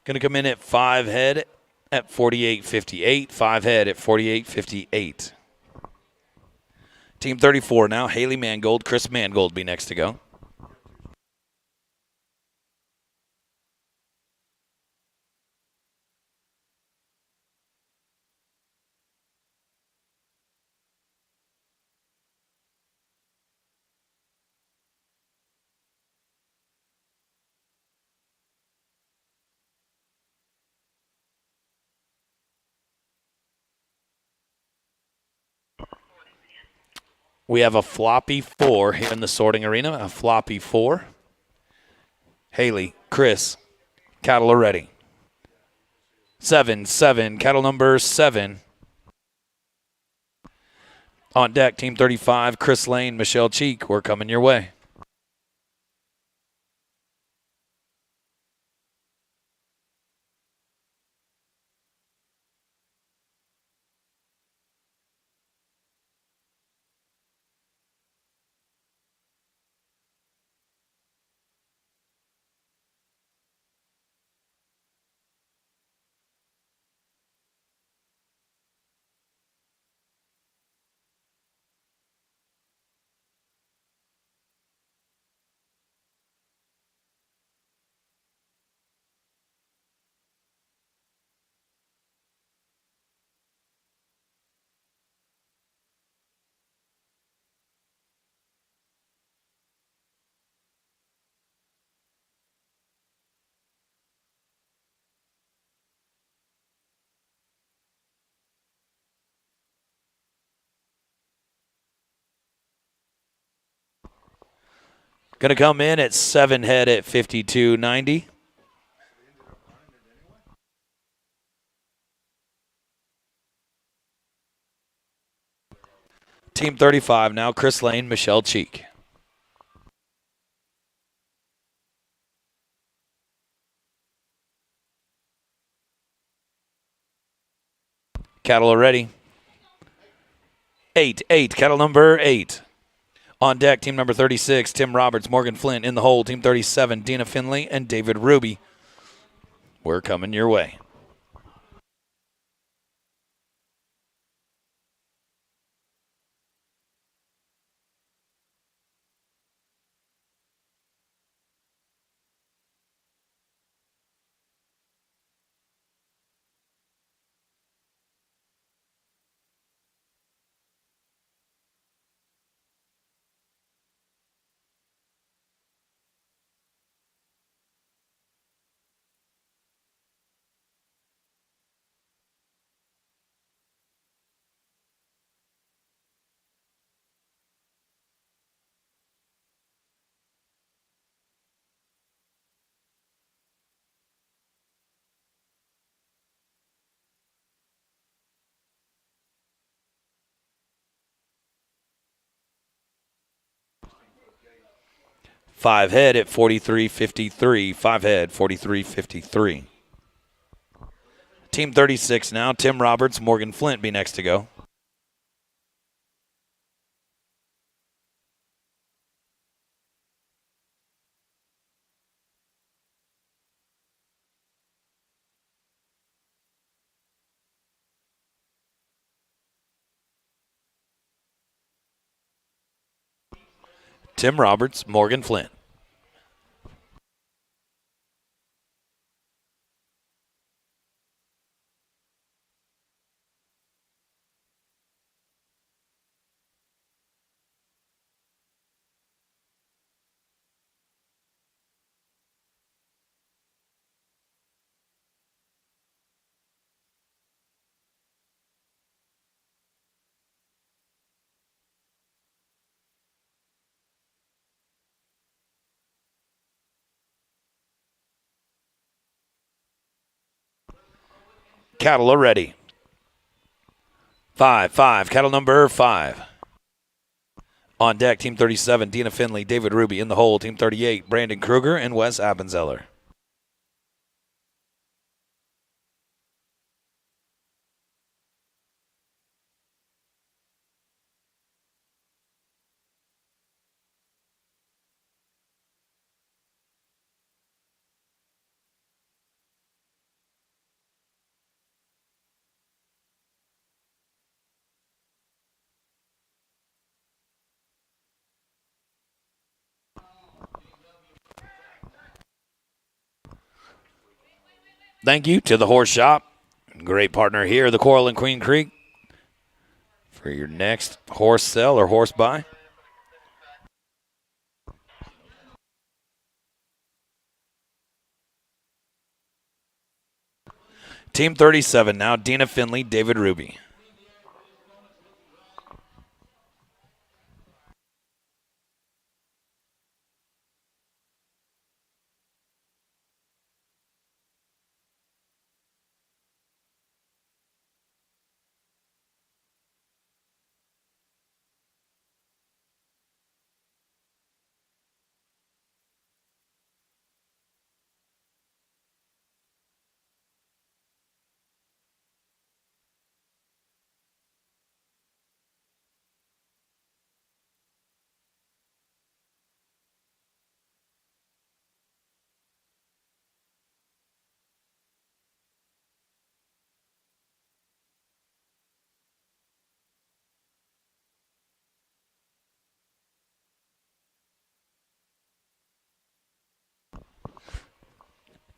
Going to come in at 5 head at 48.58. 5 head at 48.58. Team 34 now. Haley Mangold, Chris Mangold be next to go. We have a floppy 4 here in the sorting arena. A floppy 4. Haley, Chris, cattle are ready. 7, cattle number 7. On deck, Team 35, Chris Lane, Michelle Cheek. We're coming your way. Going to come in at 7 head at 52.90. Team 35 now, Chris Lane, Michelle Cheek. Cattle are ready. 8, cattle number 8. On deck, team number 36, Tim Roberts, Morgan Flint. In the hole, team 37, Dina Finley and David Ruby. We're coming your way. Five head at 43.53. 5 head, 43.53. Team 36 now, Tim Roberts, Morgan Flint be next to go. Tim Roberts, Morgan Flint. Cattle are ready. 5, cattle number 5. On deck, team 37, Dina Finley, David Ruby. In the hole, team 38, Brandon Kruger and Wes Appenzeller. Thank you to the Horse Shop, great partner here, the Coral and Queen Creek, for your next horse sell or horse buy. Team 37 now, Dina Finley, David Ruby.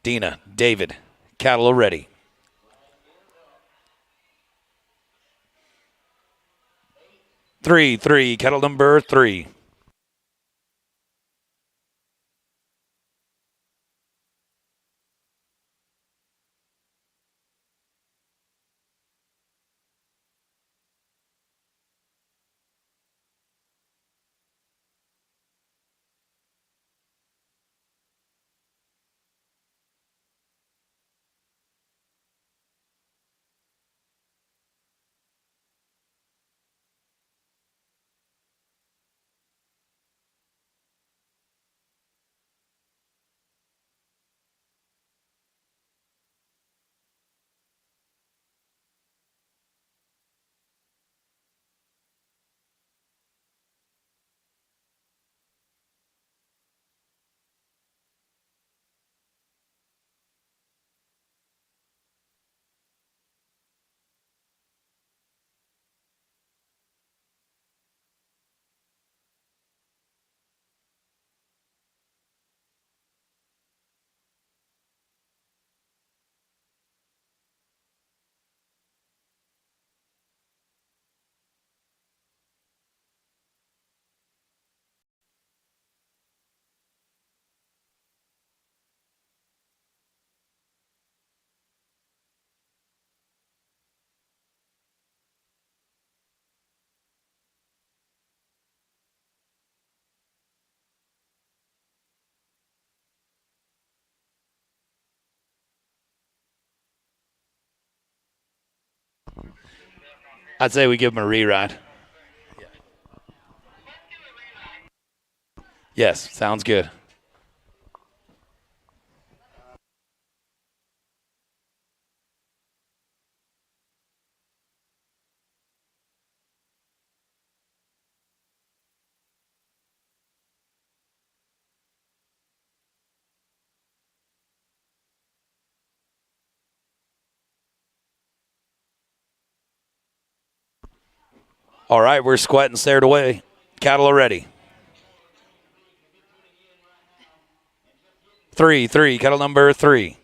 Dina, David, cattle are ready. Three, cattle number 3. I'd say we give them a reride. Yes, sounds good. All right, we're squatting stared away. Cattle are ready. Three, cattle number 3.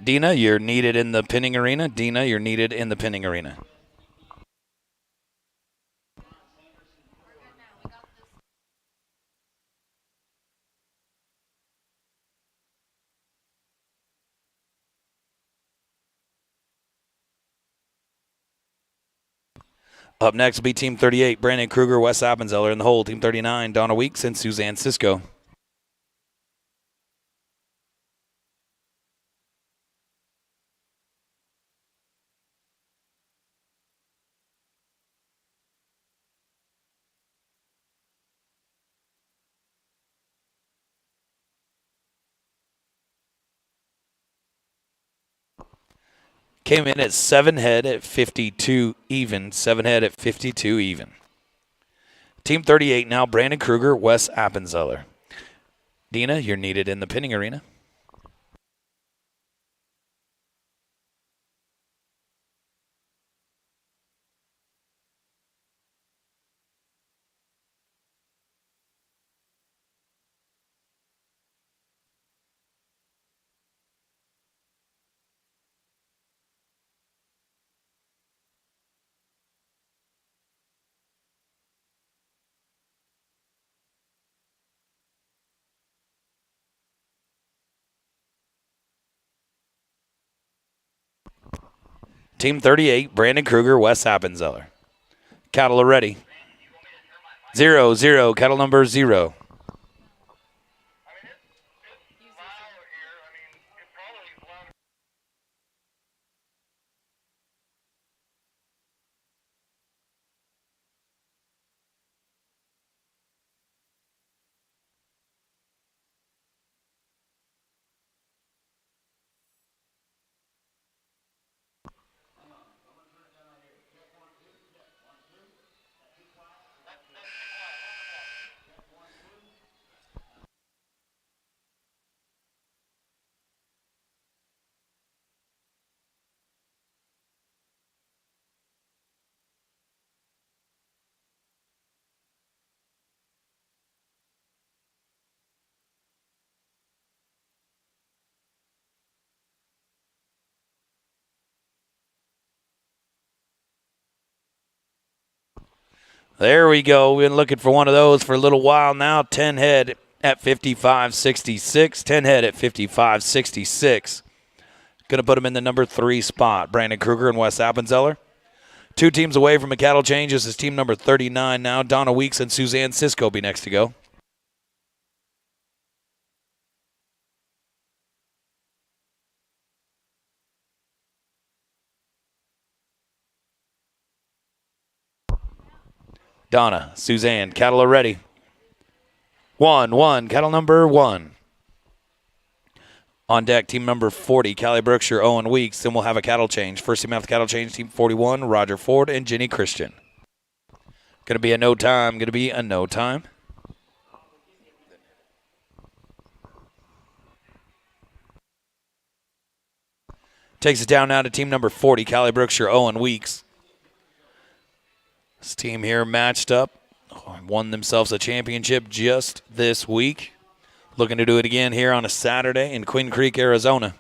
Dina, you're needed in the pinning arena. Dina, you're needed in the pinning arena. Up next will be Team 38, Brandon Kruger, Wes Appenzeller in the hole. Team 39, Donna Weeks and Suzanne Cisco. Came in at 7 head at 52 even. 7 head at 52 even. Team 38 now, Brandon Kruger, Wes Appenzeller. Dina, you're needed in the pinning arena. Team 38, Brandon Kruger, Wes Appenzeller. Cattle are ready. 0-0, cattle number 0. There we go. We've been looking for one of those for a little while now. 10 head at 55.66. 10 head at 55.66. Going to put him in the number 3 spot. Brandon Kruger and Wes Appenzeller. 2 teams away from a cattle change. This is team number 39 now. Donna Weeks and Suzanne Cisco be next to go. Donna, Suzanne, cattle are ready. 1, cattle number 1. On deck, team number 40, Callie Brookshire, Owen Weeks. Then we'll have a cattle change. First team out the cattle change, team 41, Roger Ford and Jenny Christian. Going to be a no time. Going to be a no time. Takes it down now to team number 40, Callie Brookshire, Owen Weeks. This team here matched up. Won themselves a championship just this week. Looking to do it again here on a Saturday in Queen Creek, Arizona.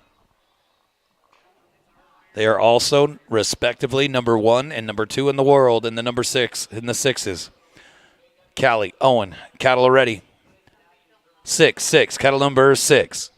They are also, respectively, number 1 and number 2 in the world in the number 6 in the sixes. Callie, Owen, cattle are ready. 6, cattle number 6.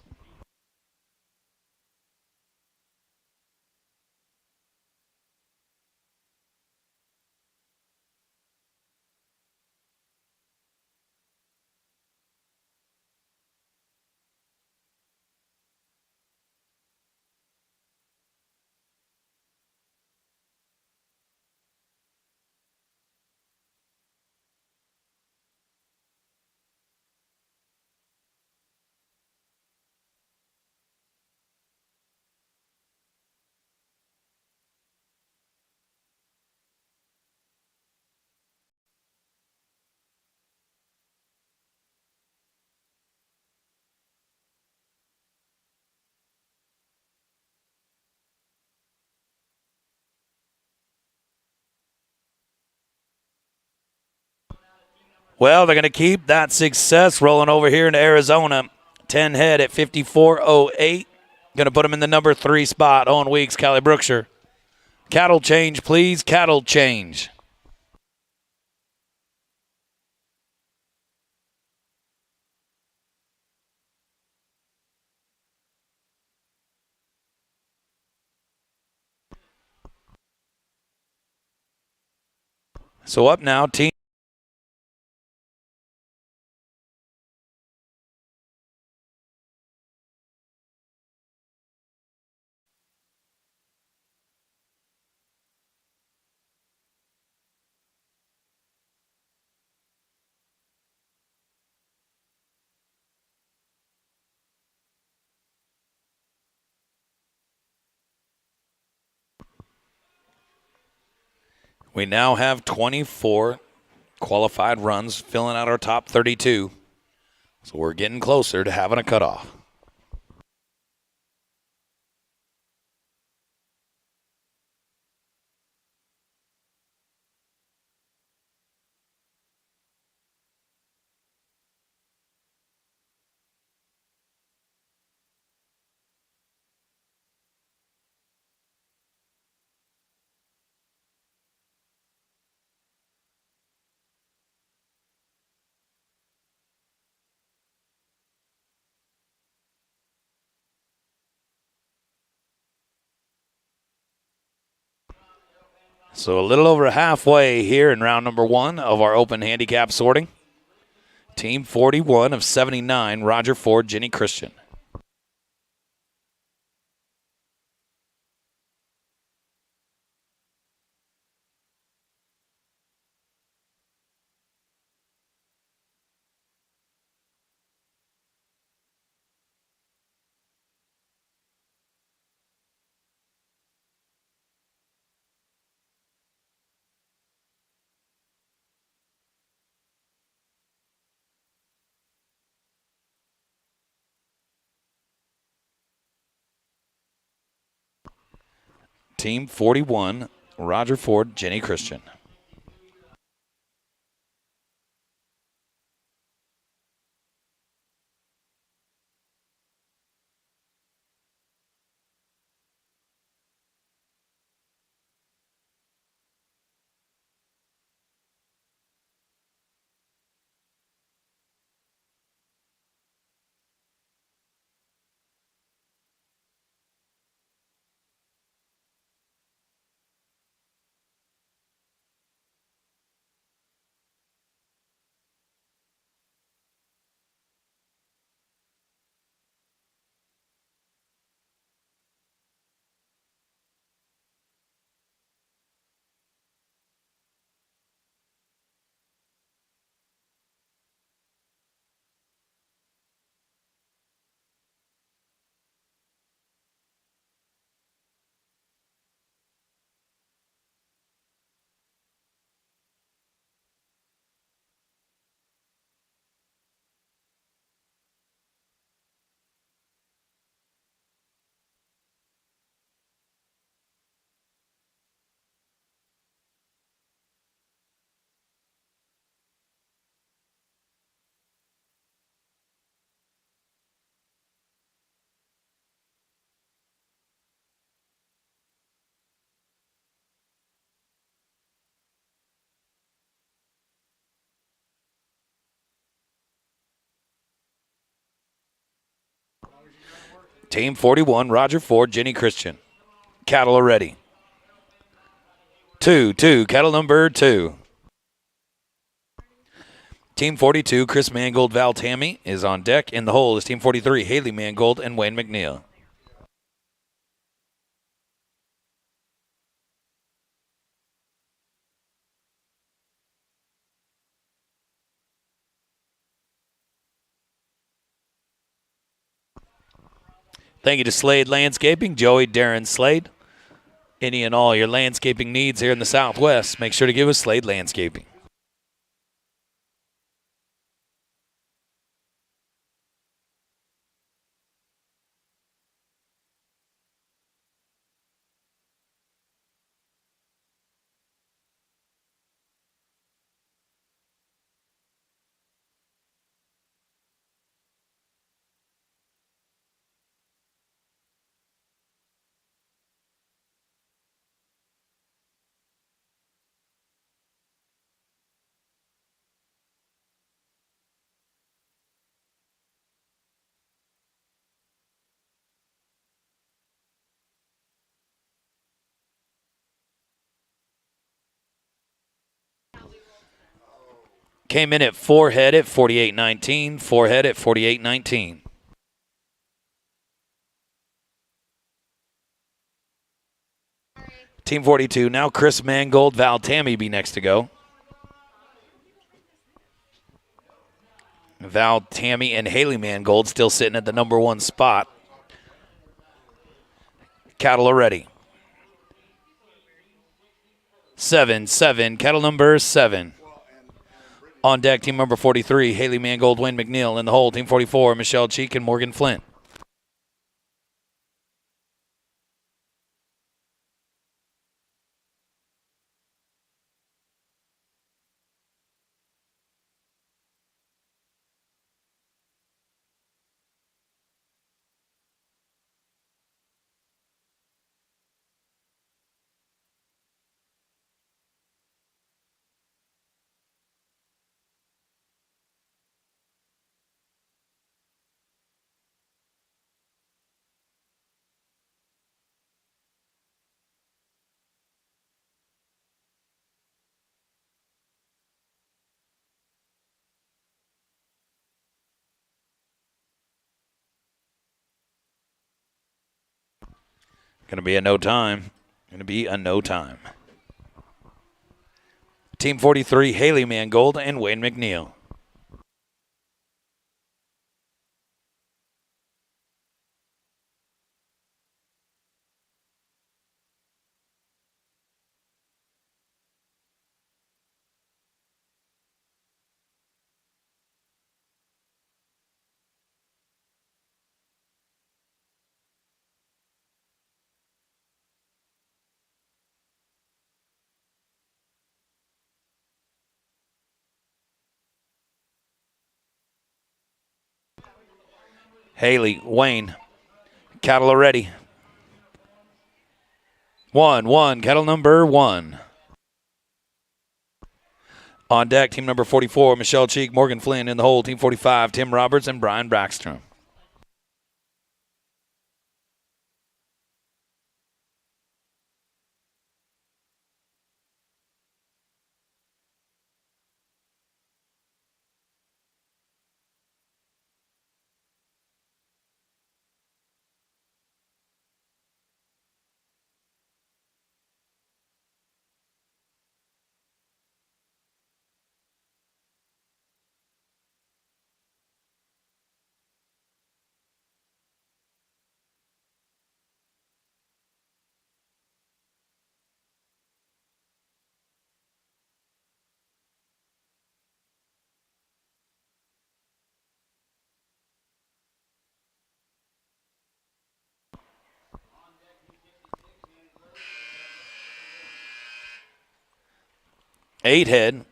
Well, they're going to keep that success rolling over here into Arizona. 10 head at 54.08. Going to put them in the number 3 spot. Owen Weeks, Callie Brookshire. Cattle change, please. Cattle change. So up now, team. We now have 24 qualified runs filling out our top 32. So we're getting closer to having a cutoff. So a little over halfway here in round number 1 of our open handicap sorting. Team 41 of 79, Roger Ford, Jenny Christian. Team 41, Roger Ford, Jenny Christian. Team 41, Roger Ford, Jenny Christian. Cattle are ready. 2, cattle number 2. Team 42, Chris Mangold, Val Tammy is on deck. In the hole is Team 43, Haley Mangold and Wayne McNeil. Thank you to Slade Landscaping, Joey Darren Slade. Any and all your landscaping needs here in the Southwest, make sure to give us Slade Landscaping. Came in at 4 head at 48.19, 4 head at 48.19. Team 42, now Chris Mangold, Val Tammy be next to go. Val Tammy and Haley Mangold still sitting at the number 1 spot. Cattle are ready. 7, cattle number 7. On deck, team number 43, Haley Mangold, Wayne McNeil. In the hole, team 44, Michelle Cheek and Morgan Flint. Going to be a no time. Going to be a no time. Team 43, Haley Mangold and Wayne McNeil. Haley, Wayne, cattle are ready. 1, cattle number 1. On deck, team number 44, Michelle Cheek, Morgan Flynn in the hole. Team 45, Tim Roberts and Brian Backstrom. Eight head,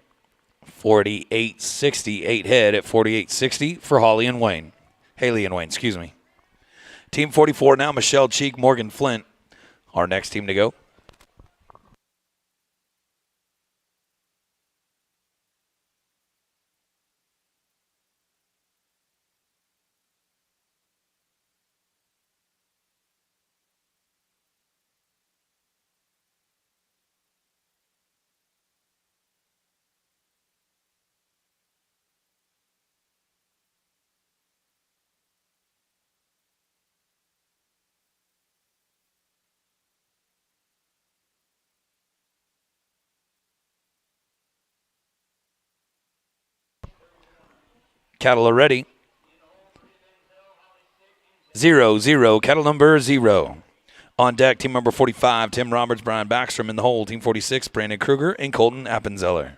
48.60. 8 head at 48.60 for Haley and Wayne. Excuse me. Team 44 now, Michelle Cheek, Morgan Flint. Our next team to go. Cattle are ready. 0, cattle number 0. On deck, team number 45, Tim Roberts, Brian Backstrom in the hole. Team 46, Brandon Kruger and Colton Appenzeller.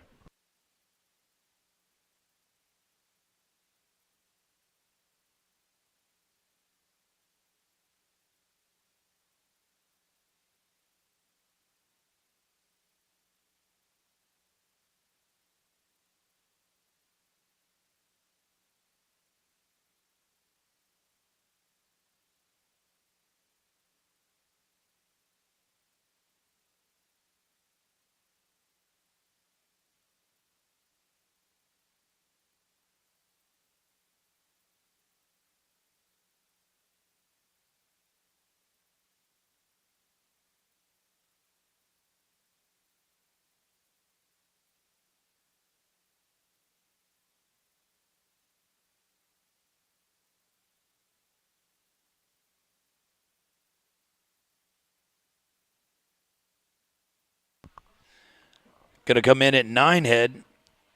Going to come in at 9 head.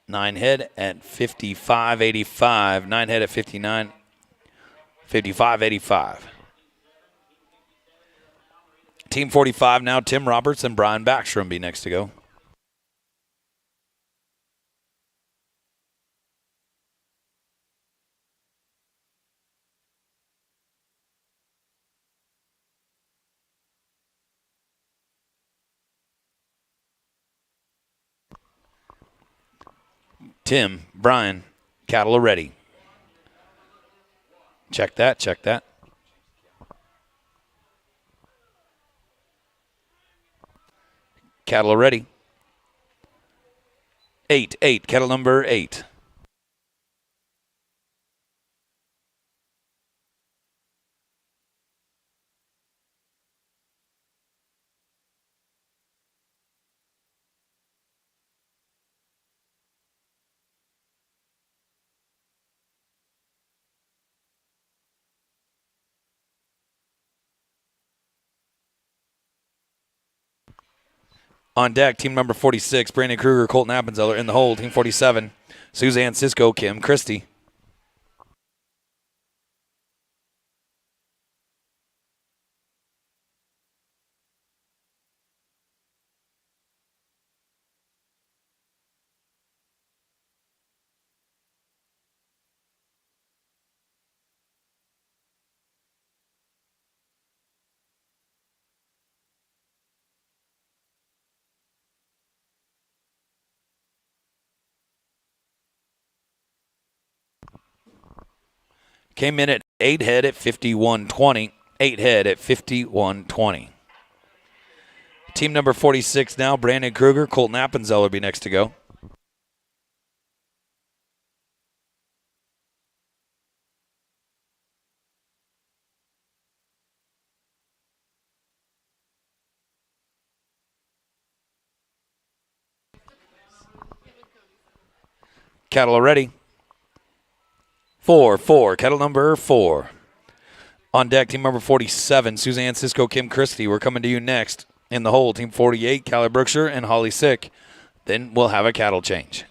9 head at 55.85. 9 head at 59. 55.85. Team 45 now, Tim Roberts and Brian Backstrom be next to go. Tim, Brian, cattle are ready. Check that, check that. Cattle are ready. 8, cattle number 8. On deck, team number 46, Brandon Kruger, Colton Appenzeller. In the hole, team 47, Suzanne Cisco, Kim Christie. Came in at 8 head at 51.20. 8 head at 51.20. Team number 46 now, Brandon Kruger, Colton Appenzeller be next to go. Cattle are ready. 4, kettle number 4. On deck, team number 47, Suzanne Cisco, Kim Christie. We're coming to you next. In the hole, team 48, Callie Brookshire and Holly Sick. Then we'll have a cattle change.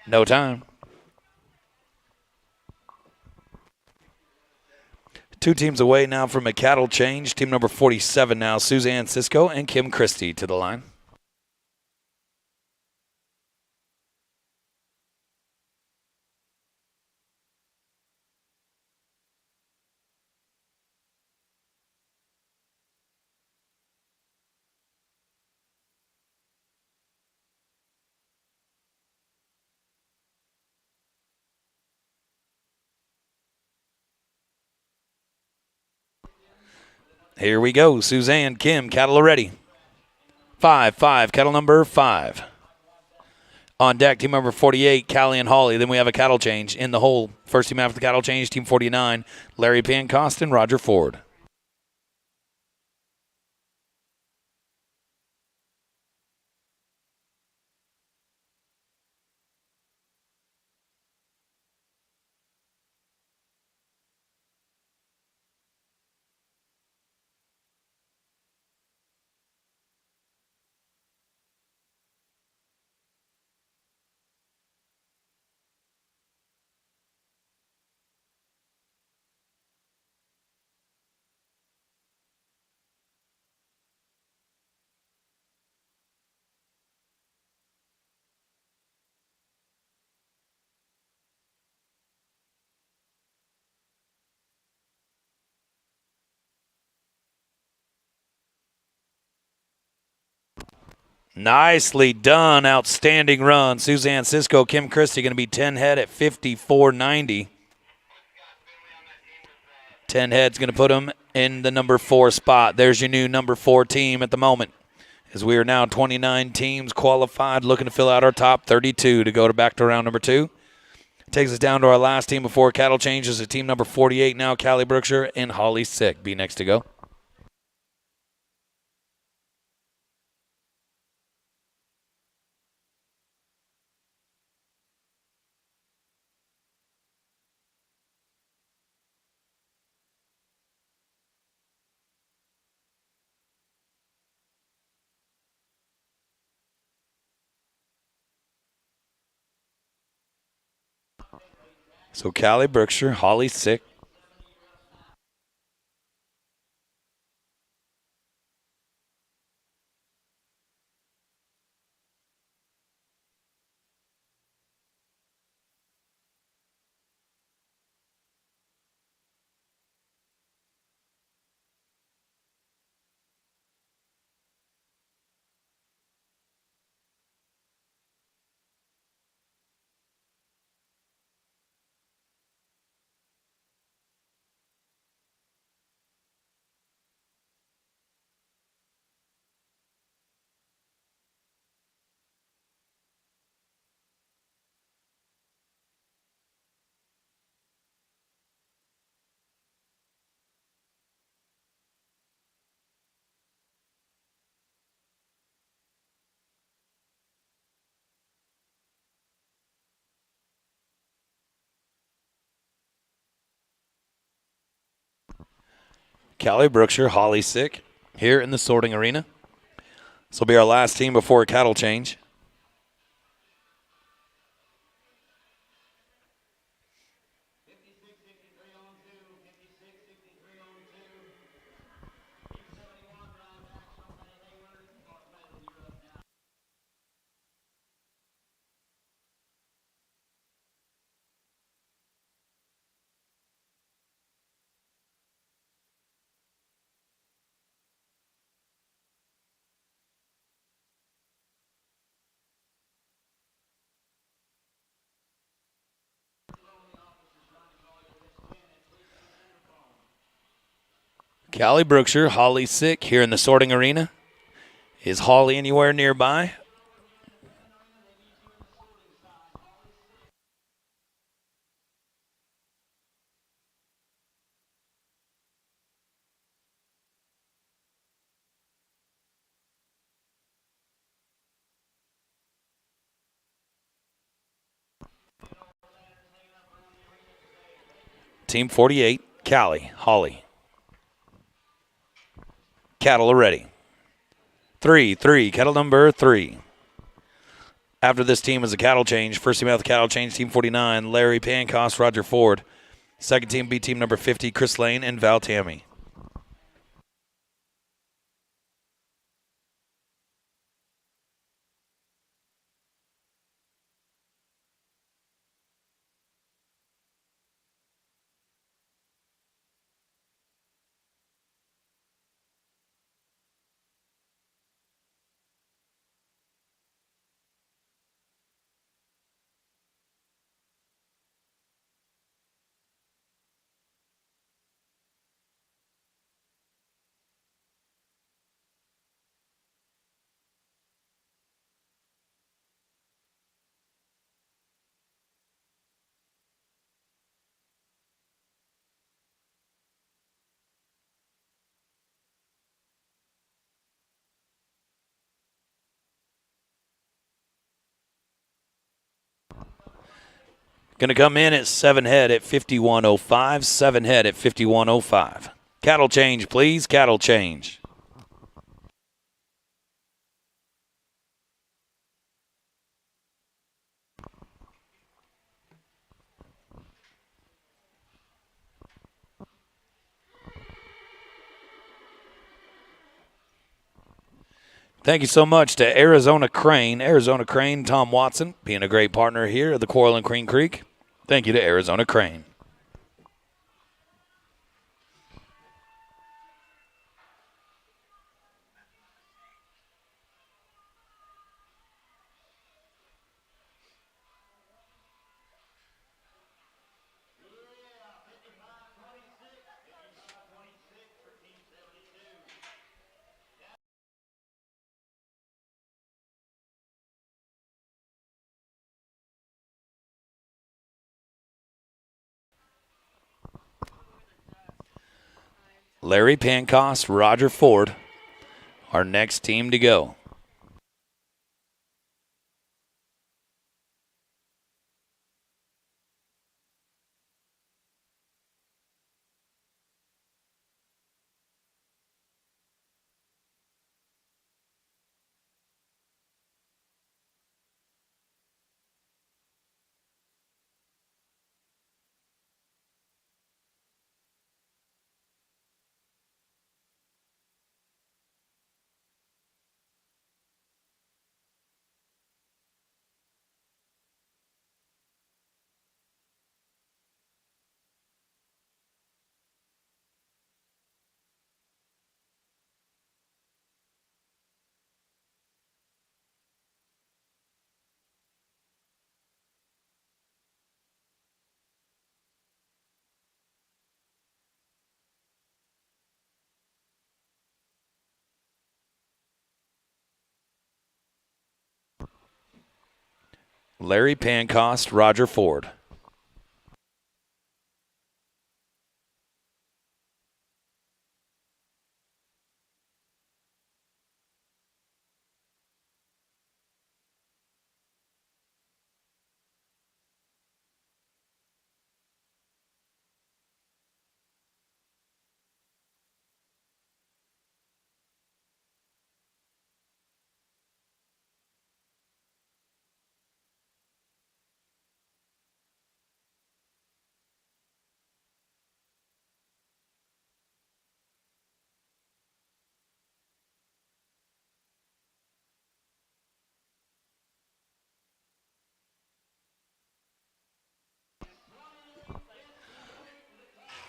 No time. 2 teams away now from a cattle change. Team number 47 now, Suzanne Cisco and Kim Christie to the line. Here we go. Suzanne, Kim, cattle are ready. 5, cattle number 5. On deck, team number 48, Callie and Holly. Then we have a cattle change in the hole. First team after the cattle change, team 49, Larry Pancost and Roger Ford. Nicely done. Outstanding run. Suzanne Cisco, Kim Christie going to be 10 head at 54.90. 10 head's going to put them in the number 4 spot. There's your new number 4 team at the moment. As we are now 29 teams qualified, looking to fill out our top 32 to go back to round number 2. Takes us down to our last team before cattle changes. A team number 48 now, Callie Brookshire and Holly Sick be next to go. So Callie Brookshire, Holly Sick. Callie Brookshire, Holly Sick here in the sorting arena. This will be our last team before a cattle change. Callie Brookshire, Holly Sick here in the sorting arena. Is Holly anywhere nearby? Team 48, Callie, Holly. Cattle are ready. 3, cattle number 3. After this team is a cattle change. First team out of the cattle change, Team 49, Larry Pancos, Roger Ford. Second team be team number 50, Chris Lane and Val Tammy. Going to come in at 7 head at 51.05. 7 head at 51.05. Cattle change, please. Cattle change. Thank you so much to Arizona Crane. Arizona Crane, Tom Watson, being a great partner here at the Coral and Crane Creek. Thank you to Arizona Crane. Larry Pancos, Roger Ford, our next team to go. Larry Pancos, Roger Ford.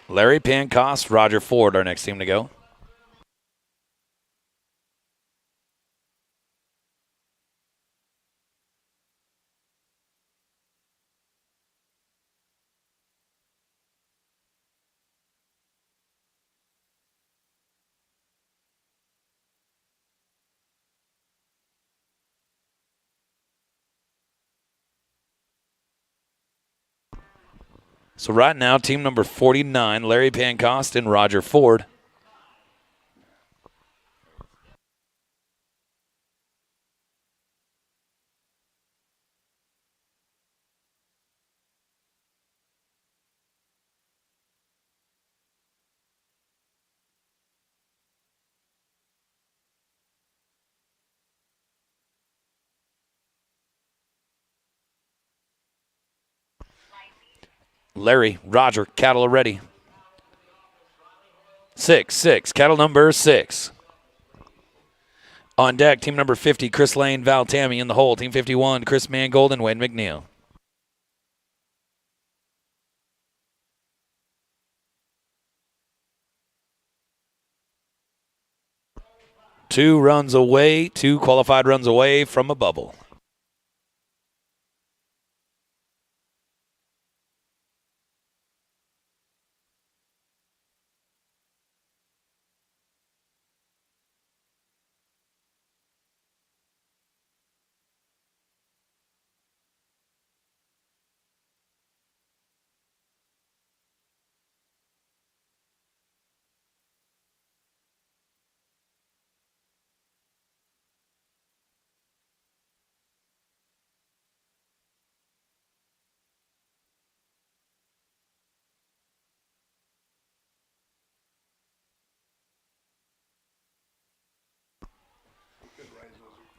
Larry Pancost, Roger Ford, our next team to go. So right now, team number 49, Larry Pancost and Roger Ford. Larry, Roger, cattle are ready. 6, cattle number 6. On deck, team number 50, Chris Lane, Val Tammy in the hole. Team 51, Chris Mangold and Wayne McNeil. Two qualified runs away from a bubble.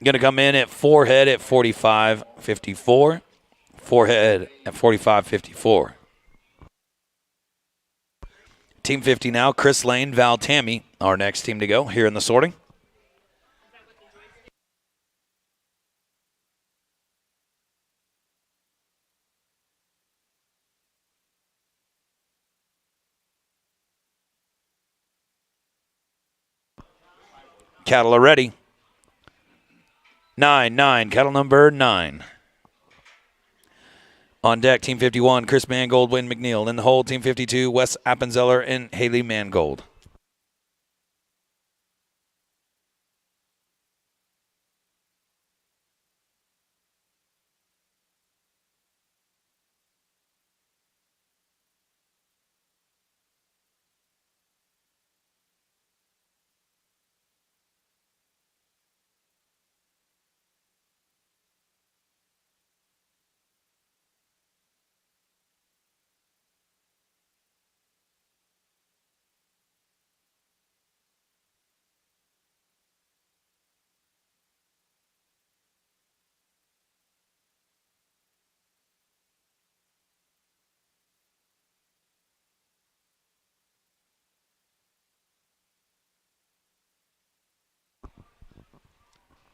Going to come in at 4 head at 45.54. 4 head at 45.54. Team 50 now, Chris Lane, Val Tammy, our next team to go here in the sorting. Cattle are ready. 9, cattle number 9. On deck, Team 51, Chris Mangold, Wayne McNeil. In the hole, Team 52, Wes Appenzeller and Haley Mangold.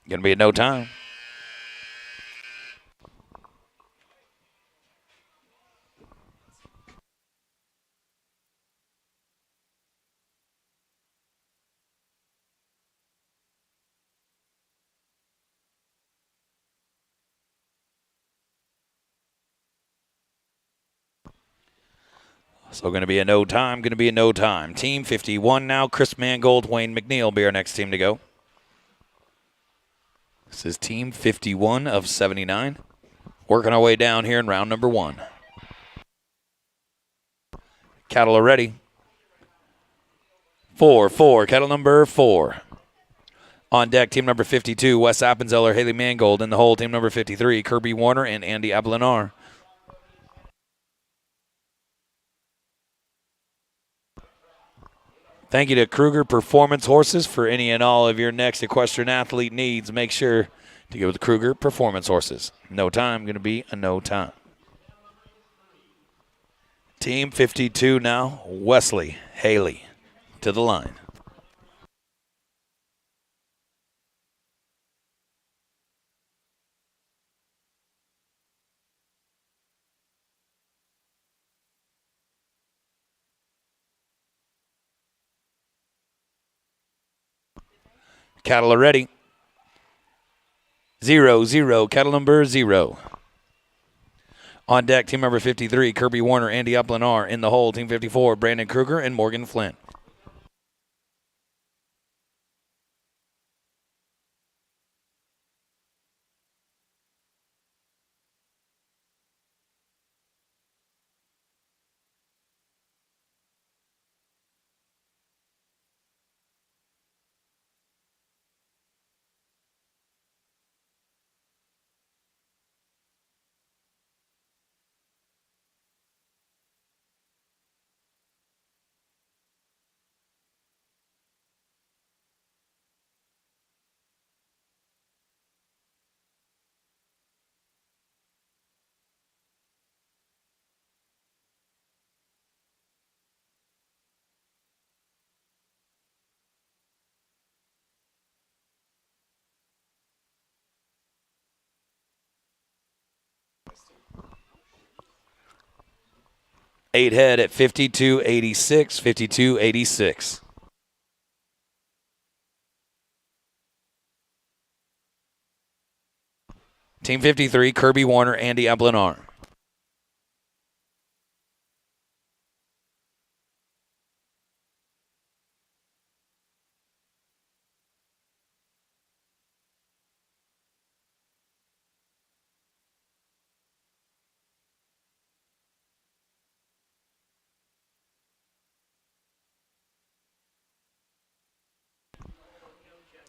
Going to be at no time. So going to be a no time. Team 51 now, Chris Mangold, Wayne McNeil be our next team to go. This is Team 51 of 79. Working our way down here in round number 1. Cattle are ready. 4, cattle number 4. On deck, team number 52, Wes Appenzeller, Haley Mangold. In the hole, team number 53, Kirby Warner and Andy Ablinar. Thank you to Kruger Performance Horses for any and all of your next equestrian athlete needs. Make sure to go with Kruger Performance Horses. No time, going to be a no time. Team 52 now, Wesley Haley to the line. Cattle are ready. 0-0, cattle number 0. On deck, team number 53, Kirby Warner, Andy Uplinar. In the hole, team 54, Brandon Kruger and Morgan Flint. Eight head at 52.86, 52.86. Team 53, Kirby Warner, Andy Uplinar.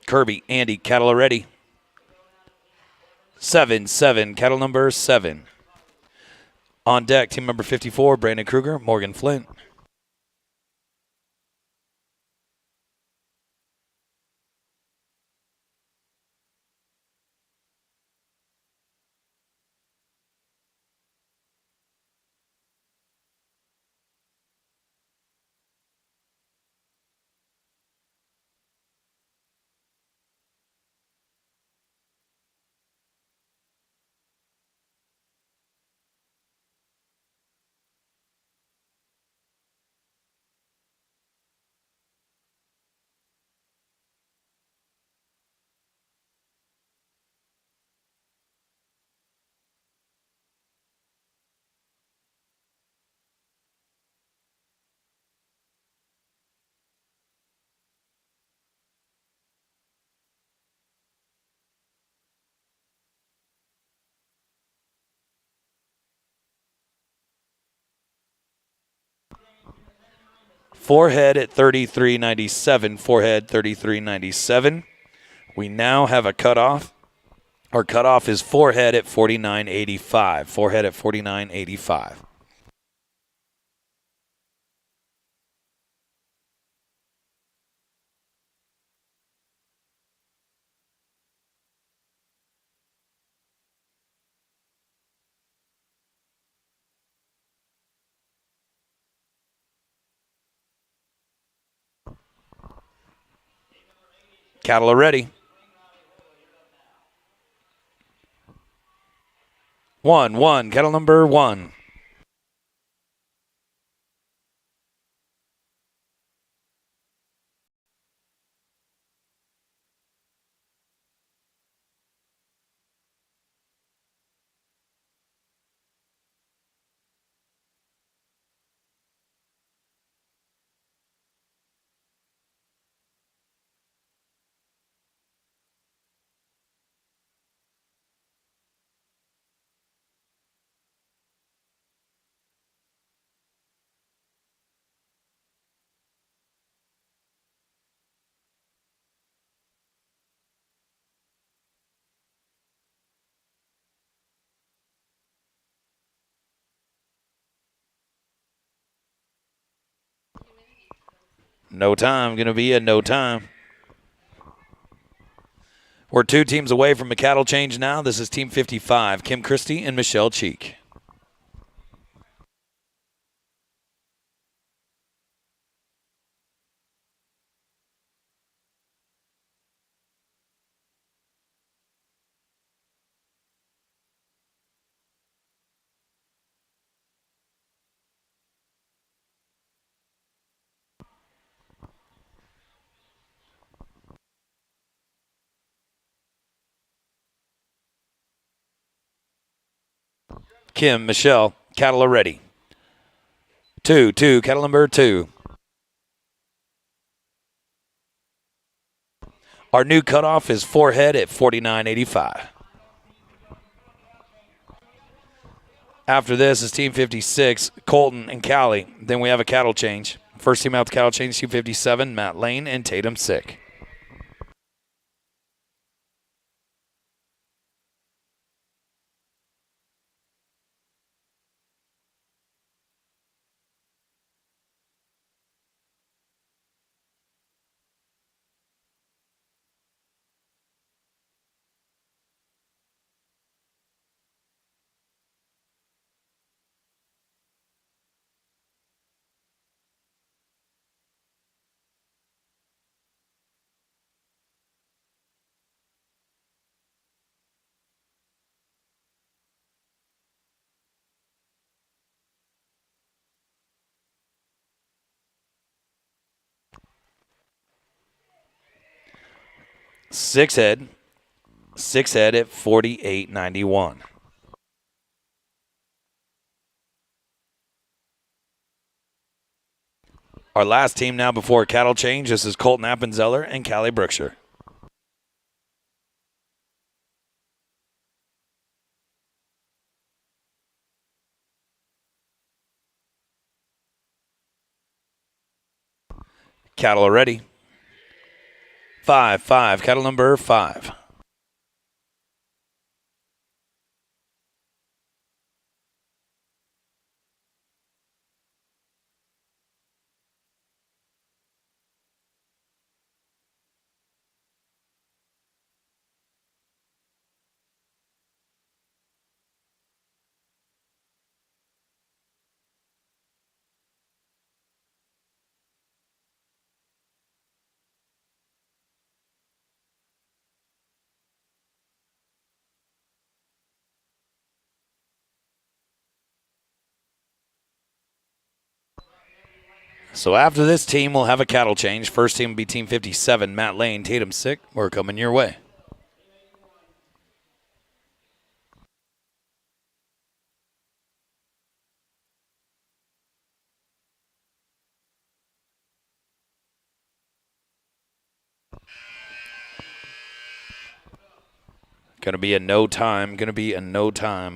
Kirby, Andy, cattle are ready. 7-7, cattle number 7. On deck, team number 54, Brandon Kruger, Morgan Flint. Forehead at 33.97, forehead 33.97. We now have a cutoff. Our cutoff is forehead at 49.85, forehead at 49.85. Cattle are ready. 1-1, cattle number 1. No time, going to be a no time. We're 2 teams away from a cattle change now. This is Team 55, Kim Christie and Michelle Cheek. Kim, Michelle, cattle are ready. 2, cattle number 2. Our new cutoff is 4 head at $49.85. After this is Team 56, Colton and Callie. Then we have a cattle change. First team out the cattle change, Team 57, Matt Lane and Tatum Sick. Six head at $48.91. Our last team now before cattle change. This is Colton Appenzeller and Callie Brookshire. Cattle are ready. 5, cattle number 5. So after this team, we'll have a cattle change. First team will be Team 57, Matt Lane, Tatum Sick. We're coming your way. Going to be a no time,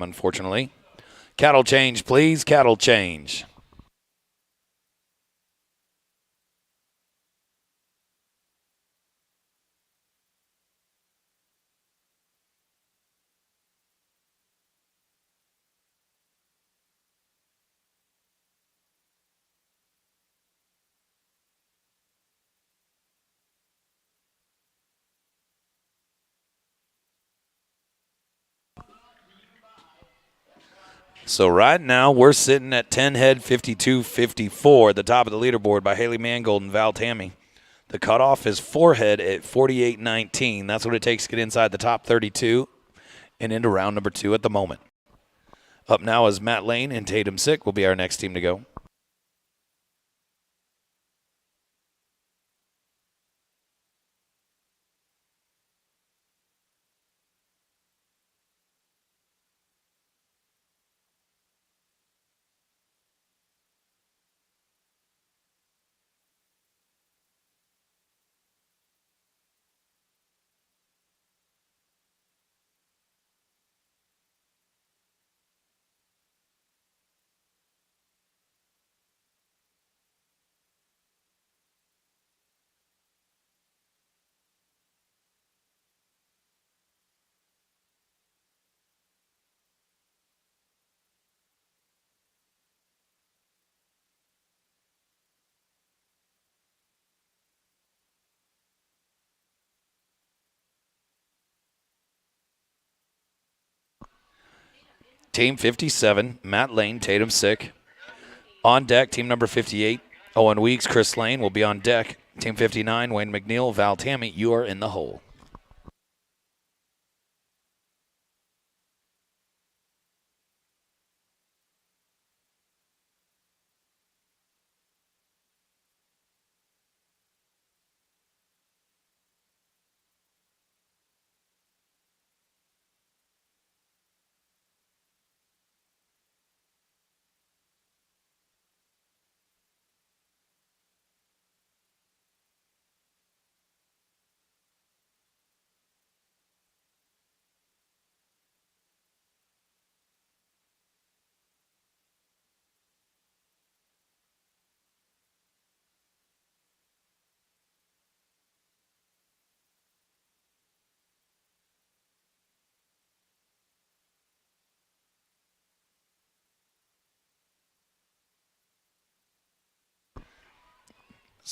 unfortunately. Cattle change, please. Cattle change. So right now we're sitting at 10 head, 52-54 at the top of the leaderboard by Haley Mangold and Val Tammy. The cutoff is 4 head at 48.19. That's what it takes to get inside the top 32 and into round number 2 at the moment. Up now is Matt Lane and Tatum Sick will be our next team to go. Team 57, Matt Lane, Tatum Sick. On deck, team number 58, Owen Weeks, Chris Lane will be on deck. Team 59, Wayne McNeil, Val Tammy, you are in the hole.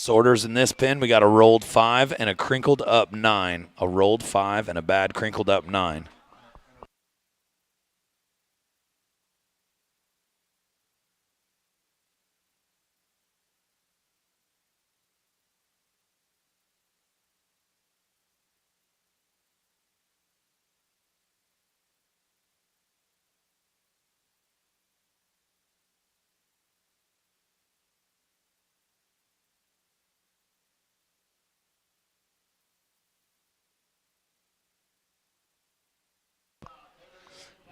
Sorters in this pin, we got a rolled 5 and a crinkled up 9. A rolled 5 and a bad crinkled up 9.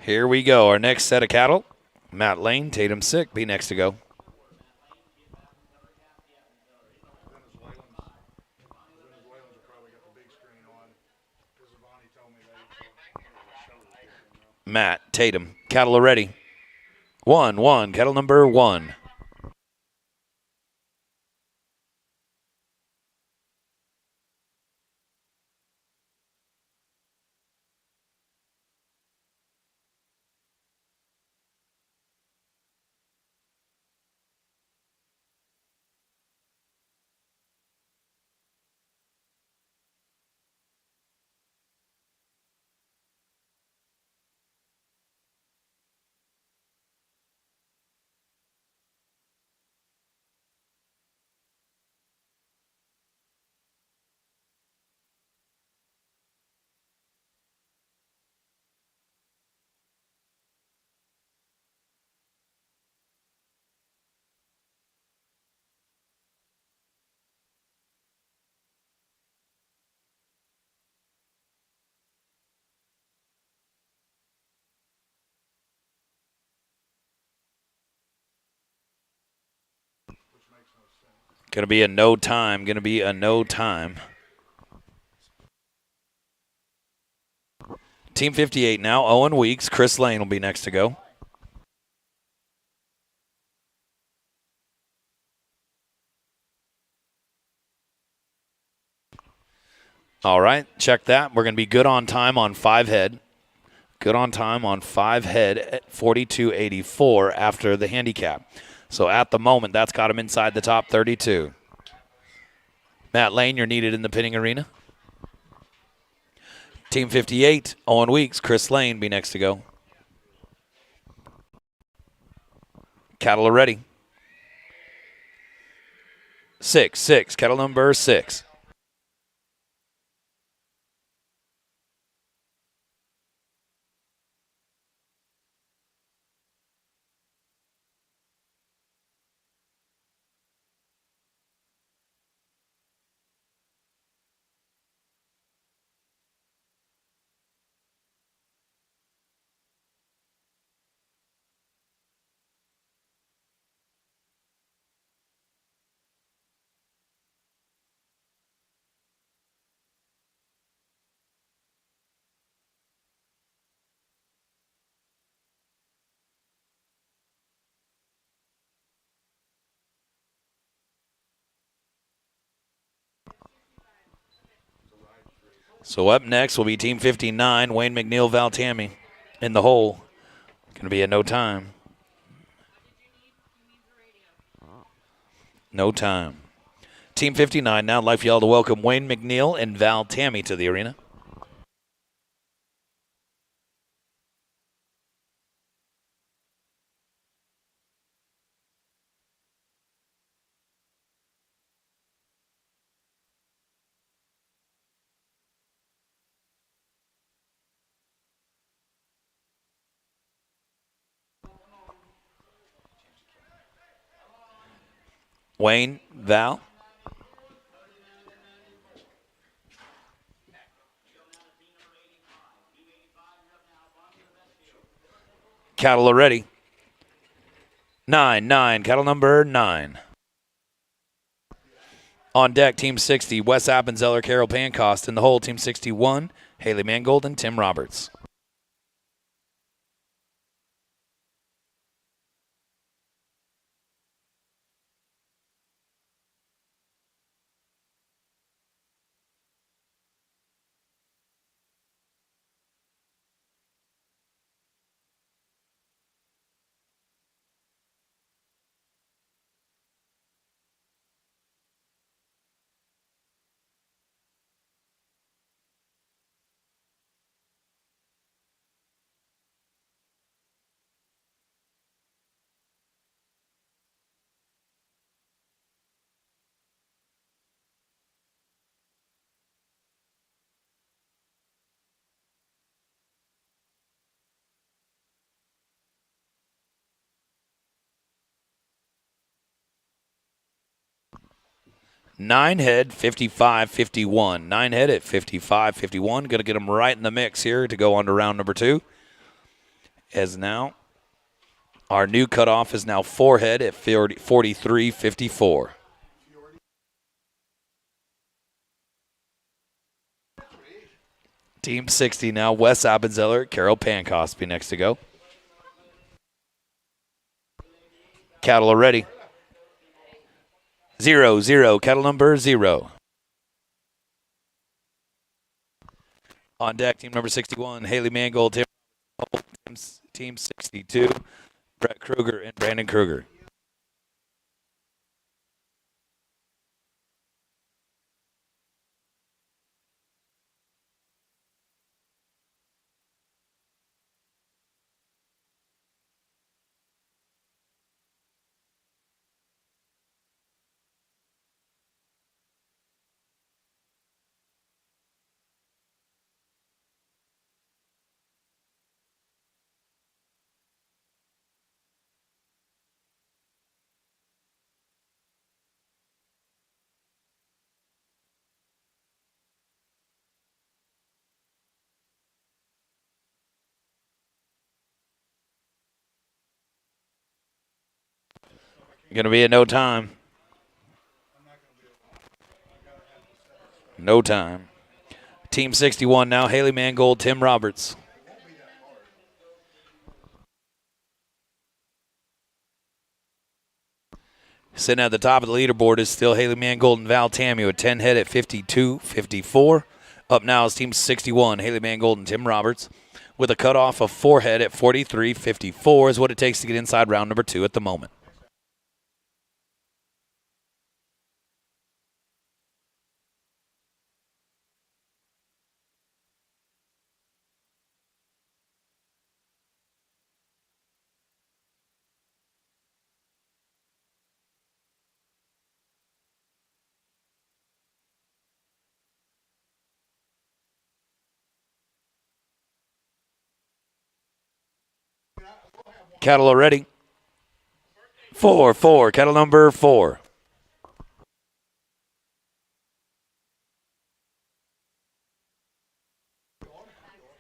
Here we go. Our next set of cattle. Matt Lane, Tatum Sick, be next to go. Matt, Tatum, cattle are ready. 1, cattle number 1. Going to be a no time. Going to be a no time. Team 58 now. Owen Weeks. Chris Lane will be next to go. All right, check that. We're going to be good on time on 5 head. Good on time on 5 head at 42.84 after the handicap. So at the moment, that's got him inside the top 32. Matt Lane, you're needed in the pinning arena. Team 58, Owen Weeks, Chris Lane be next to go. Cattle are ready. 6, cattle number 6. So up next will be Team 59, Wayne McNeil, Val Tammy in the hole. Going to be a no time. No time. Team 59 now, like for y'all to welcome Wayne McNeil and Val Tammy to the arena. Wayne, Val. Cattle are ready. 9, cattle number 9. On deck, Team 60, Wes Appenzeller, Carol Pancost. In the hole, Team 61, Haley Mangold and Tim Roberts. 9 head, 55-51. 9 head at 55-51. Going to get them right in the mix here to go on to round number 2. As now, our new cutoff is now 4 head at 43-54. Team 60 now, Wes Appenzeller, Carol Pankosby next to go. Cattle are ready. 0-0, cattle number 0. On deck, team number 61, Haley Mangold, team 62, Brett Kruger and Brandon Kruger. Going to be at no time. No time. Team 61 now, Haley Mangold, Tim Roberts. Sitting at the top of the leaderboard is still Haley Mangold and Val Tamu, a 10 head at 52-54. Up now is Team 61, Haley Mangold and Tim Roberts, with a cutoff of 4 head at 43-54 is what it takes to get inside round number 2 at the moment. Cattle are ready. 4-4, cattle number 4.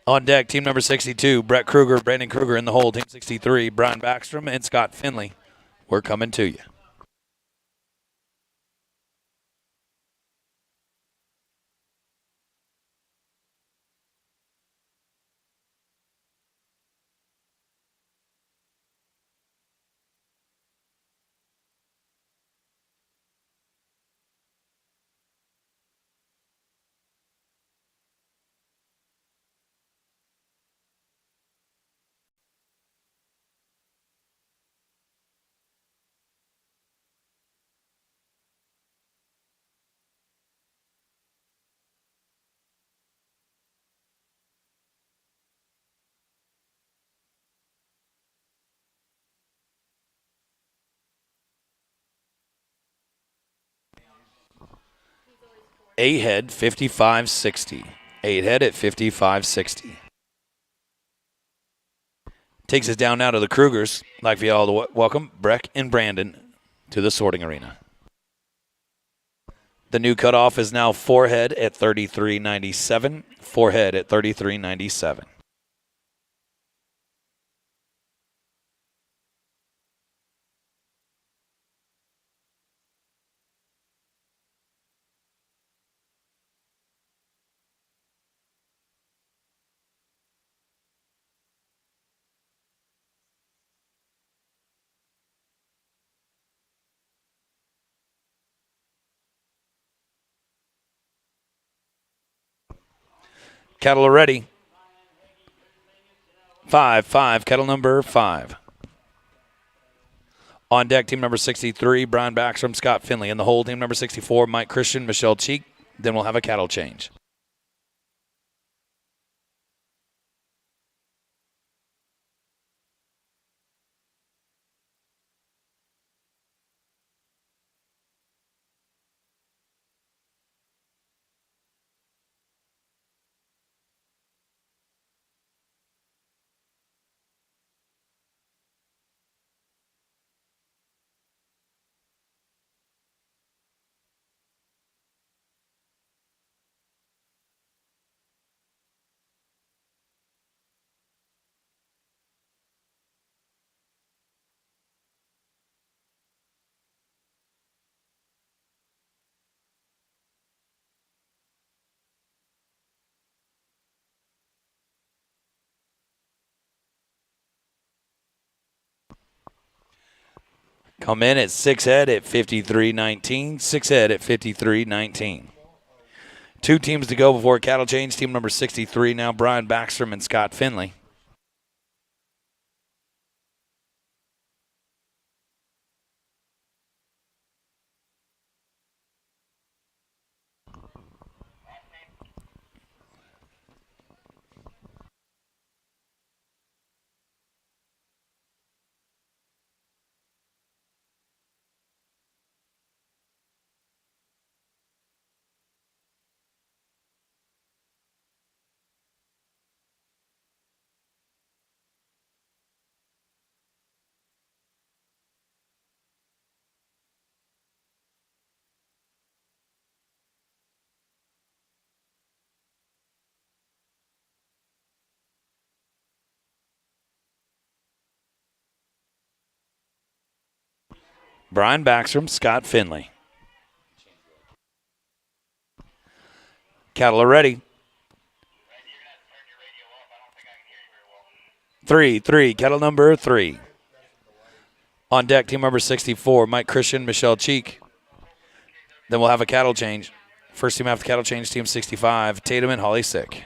On deck, team number 62, Brett Kruger, Brandon Kruger in the hole. Team 63, Brian Backstrom and Scott Finley. We're coming to you. A head, 55-60. 8 head at 55-60. Takes us down now to the Krugers. I'd like for you all to welcome Breck and Brandon to the sorting arena. The new cutoff is now 4 head at 33.97. 4 head at 33.97. Cattle are ready. 5-5, cattle number 5. On deck, team number 63, Brian Backstrom, Scott Finley. In the hole, team number 64, Mike Christian, Michelle Cheek. Then we'll have a cattle change. Come in at 6 head at 53.19. 6 head at 53.19. 2 teams to go before cattle change. Team number 63 now, Brian Backstrom and Scott Finley. Brian Backstrom, Scott Finley. Cattle are ready. 3, cattle number 3. On deck, team number 64, Mike Christian, Michelle Cheek. Then we'll have a cattle change. First team after cattle change, team 65, Tatum and Holly Sick.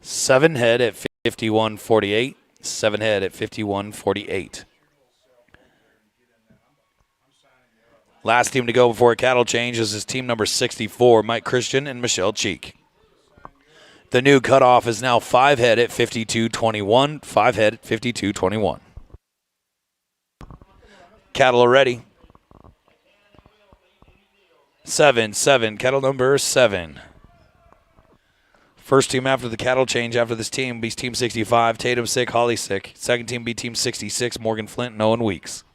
Seven head at 51.48. 7 head at 51.48. Last team to go before a cattle change is team number 64, Mike Christian and Michelle Cheek. The new cutoff is now 5 head at 52.21. 5 head at 52.21. Cattle are ready. 7, cattle number 7. First team after the cattle change after this team be Team 65, Tatum Sick, Holly Sick. Second team be Team 66, Morgan Flint and Owen Weeks.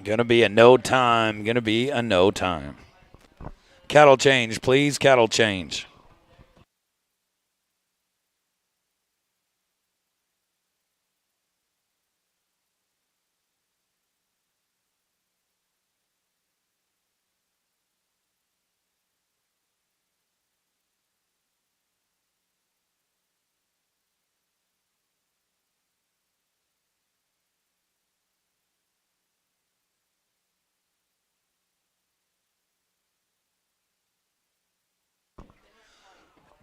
Gonna be a no time. Cattle change, please. Cattle change.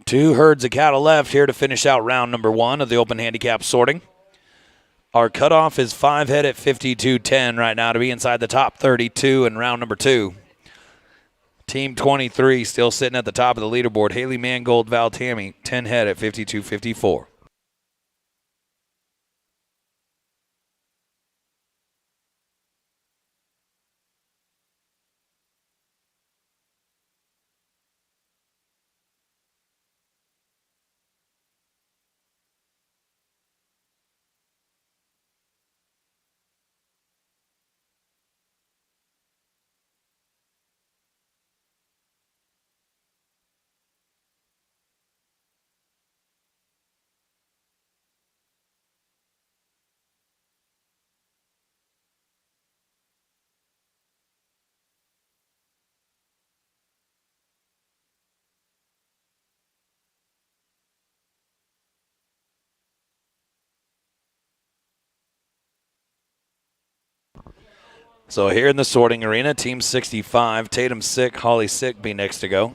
Two herds of cattle left here to finish out round number 1 of the open handicap sorting. Our cutoff is 5 head at 52.10 right now to be inside the top 32 in round number 2. Team 23 still sitting at the top of the leaderboard. Haley Mangold, Val Tammy, 10 head at 52.54. So here in the sorting arena, Team 65, Tatum Sick, Holly Sick be next to go.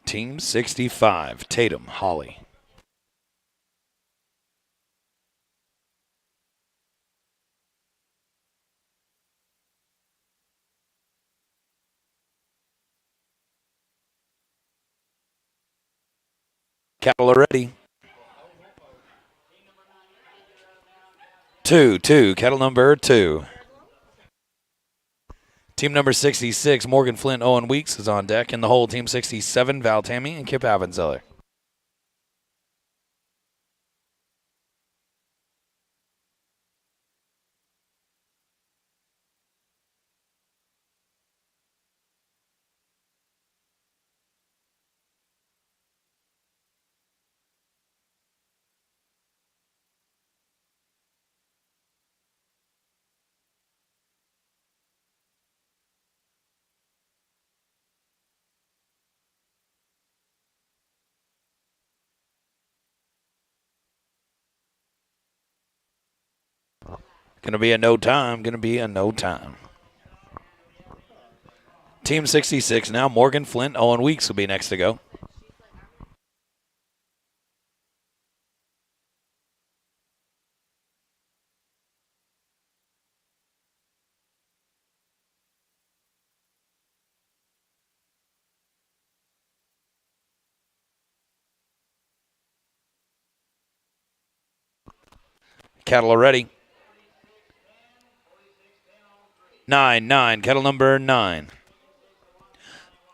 Team 65, Tatum, Holly. Cattle are ready. 2, cattle number 2. Team number 66, Morgan Flint, Owen Weeks is on deck. In the hole, Team 67, Val Tammy and Kip Avenzeller. Gonna be a no time, Team 66 now, Morgan Flint, Owen Weeks will be next to go. Cattle are ready. 9, cattle number 9.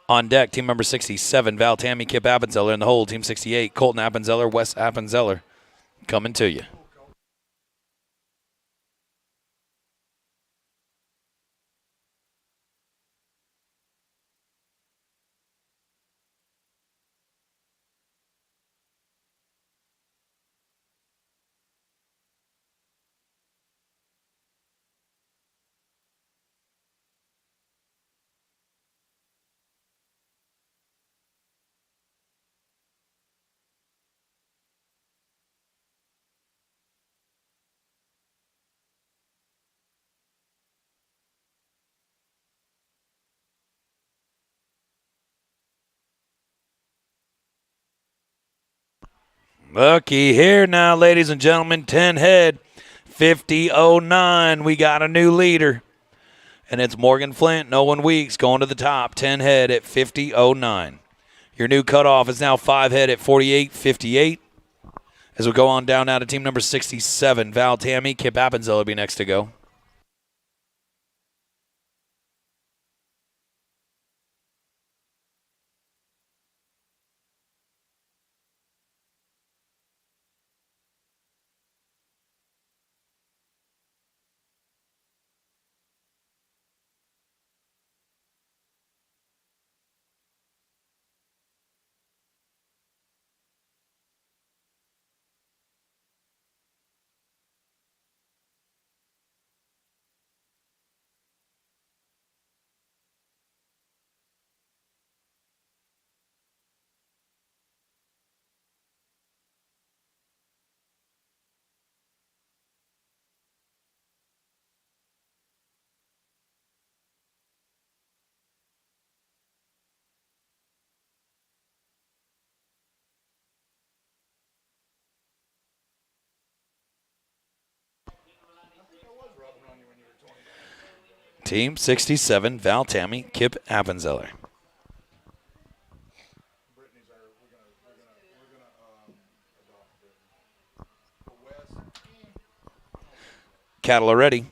On deck, team number 67, Val Tammy, Kip Appenzeller. In the hole, team 68, Colton Appenzeller, Wes Appenzeller. Coming to you. Looky here now, ladies and gentlemen. 10 head, 50.09. We got a new leader. And it's Morgan Flint and Owen Weeks going to the top. 10 head at 50.09. Your new cutoff is now 5 head at 48.58. As we go on down now to team number 67, Val Tammy, Kip Appenzeller will be next to go. Team 67, Val Tammy, Kip Appenzeller. Cattle are ready.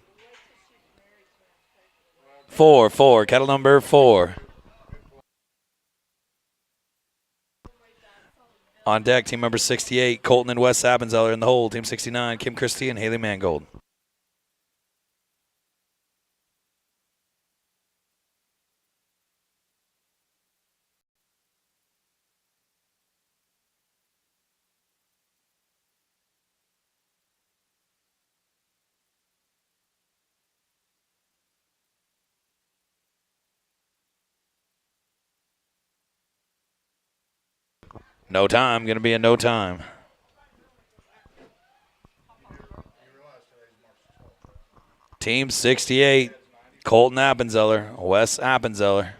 4, cattle number 4. On deck, team number 68, Colton and Wes Appenzeller in the hole. Team 69, Kim Christie and Haley Mangold. No time, going to be a no time. Team 68, Colton Appenzeller, Wes Appenzeller.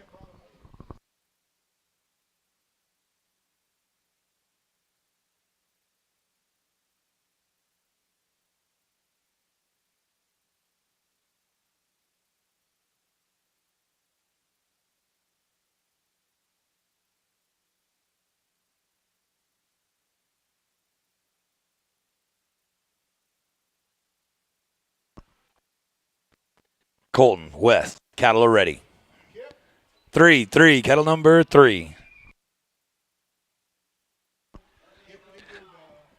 Colton, Wes, cattle are ready. 3, cattle number 3.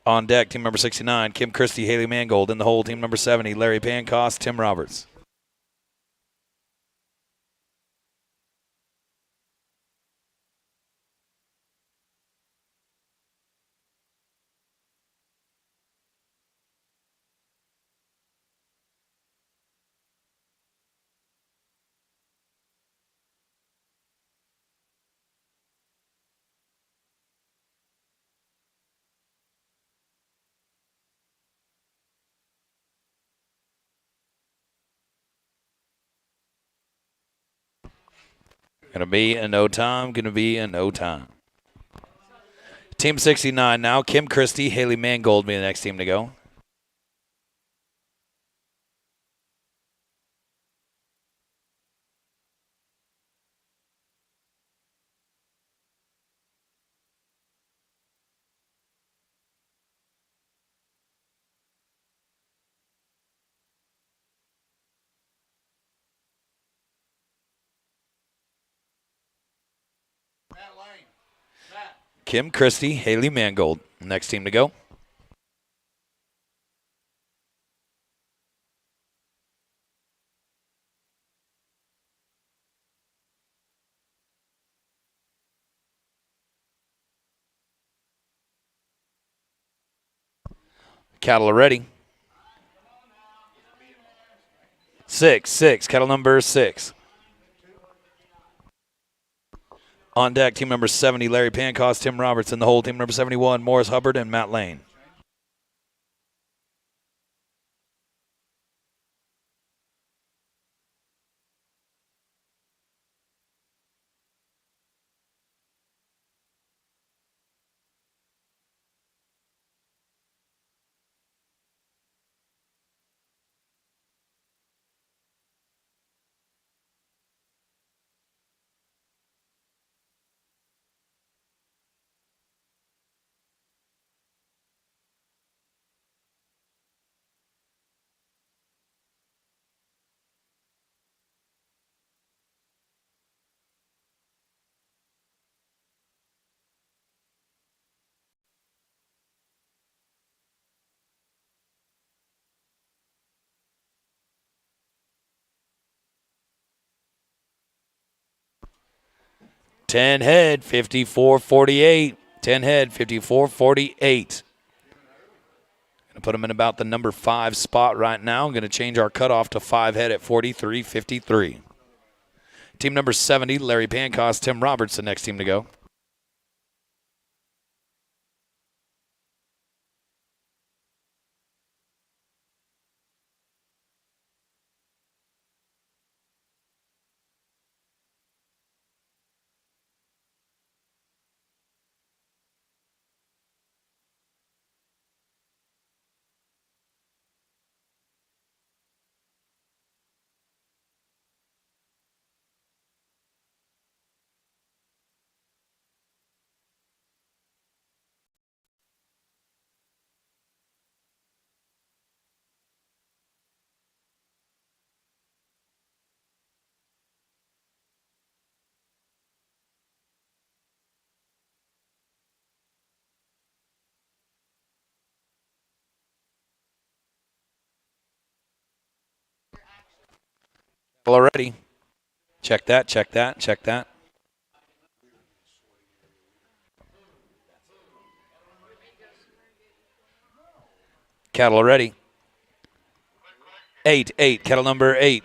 On deck, team number 69, Kim Christie, Haley Mangold. In the hole, team number 70, Larry Pancost, Tim Roberts. Going to be a no time, going to be a no time. Team 69 now, Kim Christie, Haley Mangold be the next team to go. Kim Christie, Haley Mangold, next team to go. Cattle are ready. 6, cattle number 6. On deck, team number 70, Larry Pancost, Tim Roberts. In the hole, team number 71, Morris Hubbard and Matt Lane. Ten head, 54-48. 10 head, 54-48. Going to put them in about the number 5 spot right now. Going to change our cutoff to 5 head at 43-53. Team number 70, Larry Pancost, Tim Roberts, the next team to go. Already. Check that, check that, check that. Cattle already. 8, cattle number 8.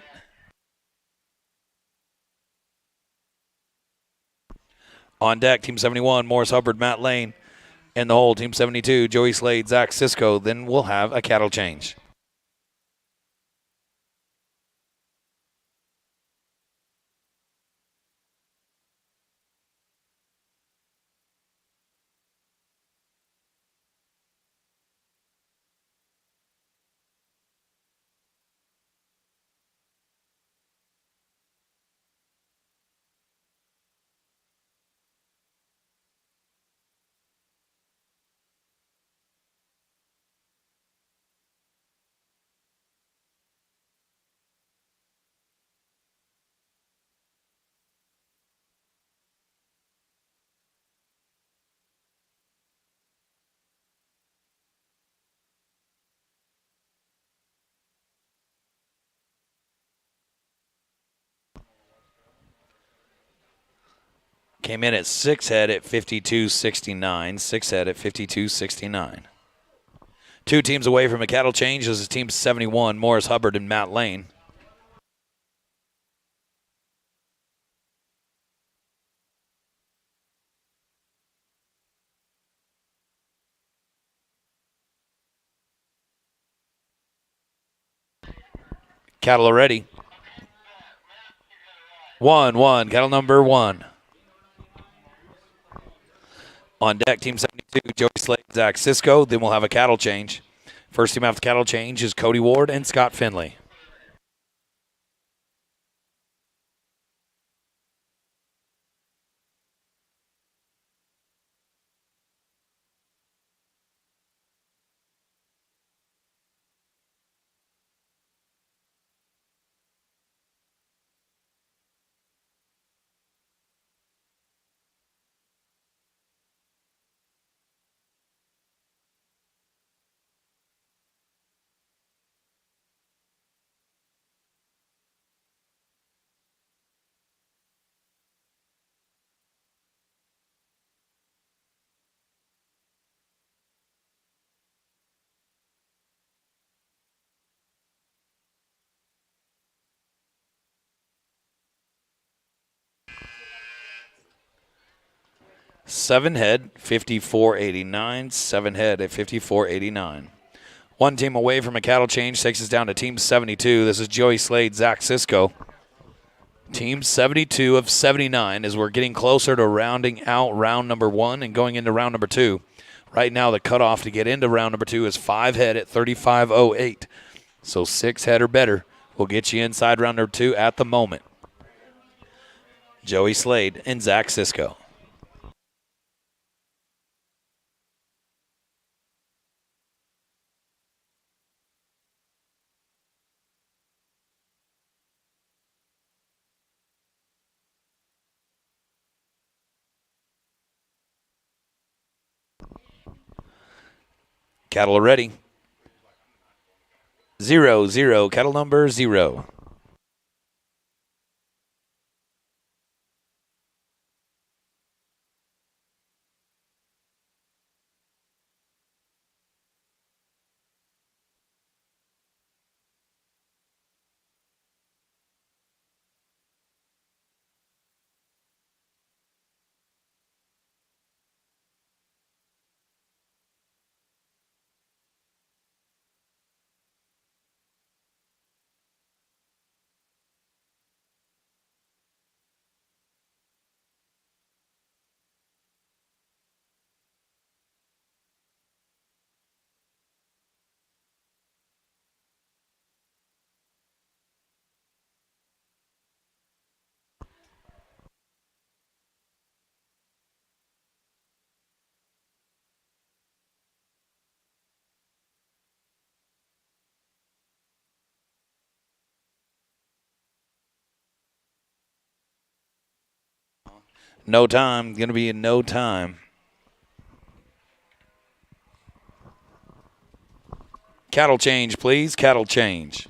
On deck, Team 71, Morris Hubbard, Matt Lane. In the hole, Team 72, Joey Slade, Zach Cisco. Then we'll have a cattle change. Came in at 6 head at 52.69. 6 head at 52.69. 2 teams away from a cattle change. This is Team 71, Morris Hubbard and Matt Lane. Cattle already. 1, cattle number 1. On deck, Team 72, Joey Slade, Zach Cisco. Then we'll have a cattle change. First team after cattle change is Cody Ward and Scott Finley. Seven head, 54.89. 7 head at 54.89. 1 team away from a cattle change takes us down to Team 72. This is Joey Slade, Zach Cisco. Team 72 of 79 as we're getting closer to rounding out round number 1 and going into round number 2. Right now, the cutoff to get into round number 2 is 5 head at 35.08. So 6 head or better will get you inside round number 2 at the moment. Joey Slade and Zach Cisco. Cattle are ready. 0, cattle number 0. No time. Going to be in no time. Cattle change, please. Cattle change.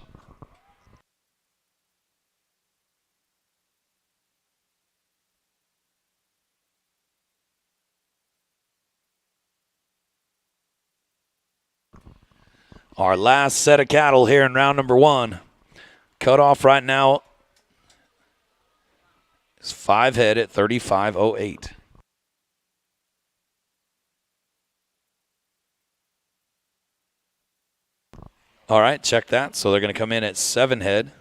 Our last set of cattle here in round number 1. Cutoff right now is 5 head at 35.08. All right, check that. So they're going to come in at 7 head.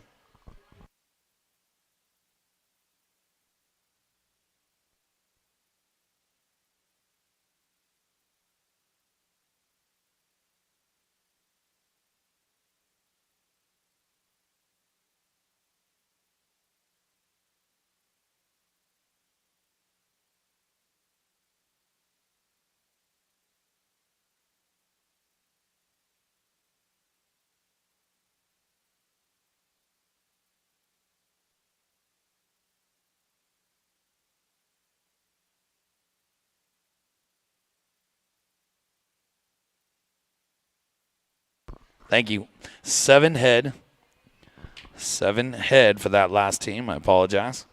Thank you. 7 head. 7 head for that last team. I apologize.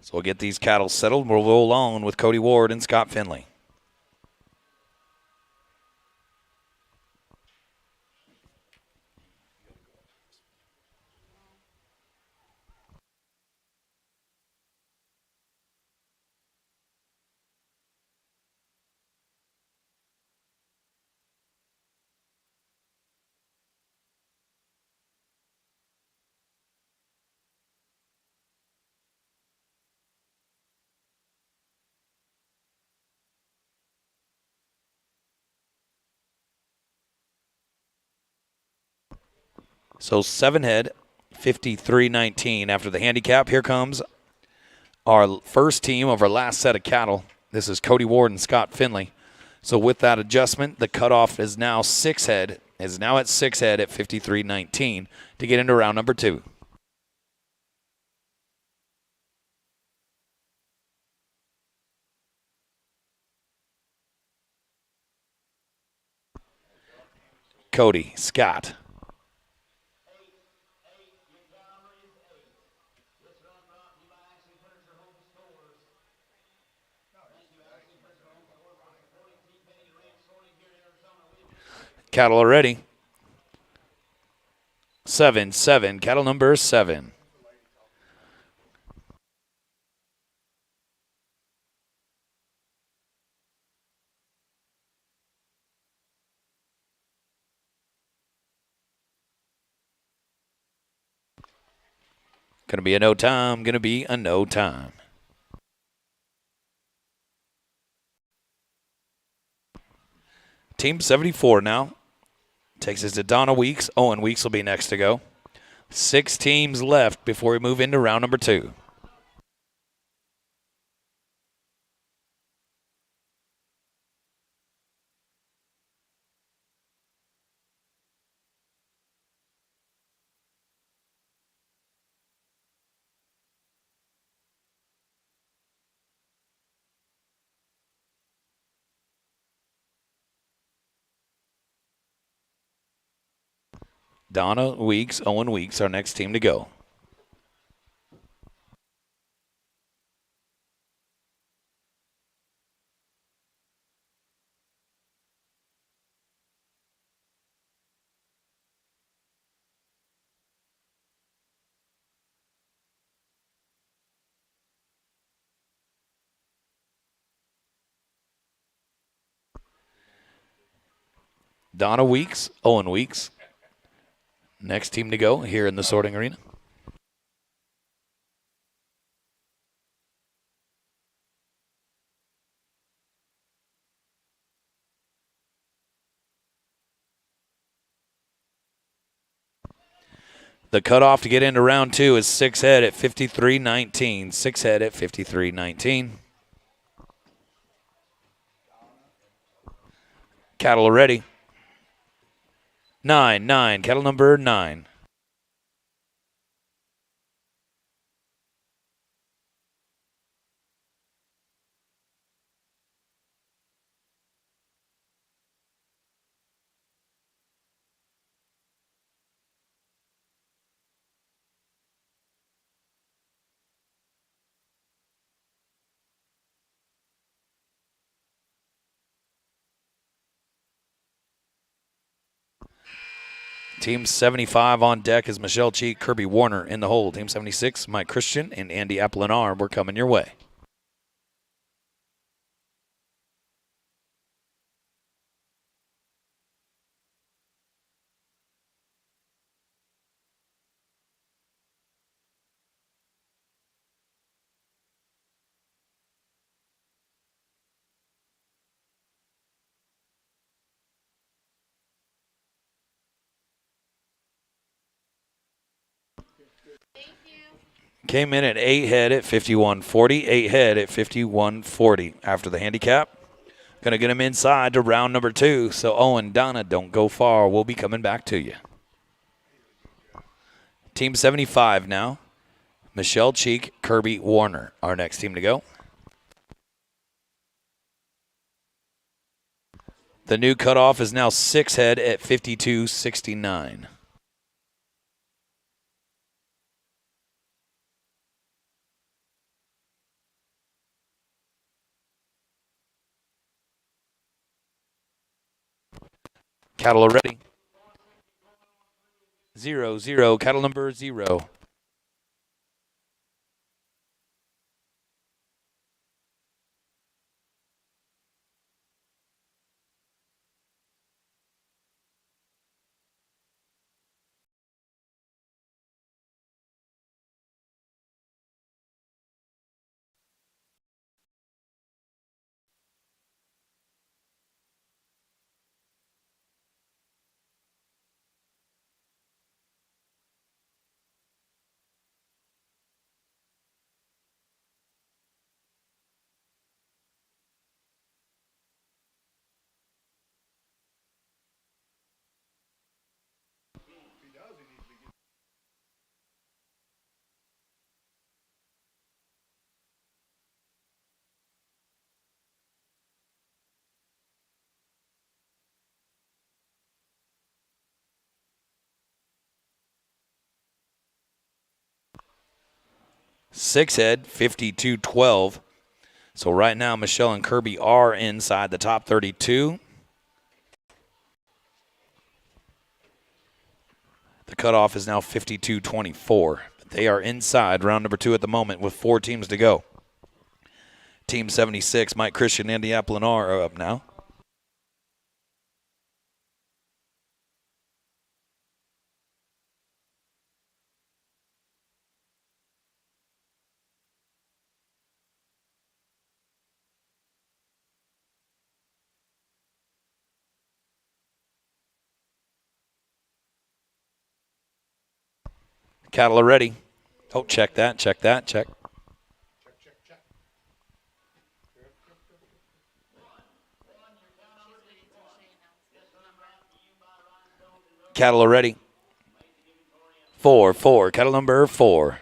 So we'll get these cattle settled. We'll roll on with Cody Ward and Scott Finley. So 7 head, 53.19 after the handicap. Here comes our first team of our last set of cattle. This is Cody Ward and Scott Finley. So with that adjustment, the cutoff is now 6 head, is now at 6 head at 53.19 to get into round number 2. Cody, Scott. Cattle are ready. 7, cattle number 7. Going to be a no time, going to be a no time. Team 74 now. Takes us to Donna Weeks. Owen Weeks will be next to go. 6 teams left before we move into round number 2. Donna Weeks, Owen Weeks, our next team to go. Donna Weeks, Owen Weeks. Next team to go here in the sorting arena. The cutoff to get into round 2 is 6 head at 53.19. 6 head at 53.19. Cattle are ready. 9, cattle number 9. Team 75 on deck is Michelle Cheek, Kirby Warner in the hole. Team 76, Mike Christian and Andy Apolinar. We're coming your way. Came in at 8 head at 51.40. 8 head at 51.40 after the handicap. Going to get him inside to round number 2. So Owen, Donna, don't go far. We'll be coming back to you. Team 75 now. Michelle Cheek, Kirby Warner, our next team to go. The new cutoff is now 6 head at 52.69. Cattle are ready. 0, 0, cattle number 0. Six head, 52.12. So right now, Michelle and Kirby are inside the top 32. The cutoff is now 52.24. They are inside round number 2 at the moment with 4 teams to go. Team 76, Mike Christian and Andy Apolinar are up now. Cattle are ready. Oh, check that, check. Cattle are ready. 4, cattle number 4.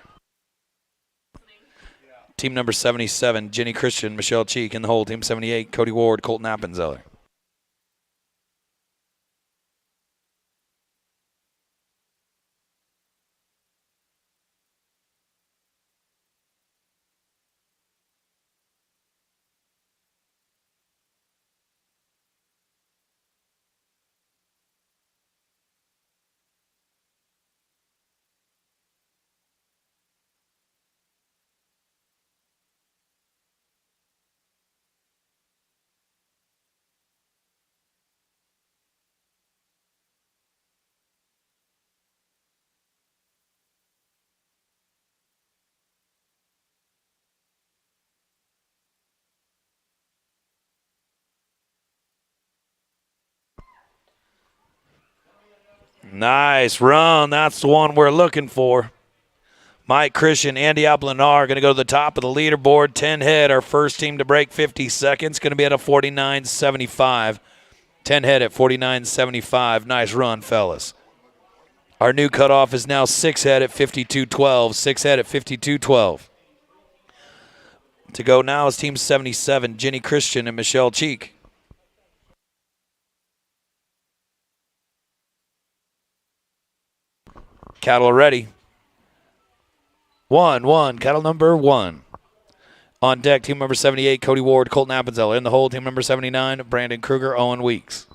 Team number 77, Jenny Christian, Michelle Cheek in the hole. Team 78, Cody Ward, Colton Appenzeller. Nice run. That's the one we're looking for. Mike Christian, Andy Apolinar are going to go to the top of the leaderboard. 10 head, our first team to break 50 seconds. Going to be at a 49.75. 10 head at 49.75. Nice run, fellas. Our new cutoff is now 6 head at 52.12. 6 head at 52.12. To go now is Team 77, Jenny Christian and Michelle Cheek. Cattle are ready. 1, cattle number 1. On deck, team number 78, Cody Ward, Colton Appenzeller. In the hole, team number 79, Brandon Kruger, Owen Weeks.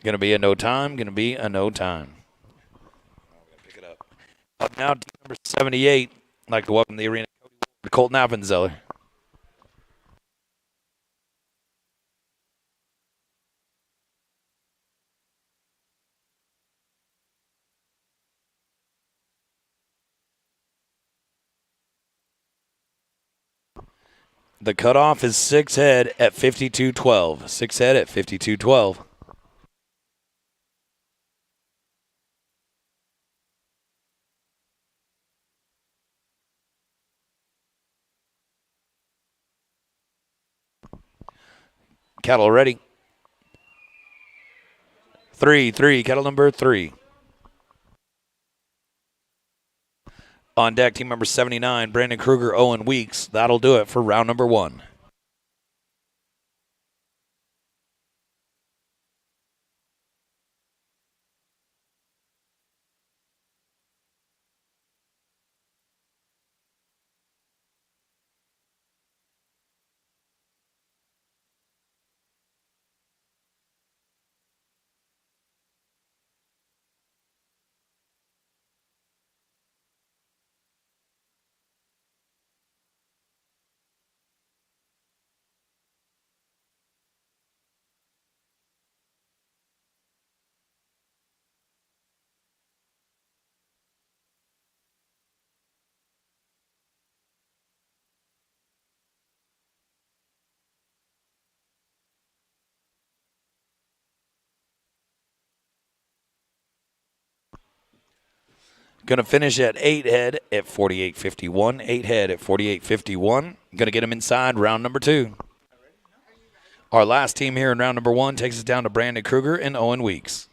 Going to be a no time. Going to be a no time. Pick it up. Up now, team number 78. I'd like to welcome the arena, Colton Appenzeller. The cutoff is 6 head at 52.12. 6 head at 52.12. Cattle ready. 3, cattle number 3. On deck, team number 79, Brandon Kruger, Owen Weeks. That'll do it for round number 1. Going to finish at 8 head at 48.51. 8 head at 48.51. Going to get him inside round number 2. Our last team here in round number 1 takes us down to Brandon Kruger and Owen Weeks.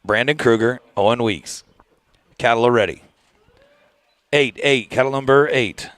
Brandon Kruger, Owen Weeks. Cattle are ready. 8, cattle number 8.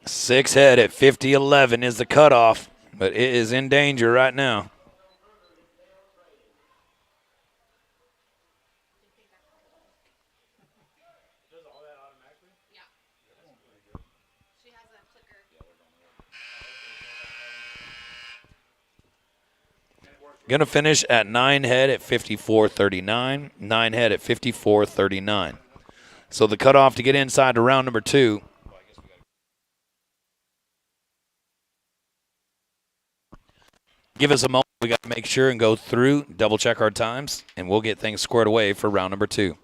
Six head at 50.11 is the cutoff, but it is in danger right now. Going to finish at 9 head at 54.39. 9 head at 54.39. So the cutoff to get inside to round number 2. Give us a moment. We got to make sure and go through, double check our times, and we'll get things squared away for round number 2.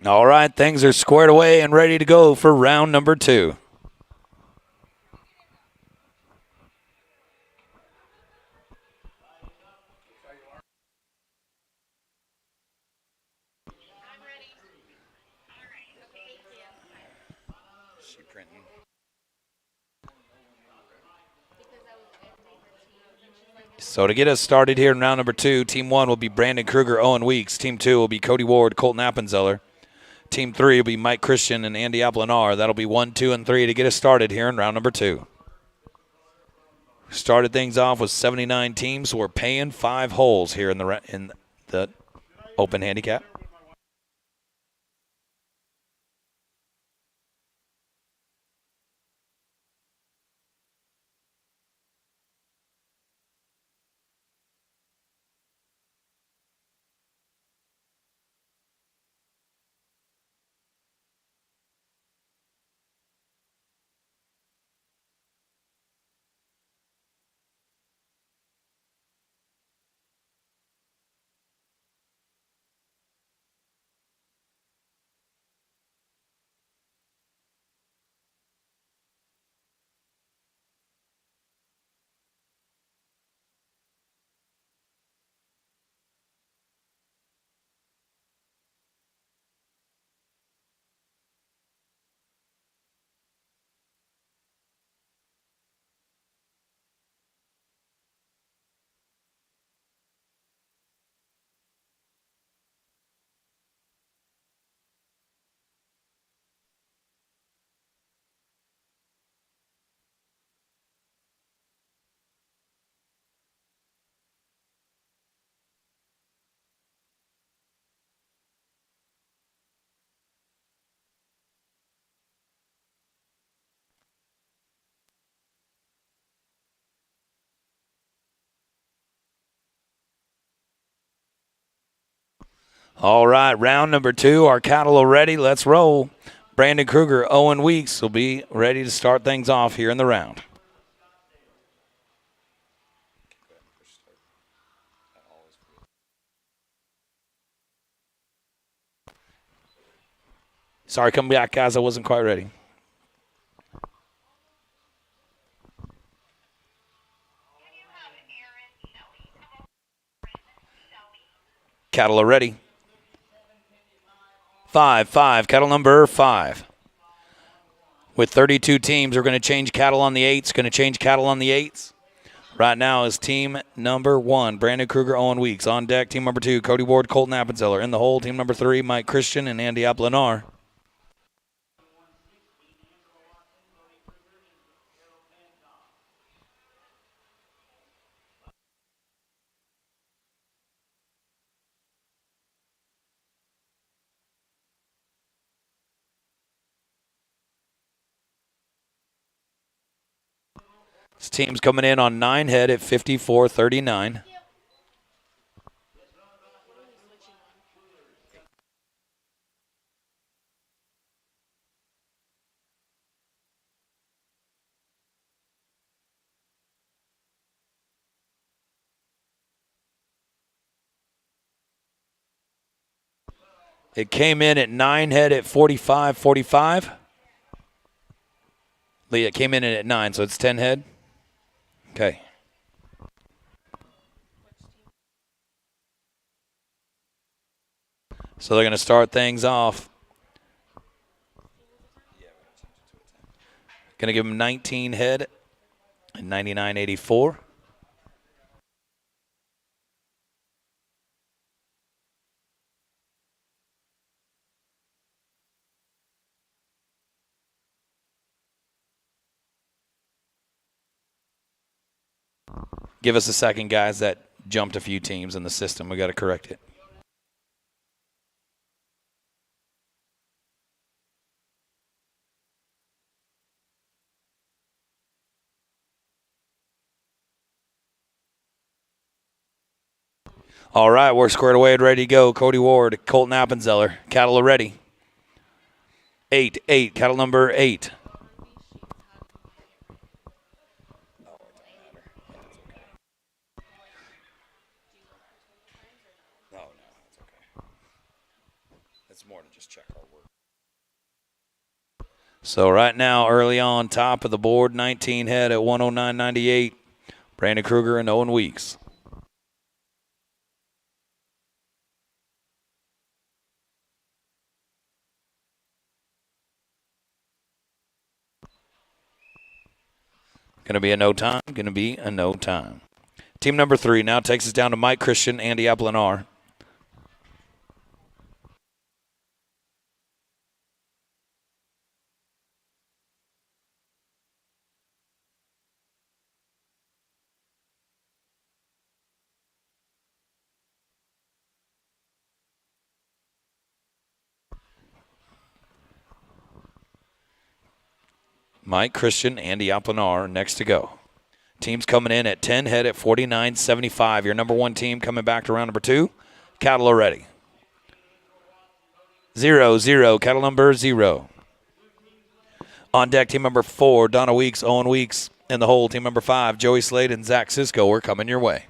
All right, things are squared away and ready to go for round number 2. So to get us started here in round number 2, Team 1 will be Brandon Kruger, Owen Weeks. Team 2 will be Cody Ward, Colton Appenzeller. Team 3 will be Mike Christian and Andy Aplanar. That'll be 1, 2, and 3 to get us started here in round number 2. Started things off with 79 teams, so we're paying 5 holes here in the open handicap. All right, round number 2. Our cattle are ready. Let's roll. Brandon Kruger, Owen Weeks will be ready to start things off here in the round. Sorry, come back, guys. I wasn't quite ready. Cattle are ready. 5, 5. Cattle number 5. With 32 teams, we're going to change cattle on the 8s. Going to change cattle on the 8s. Right now is team number 1, Brandon Kruger, Owen Weeks. On deck, team number 2, Cody Ward, Colton Appenzeller. In the hole, team number 3, Mike Christian and Andy Aplanar. This team's coming in on 9 head at 54.39. It came in at 9 head at 45.45. Lee, it came in at 9, so it's 10 head. Okay. So they're going to start things off. Going to give them 19 head at 99.84. Give us a second, guys. That jumped a few teams in the system. We got to correct it. All right, we're squared away and ready to go. Cody Ward, Colton Appenzeller. Cattle are ready. 8, 8. Cattle number 8. No, it's okay. It's more than just check all So right now, early on, top of the board, 19 head at 109.98. Brandon Kruger and Owen Weeks. Going to be a no time. Going to be a no time. Team number 3 now takes us down to Mike Christian, Andy Apolinar. Mike Christian, Andy Apolinar next to go. Teams coming in at 10 head at 49.75. Your number 1 team coming back to round number 2. Cattle are ready. 0-0. Cattle number 0. On deck, team number 4, Donna Weeks, Owen Weeks. In the hole, team number 5, Joey Slade and Zach Sisko. We're coming your way.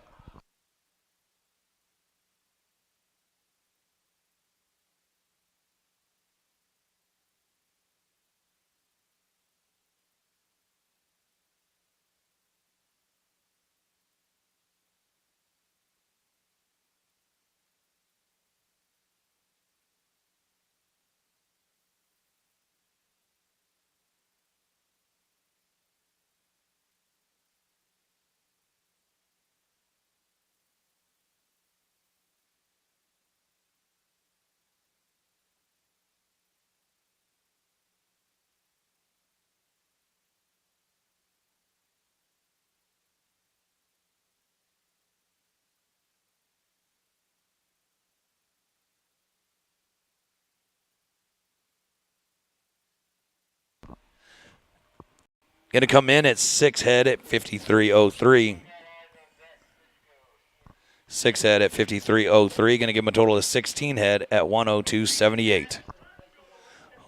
Going to come in at 6 head at 53.03. 6 head at 53.03. Going to give him a total of 16 head at 102.78.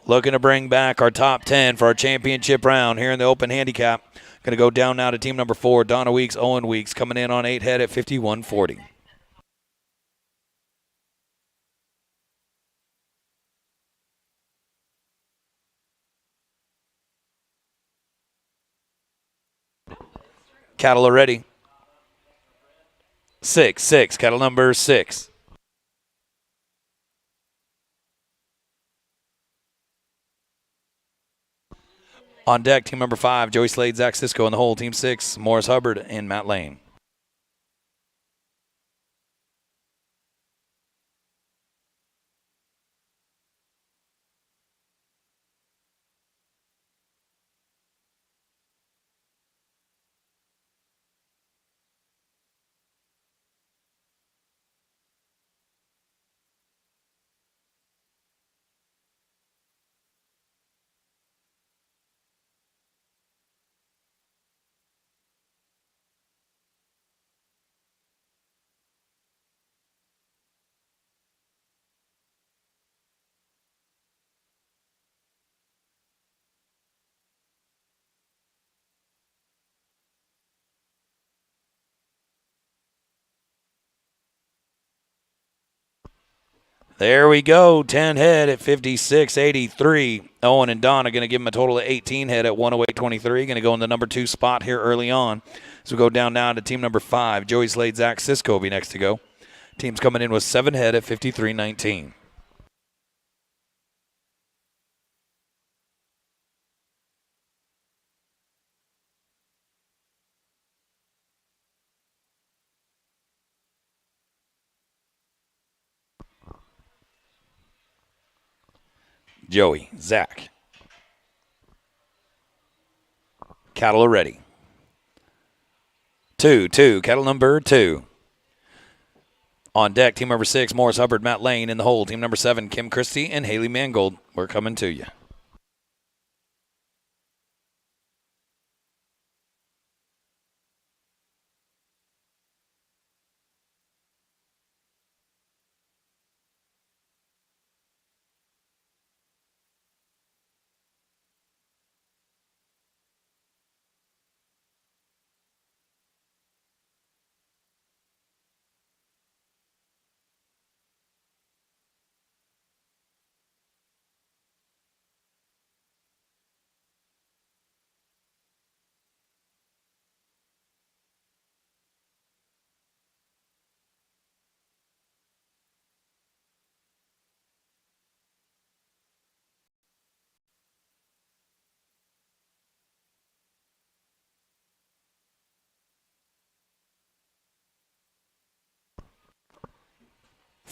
Looking to bring back our top 10 for our championship round here in the open handicap. Going to go down now to team number 4, Donna Weeks, Owen Weeks, coming in on 8 head at 51.40. Cattle are ready. 6. Cattle number 6. On deck, team number 5, Joey Slade, Zach Sisko in the hole. Team 6, Morris Hubbard and Matt Lane. There we go. 10 head at 56.83. Owen and Don are going to give him a total of 18 head at 108.23. Going to go in the number 2 spot here early on. So we go down now to team number 5. Joey Slade, Zach Sisko will be next to go. Team's coming in with 7 head at 53.19. Joey, Zach. Cattle are ready. 2. Cattle number 2. On deck, team number 6, Morris Hubbard, Matt Lane in the hole. Team number 7, Kim Christie and Haley Mangold. We're coming to you.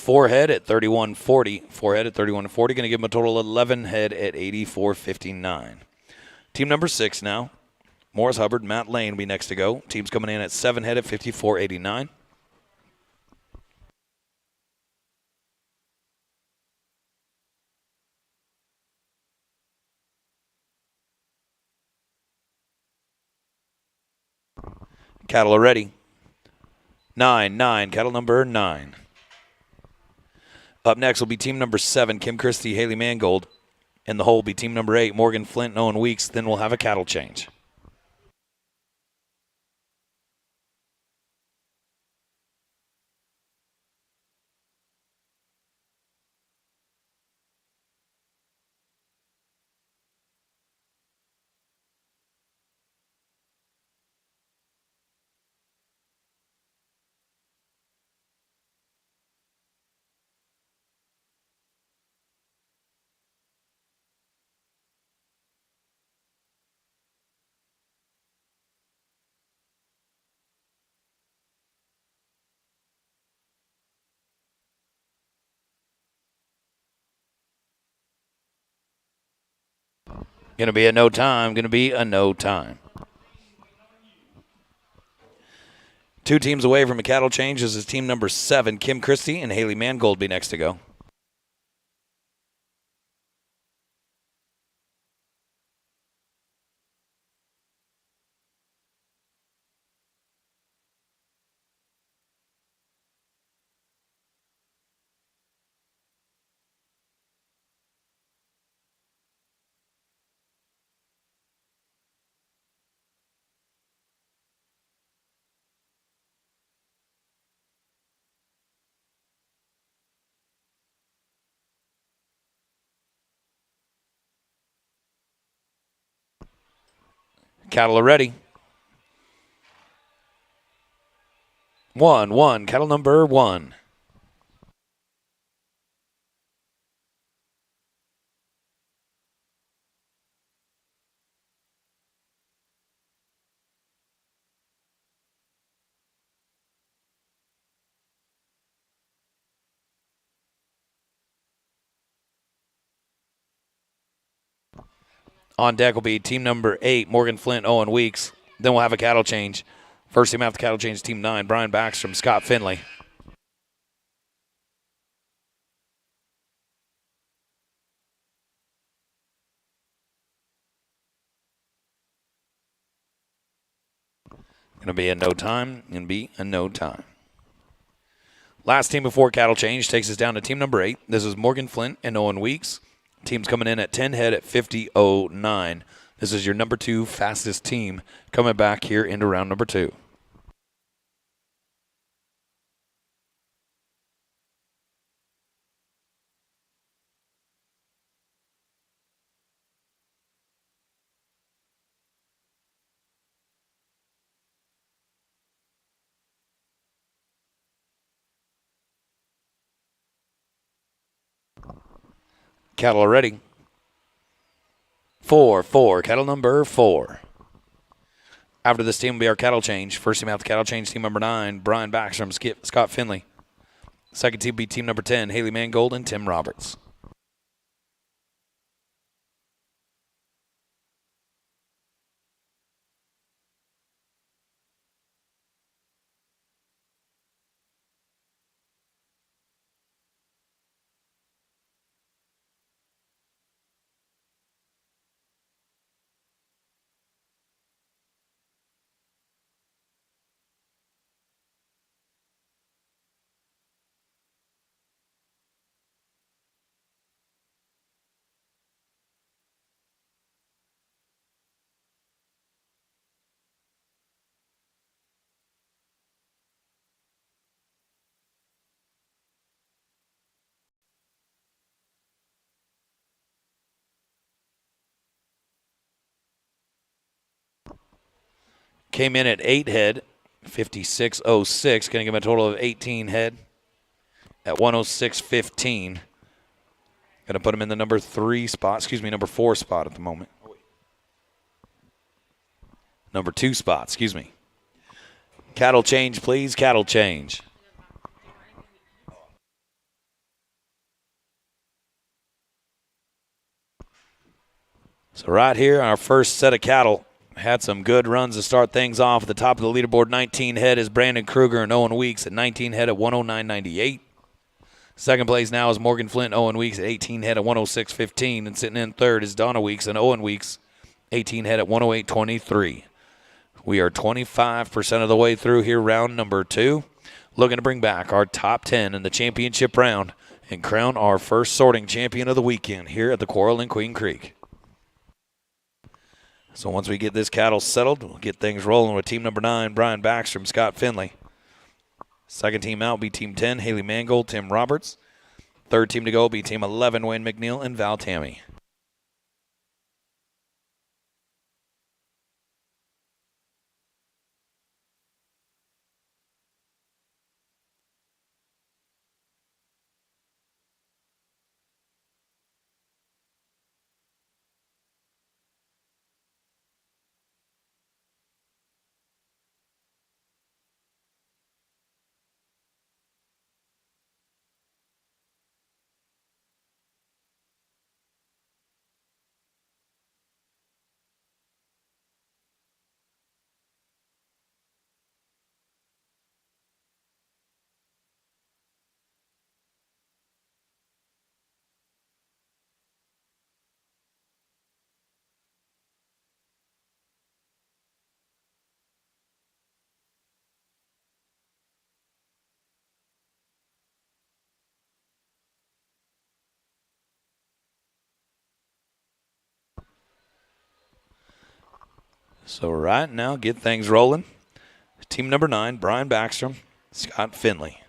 4 head at 31.40. 4 head at 31.40. Going to give them a total of 11 head at 84.59. Team number 6 now. Morris Hubbard, Matt Lane will be next to go. Team's coming in at 7 head at 54.89. Cattle are ready. 9, cattle number 9. Up next will be team number 7, Kim Christie, Haley Mangold. In the hole will be team number 8, Morgan Flint, and Owen Weeks. Then we'll have a cattle change. Going to be a no time. Going to be a no time. 2 teams away from a cattle change. This is team number 7, Kim Christie and Haley Mangold be next to go. Cattle are ready. 1, cattle number 1. On deck will be team number 8, Morgan Flint, Owen Weeks. Then we'll have a cattle change. First team out the cattle change, team 9, Brian Backstrom, Scott Finley. Going to be a no time. Going to be a no time. Last team before cattle change takes us down to team number 8. This is Morgan Flint and Owen Weeks. Team's coming in at 10 head at 50.09. This is your number 2 fastest team coming back here into round number 2. Cattle are ready. 4, cattle number 4. After this team will be our cattle change. First team out the cattle change, team number 9, Brian Backstrom, Scott Finley. Second team will be team number 10, Haley Mangold and Tim Roberts. Came in at 8 head, 56.06. Going to give him a total of 18 head at 106.15. Going to put him in the number 4 spot at the moment. Number 2 spot, Cattle change, please. Cattle change. So right here, our first set of cattle had some good runs to start things off. At the top of the leaderboard, 19 head is Brandon Kruger and Owen Weeks at 19 head at 109.98. Second place now is Morgan Flint, Owen Weeks at 18 head at 106.15. And sitting in third is Donna Weeks and Owen Weeks, 18 head at 108.23. We are 25% of the way through here, round number 2. Looking to bring back our top 10 in the championship round and crown our first sorting champion of the weekend here at the Quarrel in Queen Creek. So once we get this cattle settled, we'll get things rolling with team number 9, Brian Backstrom, Scott Finley. Second team out will be team 10, Haley Mangold, Tim Roberts. Third team to go will be team 11, Wayne McNeil and Val Tammy. So right now, get things rolling. Team number 9, Brian Backstrom, Scott Finley.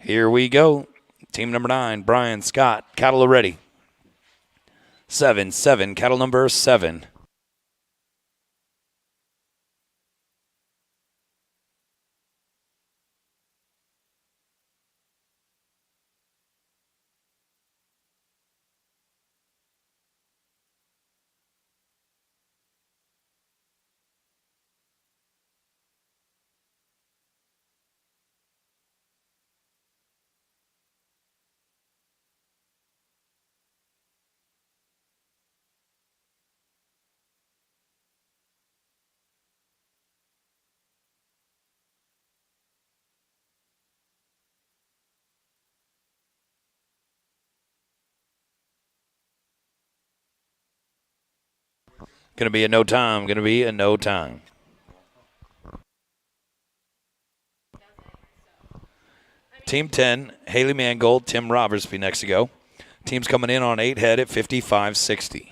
Here we go. Team number 9, Brian Scott, cattle are ready. 7, cattle number 7. Going to be a no time. Going to be a no time. Team 10, Haley Mangold, Tim Roberts be next to go. Team's coming in on 8 head at 55.60.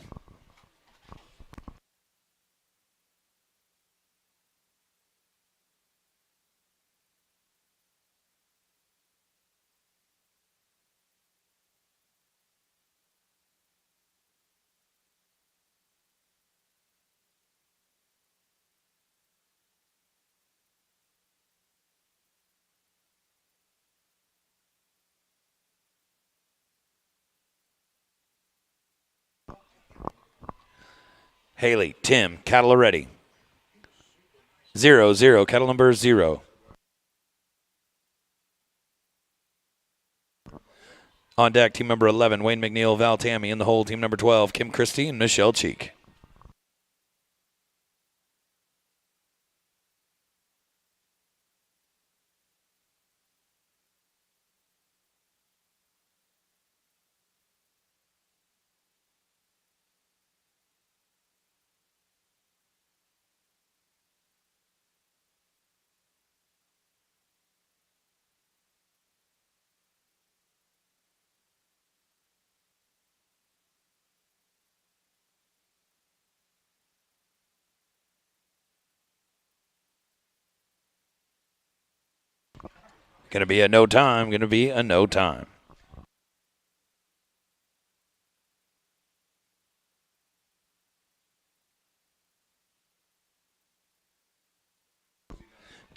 Haley, Tim, cattle are ready. 0, cattle number 0. On deck, team number 11, Wayne McNeil, Val Tammy. In the hole, team number 12, Kim Christie and Michelle Cheek. Going to be a no time. Going to be a no time.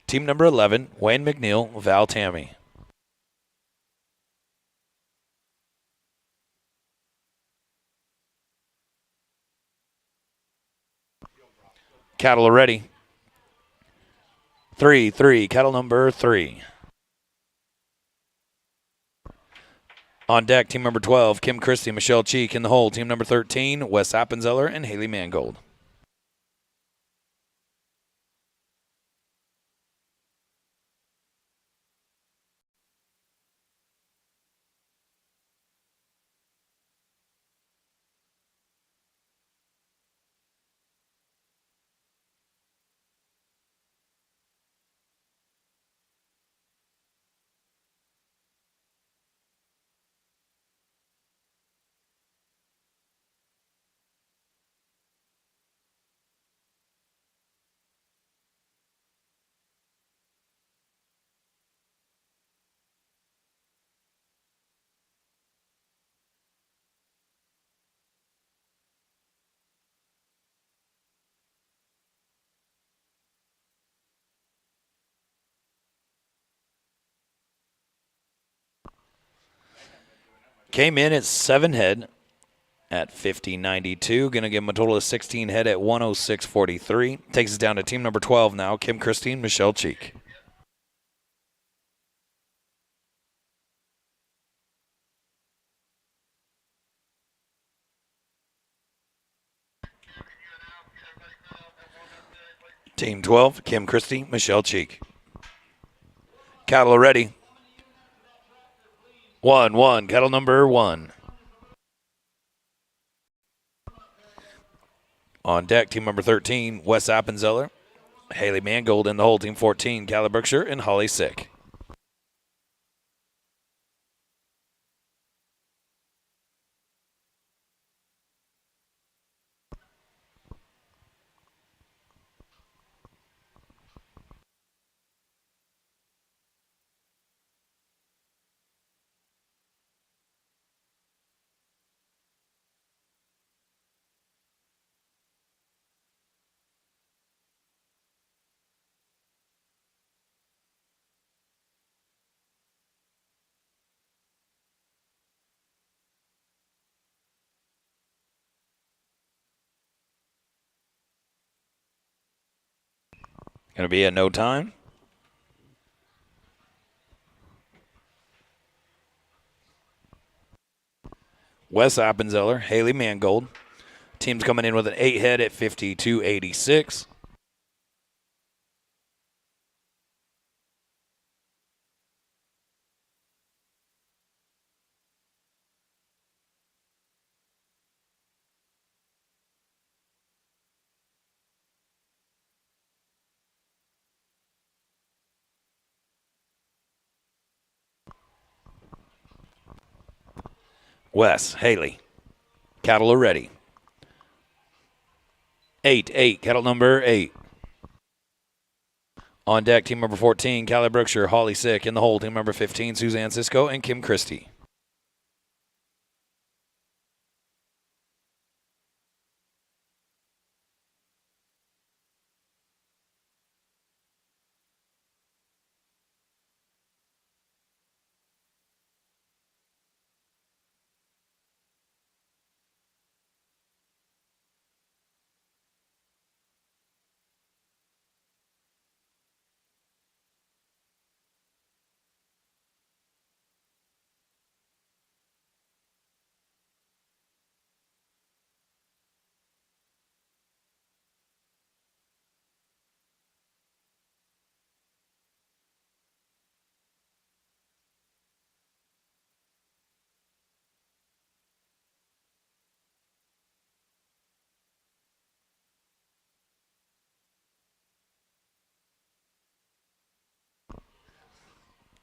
Team number 11, Wayne McNeil, Val Tammy. Cattle are ready. 3, cattle number 3. On deck, team number 12, Kim Christie, Michelle Cheek. In the hole, team number 13, Wes Appenzeller and Haley Mangold. Came in at 7 head at 50.92. Going to give him a total of 16 head at 106.43. Takes us down to team number 12 now, Kim Christie, Michelle Cheek. Team 12, Kim Christie, Michelle Cheek. Cattle are ready. 1, cattle number 1. On deck, team number 13, Wes Appenzeller, Haley Mangold. In the hole, team 14, Callie Brookshire and Holly Sick. Going to be at no time. Wes Appenzeller, Haley Mangold. Team's coming in with an 8 head at 52.86. Wes, Haley. Cattle are ready. 8, cattle number 8. On deck, team number 14, Callie Brookshire, Holly Sick. In the hole, team number 15, Suzanne Cisco and Kim Christie.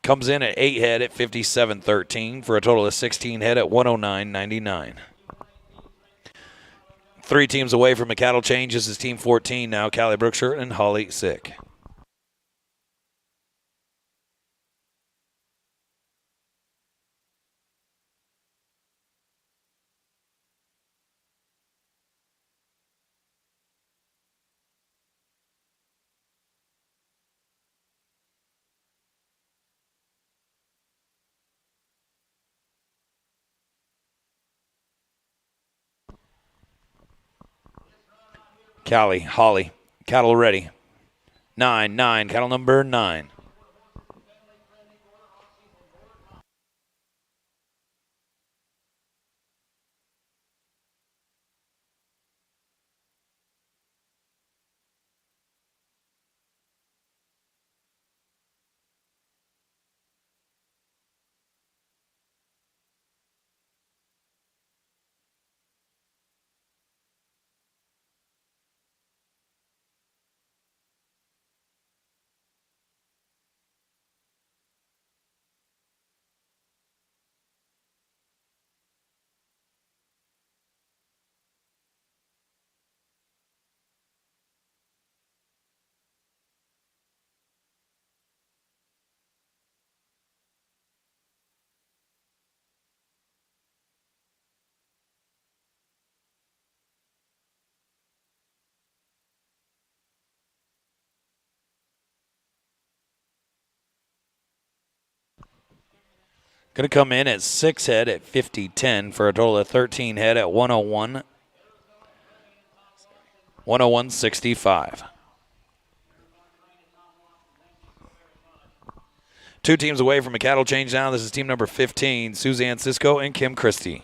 Comes in at 8 head at 57.13 for a total of 16 head at 109.99. 3 teams away from a cattle change. This is Team 14 now, Callie Brookshire and Holly Sick. Callie, Holly, cattle ready. 9, cattle number 9. Going to come in at 6 head at 50.10 for a total of 13 head at 101.65. 2 teams away from a cattle change now. This is team number 15, Suzanne Cisco and Kim Christie.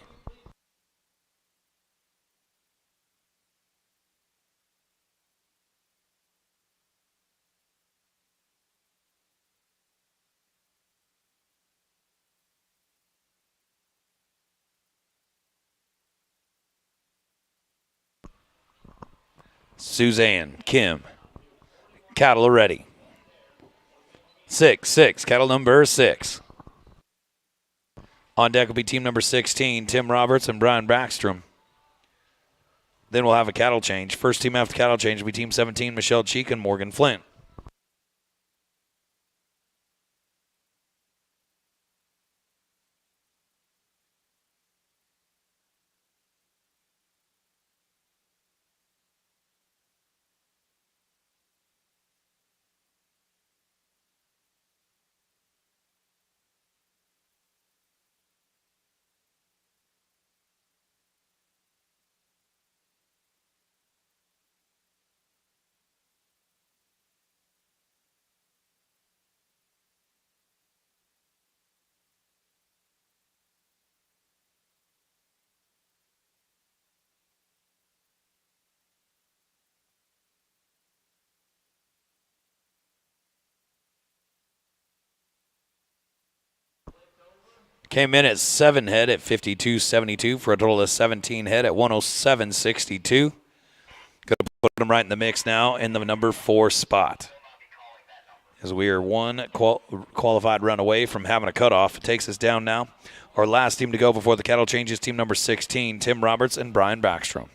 Suzanne, Kim, cattle are ready. 6, cattle number 6. On deck will be team number 16, Tim Roberts and Brian Backstrom. Then we'll have a cattle change. First team after cattle change will be team 17, Michelle Cheek and Morgan Flint. Came in at 7 head at 52.72 for a total of 17 head at 107.62. Going to put them right in the mix now in the number 4 spot. As we are one qualified run away from having a cutoff. It takes us down now. Our last team to go before the cattle changes, team number 16, Tim Roberts and Brian Backstrom.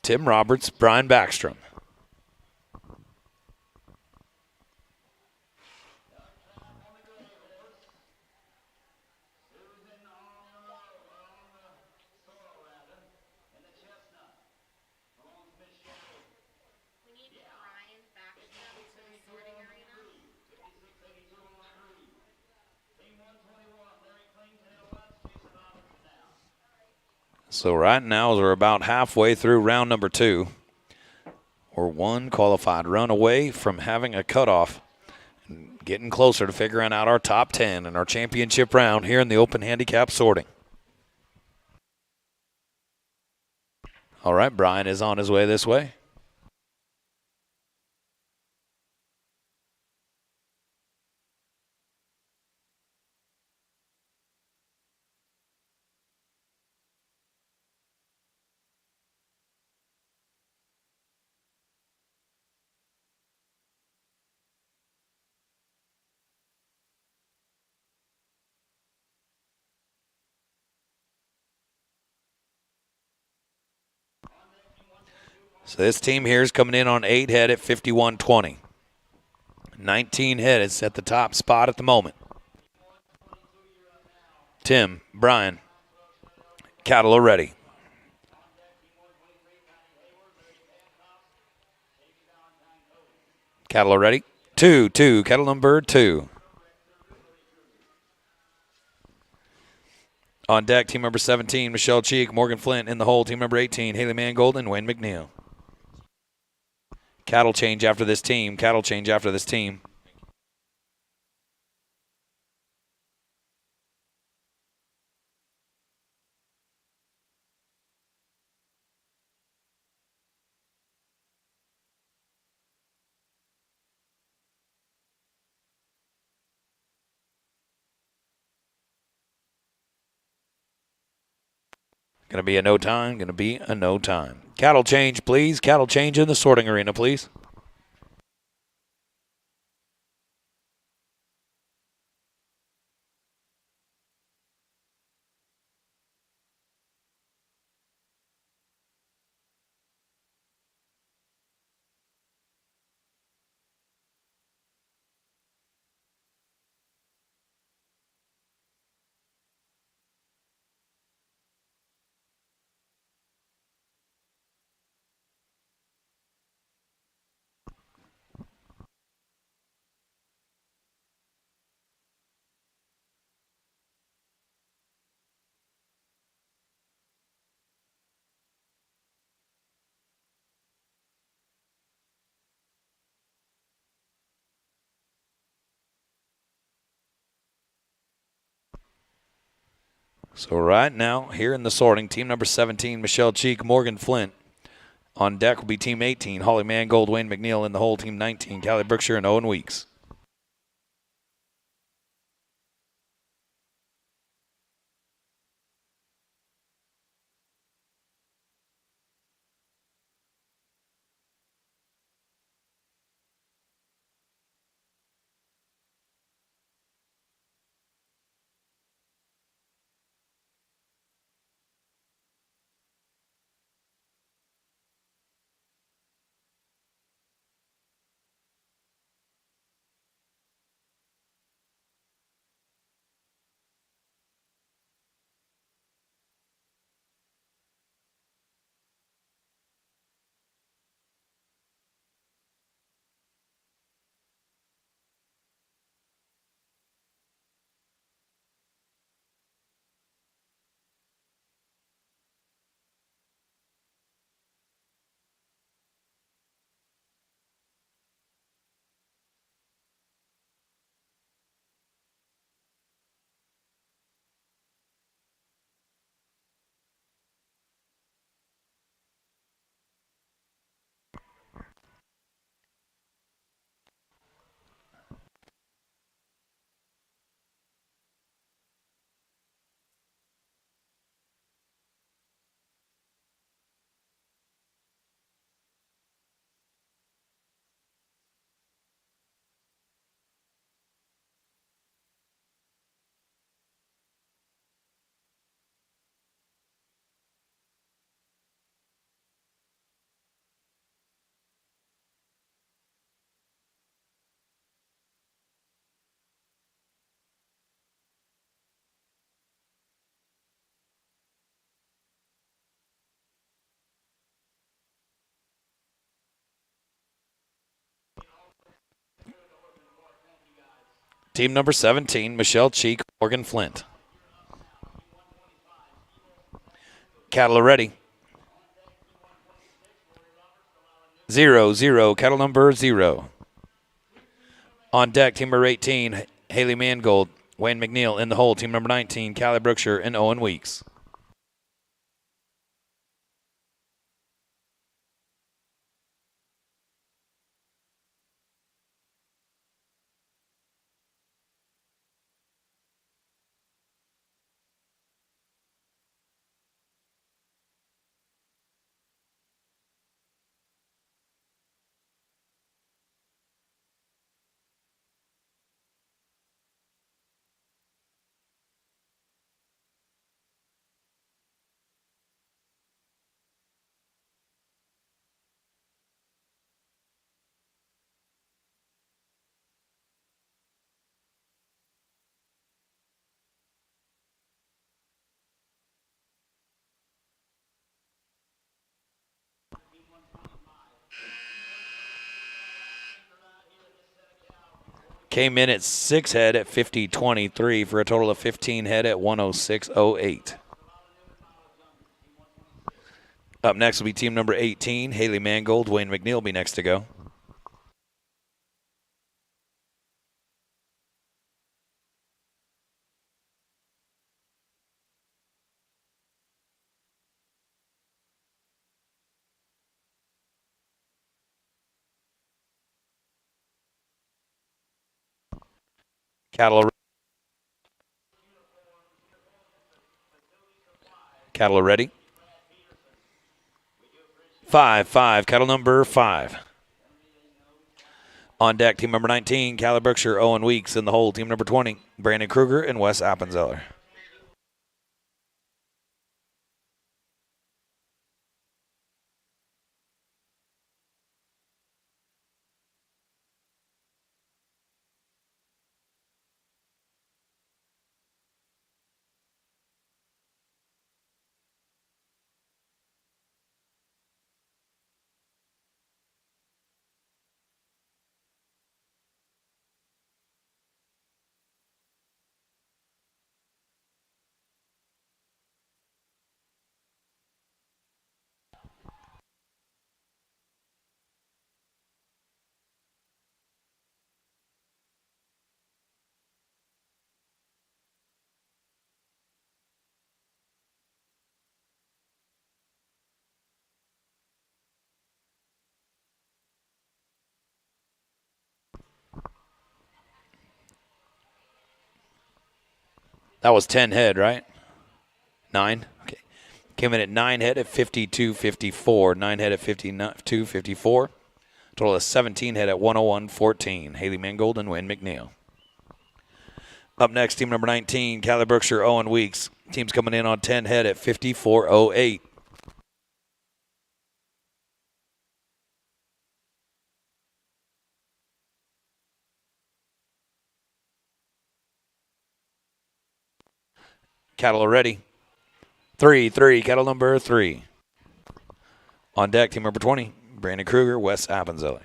Tim Roberts, Brian Backstrom. So right now we're about halfway through round number 2. We're one qualified run away from having a cutoff. Getting closer to figuring out our top 10 in our championship round here in the open handicap sorting. All right, Brian is on his way this way. So this team here is coming in on 8 head at 51.20. 19 head is at the top spot at the moment. Tim, Brian, cattle are ready. Cattle are ready. 2, cattle number 2. On deck, team number 17, Michelle Cheek, Morgan Flint in the hole. Team number 18, Haley Mangold and Wayne McNeil. Cattle change after this team. Cattle change after this team. Going to be a no time. Going to be a no time. Cattle change, please. Cattle change in the sorting arena, please. So right now, here in the sorting, team number 17, Michelle Cheek, Morgan Flint. On deck will be team 18, Holly Mangold, Wayne McNeil in the hole. Team 19, Callie Brookshire and Owen Weeks. Team number 17, Michelle Cheek, Morgan Flint. Cattle are ready. 0, 0. Cattle number 0. On deck, team number 18, Haley Mangold, Wayne McNeil in the hole. Team number 19, Callie Brookshire and Owen Weeks. Came in at 6 head at 50.23 for a total of 15 head at 106.08. Up next will be team number 18, Haley Mangold. Wayne McNeil will be next to go. Cattle are ready. 5, 5. Cattle number 5. On deck, team number 19, Callie Brookshire, Owen Weeks in the hole. Team number 20, Brandon Kruger and Wes Appenzeller. That was 10 head, right? 9? Okay. Came in at 9 head at 52.54. 9 head at 52.54. Total of 17 head at 101.14. Haley Mangold and Wayne McNeil. Up next, team number 19, Callie Brookshire, Owen Weeks. Team's coming in on 10 head at 54.08. Cattle are ready. 3, 3. Cattle number 3. On deck, team number 20, Brandon Kruger, Wes Appenzeller.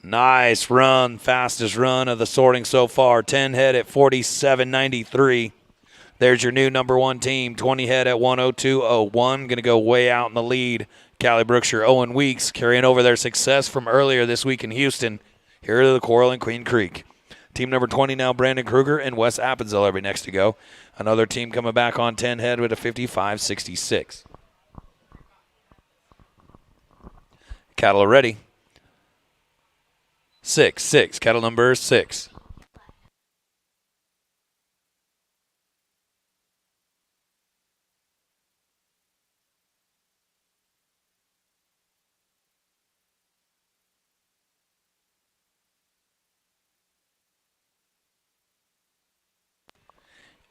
Nice run, fastest run of the sorting so far. 10 head at 47.93. There's your new number 1 team. 20 head at 102.01. Going to go way out in the lead. Callie Brookshire, Owen Weeks carrying over their success from earlier this week in Houston. Here to the Coral and Queen Creek. Team number 20 now, Brandon Kruger and Wes Appenzeller be next to go. Another team coming back on 10 head with a 55.66. Cattle are ready. 6, 6. Cattle number 6.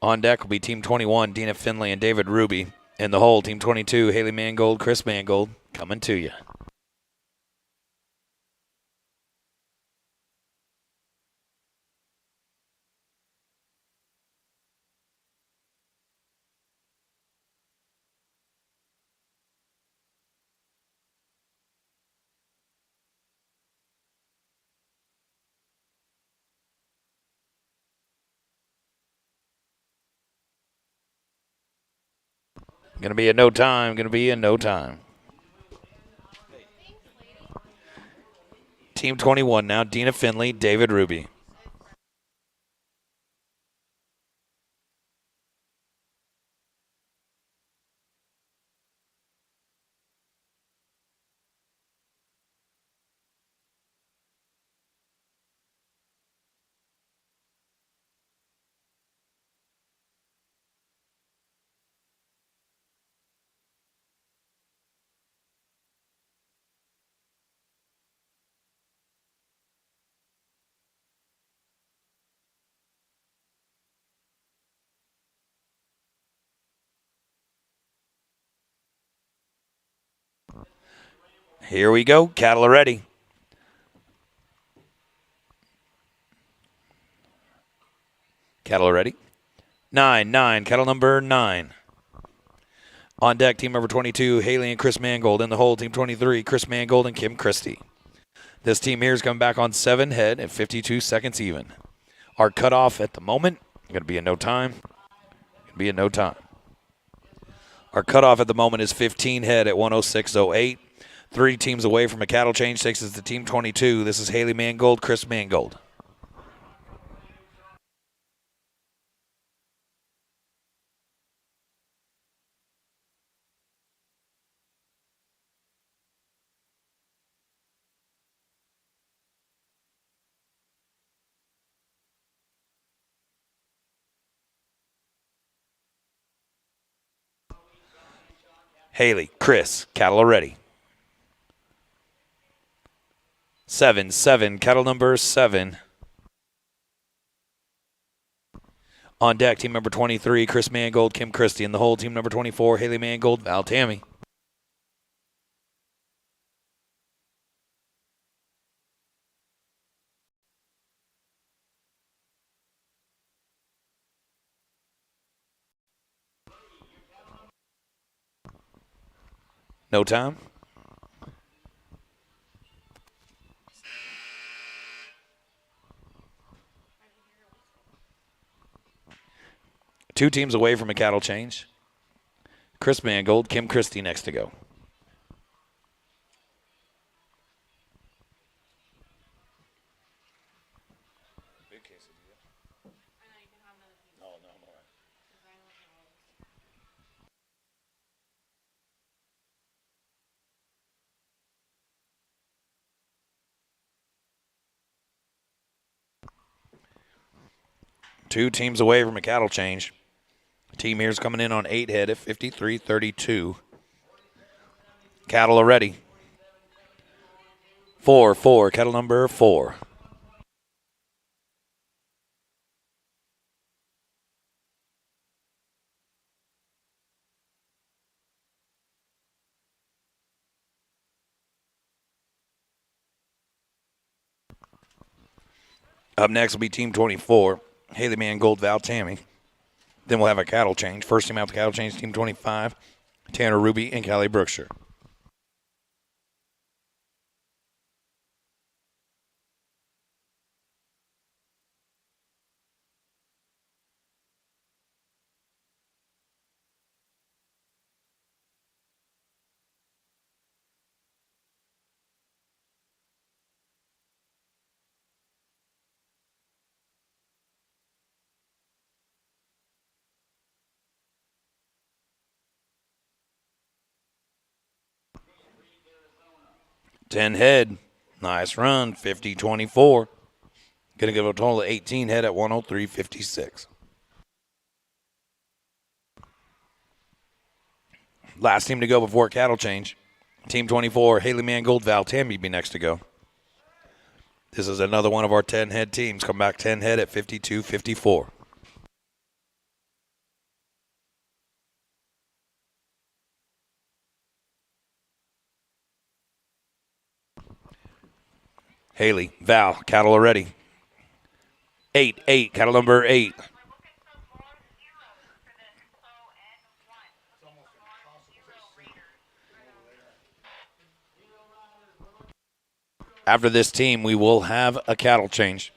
On deck will be Team 21, Dina Finley and David Ruby. In the hole, Team 22, Haley Mangold, Chris Mangold, coming to you. Going to be in no time. Team 21 now, Dina Finley, David Ruby. Here we go. Cattle are ready. Cattle are ready. 9, cattle number 9. On deck, team number 22, Haley and Chris Mangold. In the hole, team 23, Chris Mangold and Kim Christie. This team here is coming back on 7 head at 52 seconds even. Our cutoff at the moment, going to be in no time. Our cutoff at the moment is 15 head at 106.08. 3 teams away from a cattle change. 6 is the team 22. This is Haley Mangold, Chris Mangold. Haley, Chris, cattle are ready. 7, cattle number 7. On deck, team number 23, Chris Mangold, Kim Christie. In the hole, team number 24, Haley Mangold, Val Tammy. No time. Two teams away from a cattle change. Chris Mangold, Kim Christie next to go. Two teams away from a cattle change. Team here's coming in on 8 head at 53.32. Cattle are ready. 4, cattle number 4. Up next will be team 24, Haley Mangold, Val Tammy. Then we'll have a cattle change. First team out the cattle change, team 25, Tanner Ruby and Callie Brookshire. Ten head. Nice run. 50-24. Going to give a total of 18 head at 103.56. Last team to go before cattle change. Team 24, Haley Mangold, Val Tammy be next to go. This is another one of our 10 head teams. Come back 10 head at 52-54. Haley, Val, cattle are ready. 8, cattle number 8. After this team, we will have a cattle change.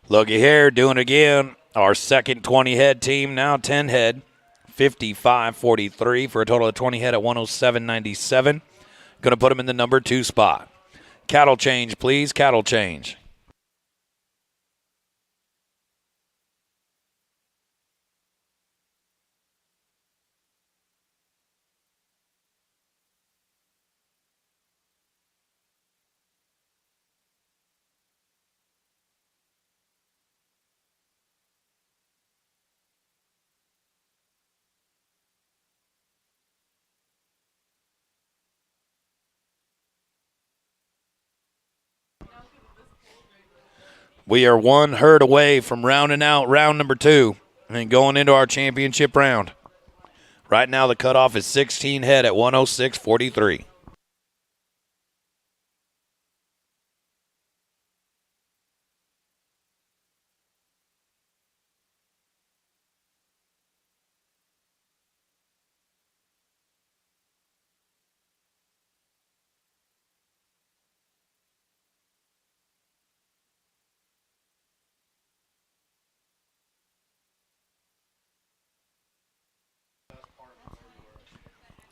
Looky here, doing it again. Our second 20 head team, now 10 head, 55-43 for a total of 20 head at 107.97. Going to put them in the number 2 spot. Cattle change, please. Cattle change. We are one herd away from rounding out round number 2 and going into our championship round. Right now, the cutoff is 16 head at 106.43.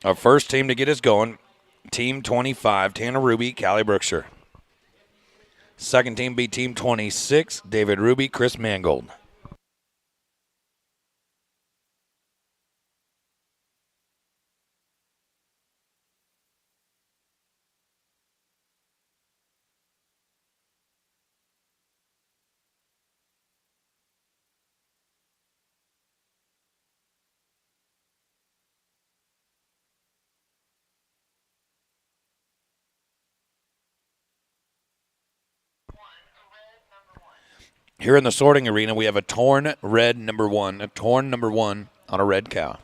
Our first team to get us going, Team 25, Tanner Ruby, Callie Brookshire. Second team be Team 26, David Ruby, Chris Mangold. Here in the sorting arena, we have a torn red number 1, a torn number 1 on a red cow.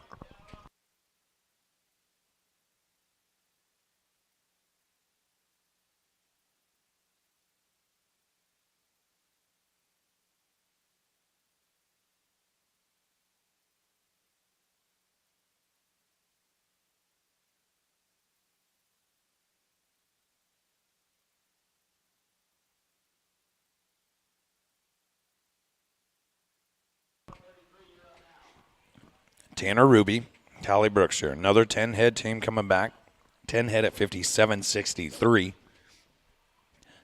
Tanner Ruby, Callie Brookshire. Another 10-head team coming back. 10 head at 57.63.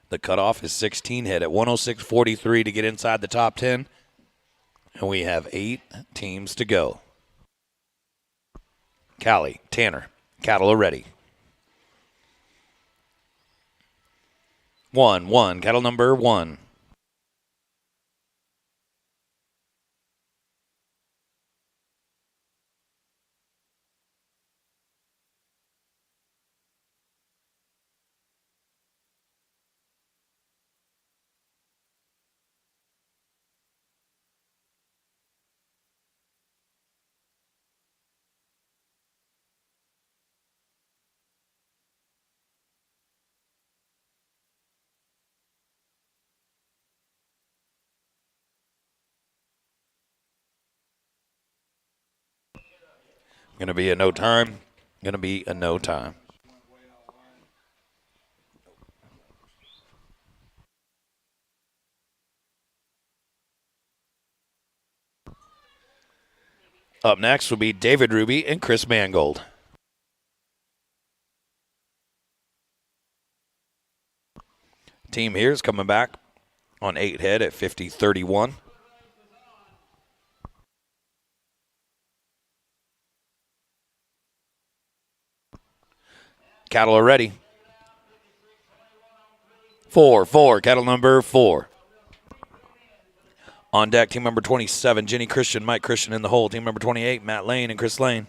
The cutoff is 16 head at 106.43 to get inside the top 10. And we have 8 teams to go. Callie, Tanner, cattle are ready. 1, cattle number 1. Going to be a no time. Going to be a no time. Up next will be David Ruby and Chris Mangold. Team here is coming back on 8 head at 50-31. Cattle are ready. 4, cattle number 4. On deck, team number 27, Jenny Christian, Mike Christian in the hole. Team number 28, Matt Lane and Chris Lane.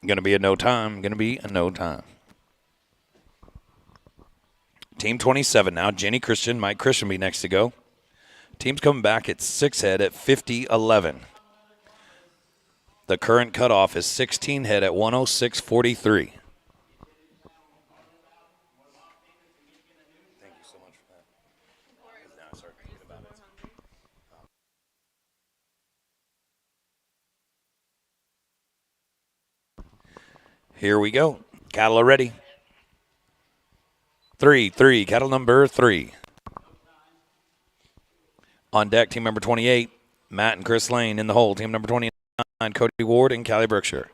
Going to be a no time. Team 27 now. Jenny Christian, Mike Christian be next to go. Team's coming back at 6 head at 50-11. The current cutoff is 16 head at 106.43. Here we go. Cattle are ready. 3, cattle number 3. On deck, team number 28, Matt and Chris Lane in the hole. Team number 29, Cody Ward and Callie Brookshire.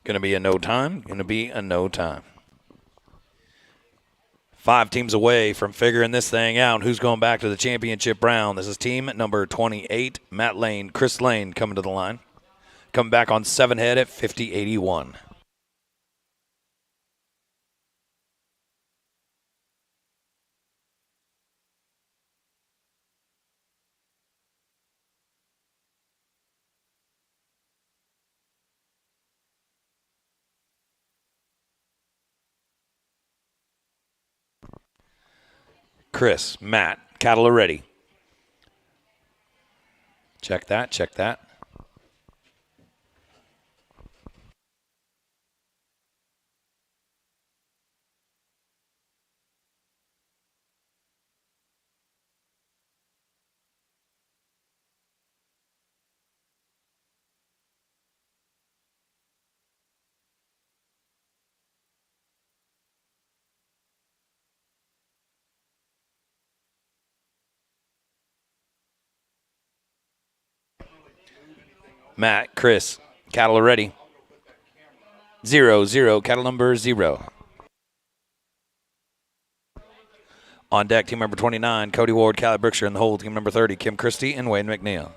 Going to be a no time. 5 teams away from figuring this thing out. Who's going back to the championship round? This is team number 28, Matt Lane, Chris Lane coming to the line. Coming back on 7 head at 50-81. Chris, Matt, cattle are ready. Check that. Matt, Chris, cattle are ready. 0, cattle number 0. On deck, team number 29, Cody Ward, Callie Brookshire in the hole. Team number 30, Kim Christie and Wayne McNeil.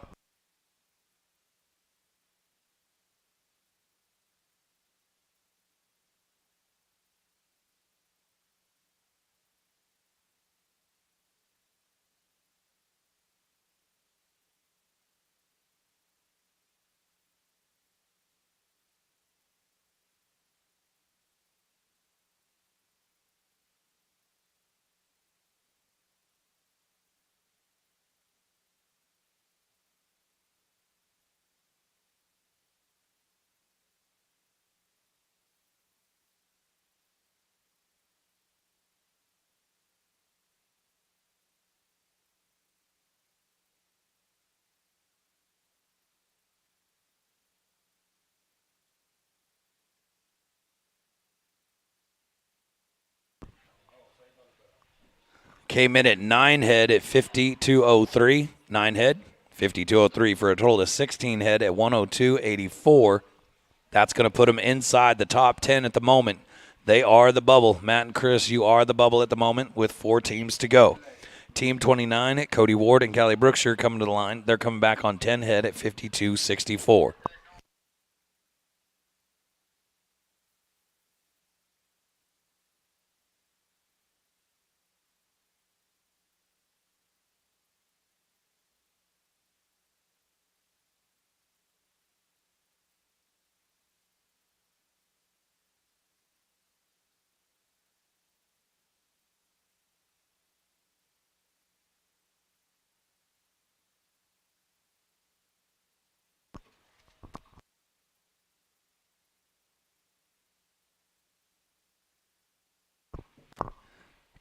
Came in at 9 head at 52.03. 9 head, 52.03 for a total of 16 head at 102.84. That's going to put them inside the top 10 at the moment. They are the bubble. Matt and Chris, you are the bubble at the moment with 4 teams to go. Team 29, Cody Ward and Callie Brookshire coming to the line. They're coming back on 10 head at 52-64.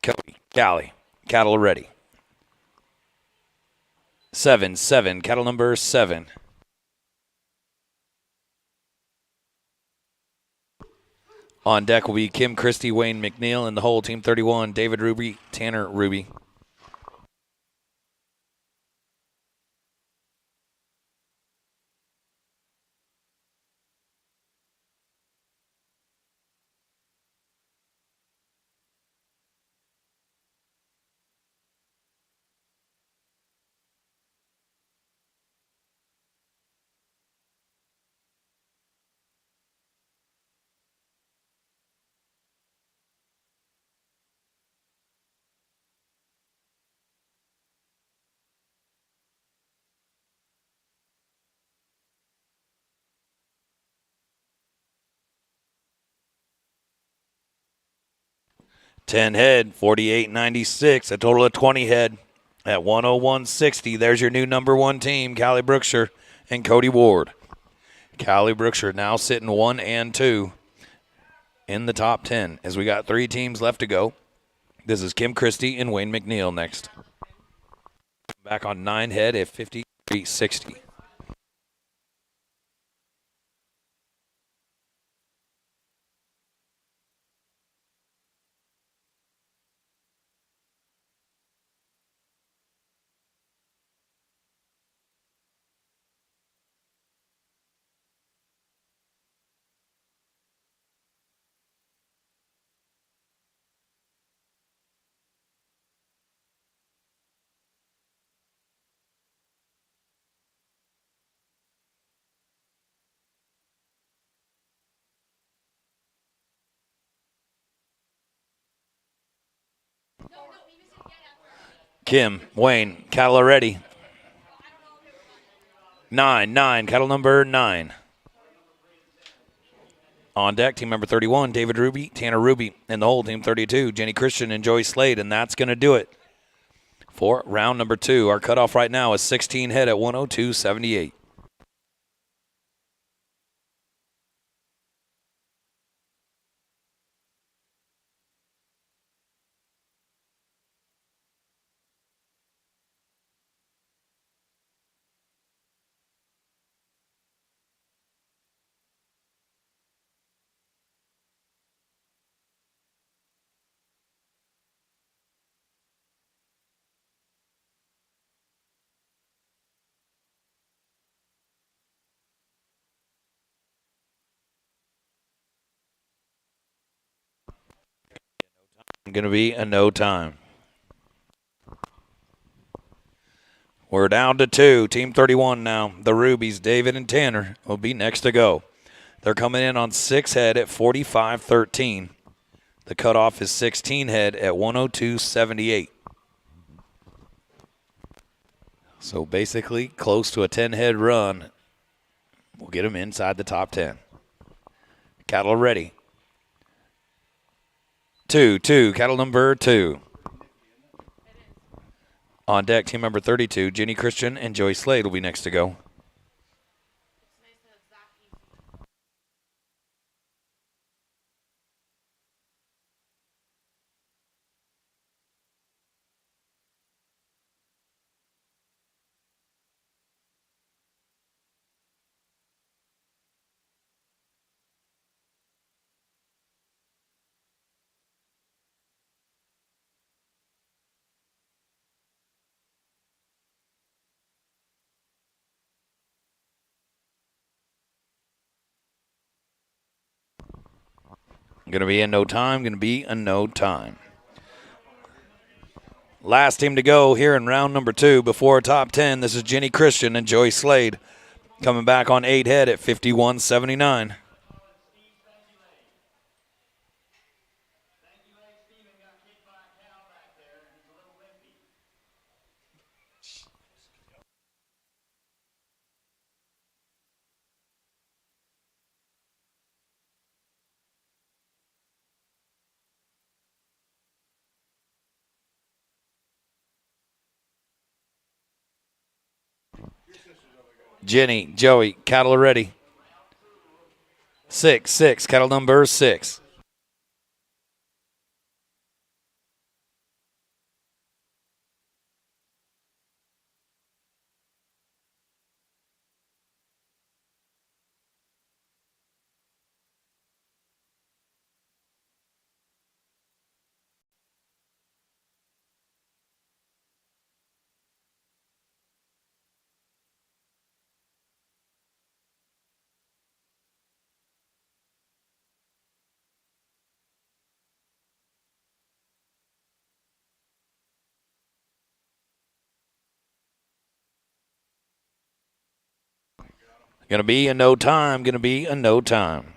Cody, Callie, cattle are ready. 7, cattle number 7. On deck will be Kim Christie, Wayne McNeil, and the whole team 31, David Ruby, Tanner Ruby. Ten head, 48.96, a total of 20 head at 101.60. There's your new number 1 team, Callie Brookshire and Cody Ward. Callie Brookshire now sitting 1 and 2 in the top 10 as we got 3 teams left to go. This is Kim Christie and Wayne McNeil next. Back on 9 head at 53.60. Kim, Wayne, cattle are ready. 9, cattle number 9. On deck, team number 31, David Ruby, Tanner Ruby, and the whole team 32, Jenny Christian and Joey Slade, and that's going to do it for round number 2. Our cutoff right now is 16 head at 102.78. Going to be a no time. We're down to 2. Team 31 now. The Rubies, David and Tanner, will be next to go. They're coming in on 6 head at 45.13. The cutoff is 16 head at 102.78. So basically close to a 10 head run. We'll get them inside the top 10. Cattle are ready. 2, cattle number 2. On deck, team number 32, Jenny Christian and Joey Slade will be next to go. Going to be in no time. Going to be in no time. Last team to go here in round number 2 before top 10. This is Jenny Christian and Joey Slade coming back on 8 head at 51.79. Jenny, Joey, cattle are ready. 6, cattle number 6. Going to be in no time. Going to be in no time.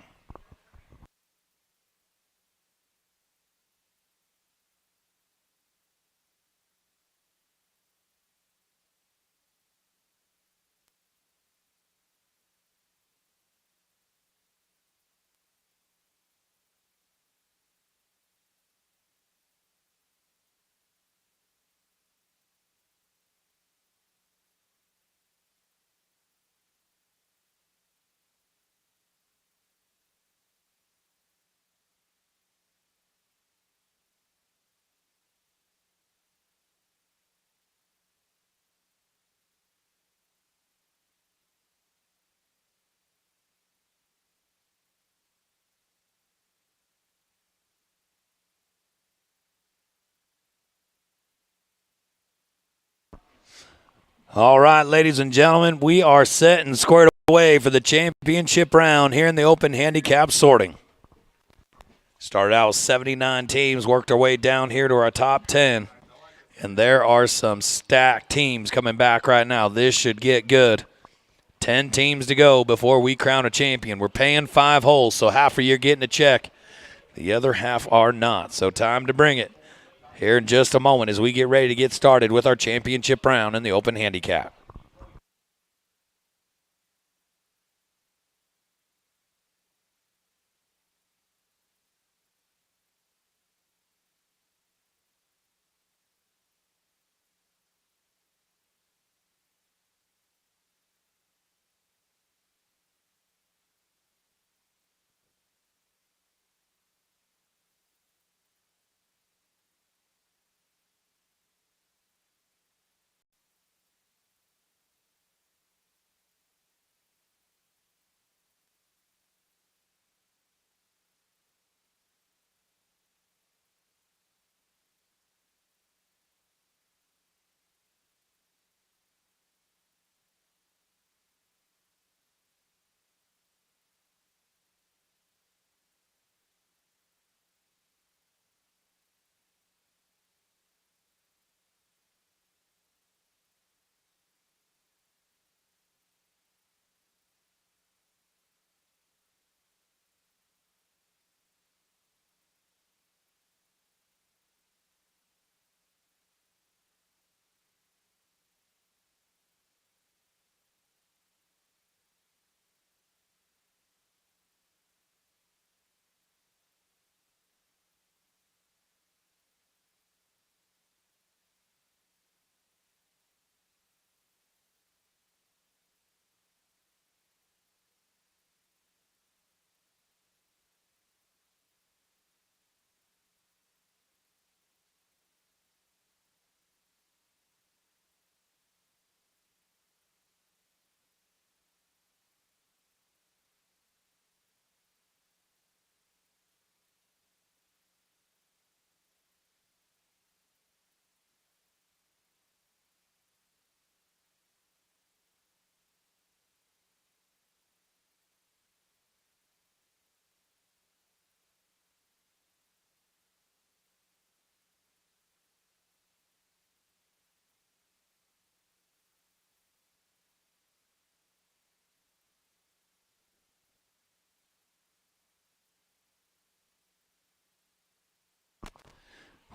All right, ladies and gentlemen, we are set and squared away for the championship round here in the open handicap sorting. Started out with 79 teams, worked our way down here to our top 10. And there are some stacked teams coming back right now. This should get good. 10 teams to go before we crown a champion. We're paying 5 holes, so half of you are getting a check. The other half are not, so time to bring it here in just a moment as we get ready to get started with our championship round in the open handicap.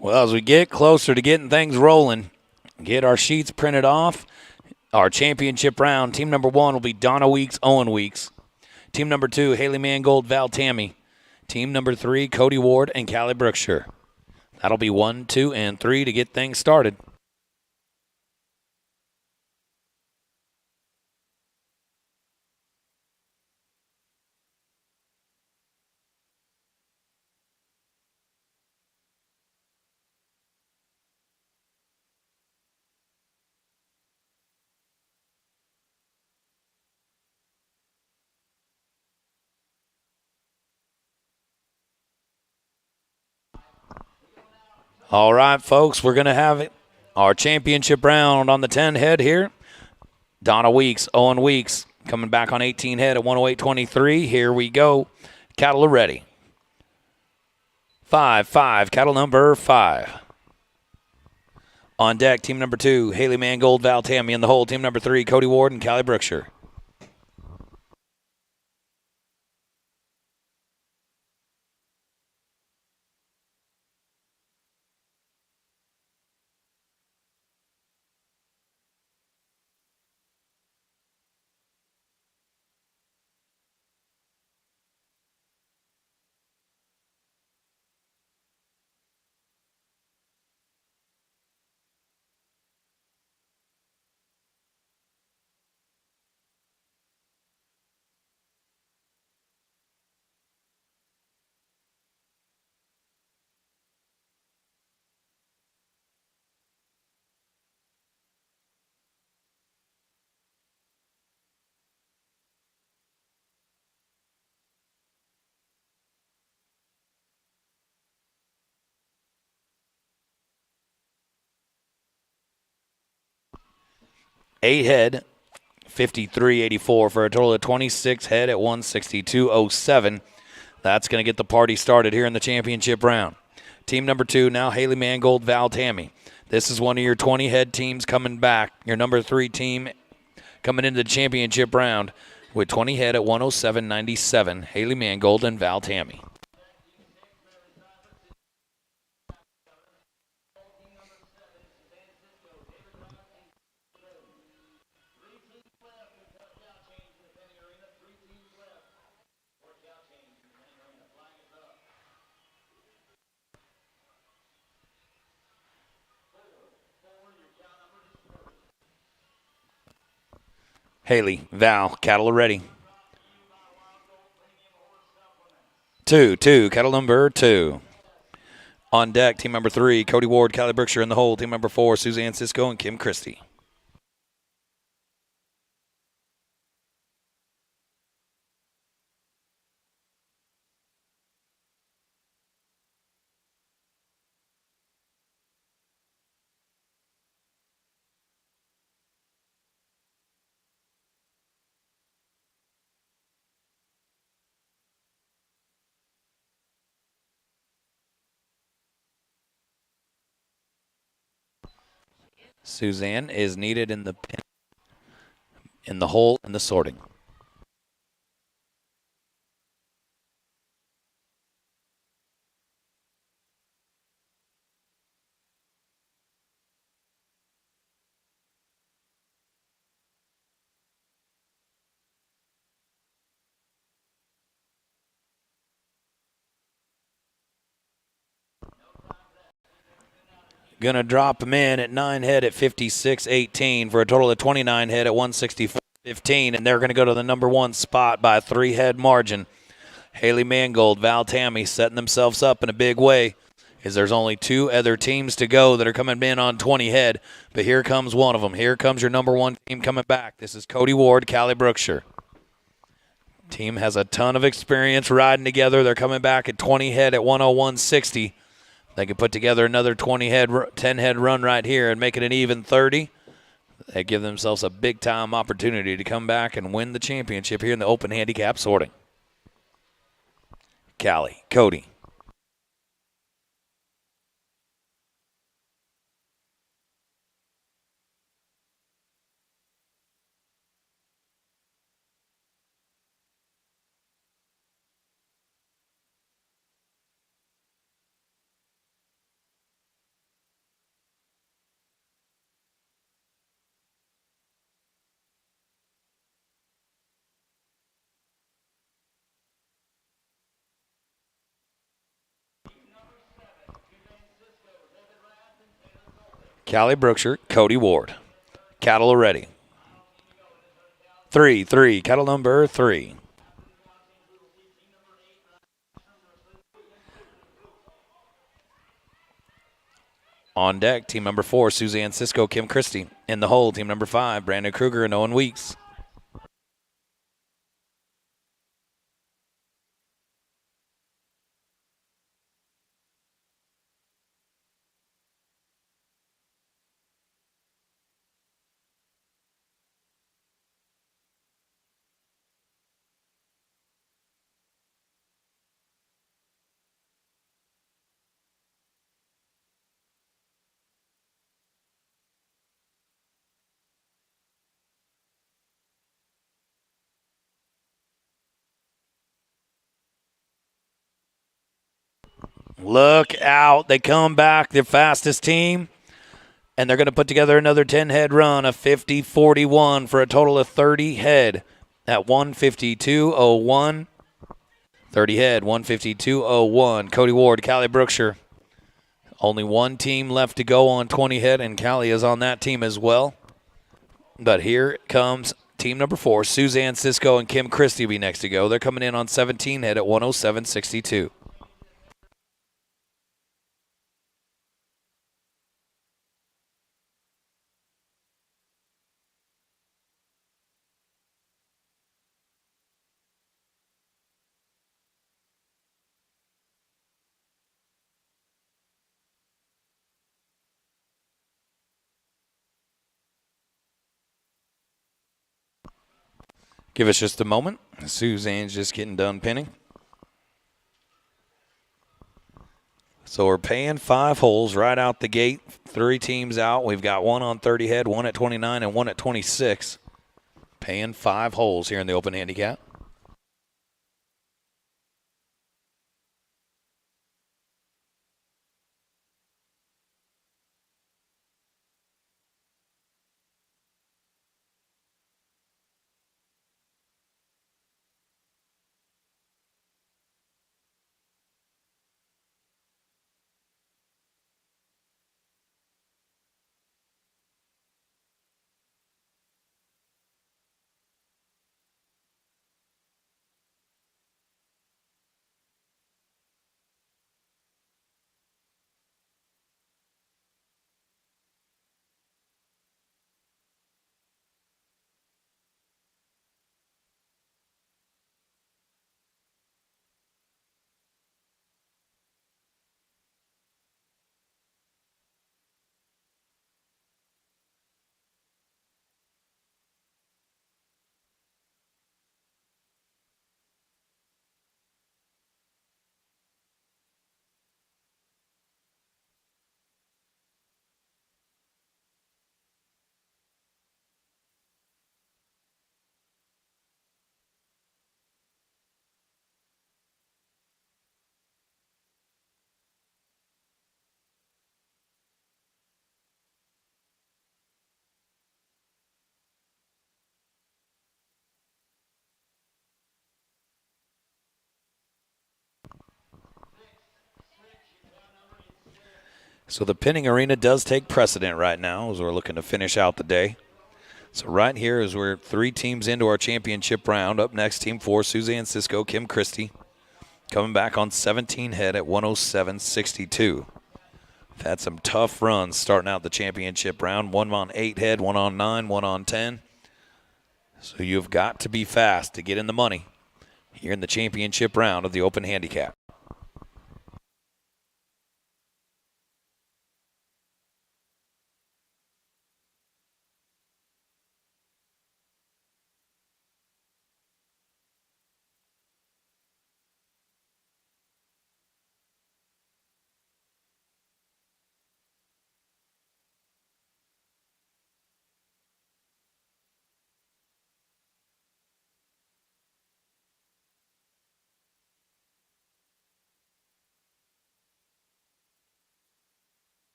Well, as we get closer to getting things rolling, get our sheets printed off. Our championship round, team number 1 will be Donna Weeks, Owen Weeks. Team number 2, Haley Mangold, Val Tammy. Team number 3, Cody Ward and Callie Brookshire. That'll be 1, 2, and 3 to get things started. All right, folks, we're going to have it. Our championship round on the 10 head here. Donna Weeks, Owen Weeks, coming back on 18 head at 108.23. Here we go. Cattle are ready. 5, cattle number 5. On deck, team number 2, Haley Mangold, Val Tammy in the hole. Team number 3, Cody Ward and Callie Brookshire. Eight head, 53.84 for a total of 26 head at 162.07. That's going to get the party started here in the championship round. Team number 2 now, Haley Mangold, Val Tammy. This is one of your 20 head teams coming back. Your number 3 team coming into the championship round with 20 head at 107.97. Haley Mangold and Val Tammy. Haley, Val, cattle are ready. 2, cattle number 2. On deck, team number 3, Cody Ward, Callie Brookshire in the hole. Team number 4, Suzanne Cisco and Kim Christie. Suzanne is needed in the hole in the sorting. Gonna drop them in at 9 head at 56.18 for a total of 29 head at 164.15, and they're gonna go to the number 1 spot by a 3 head margin. Haley Mangold, Val Tammy setting themselves up in a big way, as there's only 2 other teams to go that are coming in on 20 head, but here comes one of them. Here comes your number 1 team coming back. This is Cody Ward, Callie Brookshire. Team has a ton of experience riding together. They're coming back at 20 head at 101.60. They can put together another 10 head run right here and make it an even 30. They give themselves a big time opportunity to come back and win the championship here in the open handicap sorting. Callie, Cody. Callie Brookshire, Cody Ward. Cattle are ready. 3, cattle number 3. On deck, team number 4, Suzanne Cisco, Kim Christie. In the hole, team number 5, Brandon Kruger and Owen Weeks. Look out. They come back, the fastest team. And they're going to put together another 10-head run, a 50-41 for a total of 30 head at 152.01. 30 head, 152.01. Cody Ward, Callie Brookshire. Only one team left to go on 20 head, and Callie is on that team as well. But here comes team number 4, Suzanne Cisco and Kim Christie will be next to go. They're coming in on 17 head at 107.62. Give us just a moment. Suzanne's just getting done pinning. So we're paying 5 holes right out the gate. 3 teams out. We've got one on 30 head, one at 29, and one at 26. Paying 5 holes here in the open handicap. So the pinning arena does take precedent right now as we're looking to finish out the day. So right here is we're 3 teams into our championship round. Up next, team 4, Suzanne Cisco, Kim Christie. Coming back on 17 head at 107.62. We've had some tough runs starting out the championship round. One on 8 head, one on 9, one on 10. So you've got to be fast to get in the money here in the championship round of the open handicap.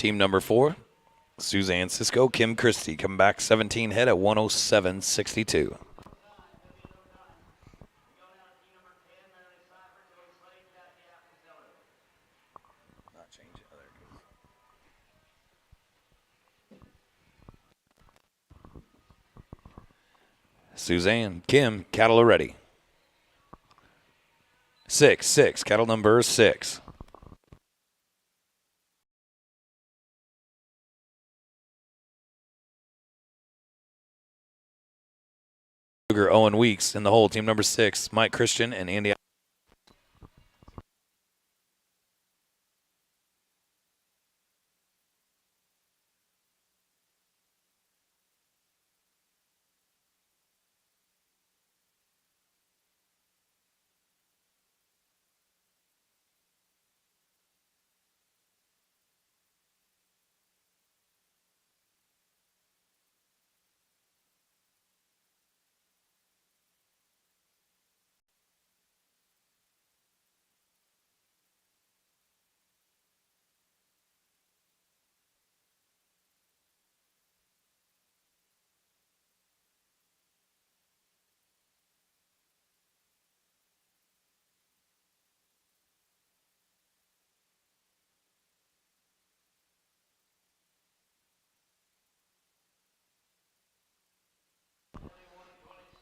Team number 4, Suzanne Cisco, Kim Christie, come back 17 head at 107.62. Suzanne, Kim, cattle are ready. 6, cattle number 6. Owen Weeks in the hole. Team number 6, Mike Christian and Andy.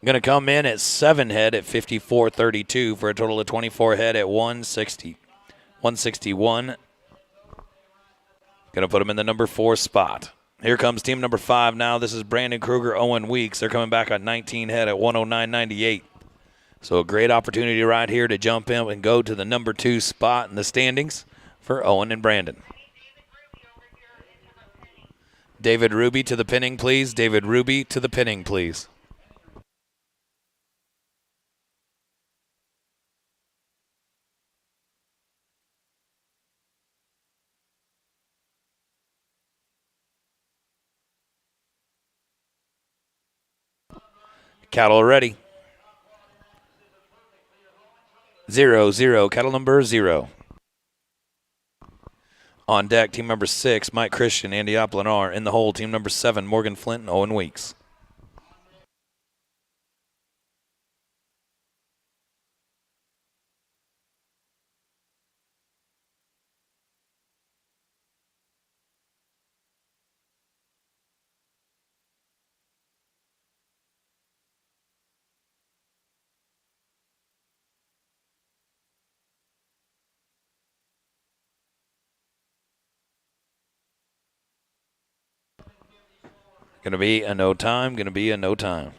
Going to come in at 7 head at 54.32 for a total of 24 head at 161. Going to put them in the number 4 spot. Here comes team number 5 now. This is Brandon Kruger, Owen Weeks. They're coming back on 19 head at 109.98. So a great opportunity right here to jump in and go to the number 2 spot in the standings for Owen and Brandon. David Ruby to the pinning, please. David Ruby to the pinning, please. Cattle ready. 0, cattle number 0. On deck, team number 6, Mike Christian, Andy Apolinar. In the hole, team number 7, Morgan Flint and Owen Weeks. Going to be a no time, going to be a no time.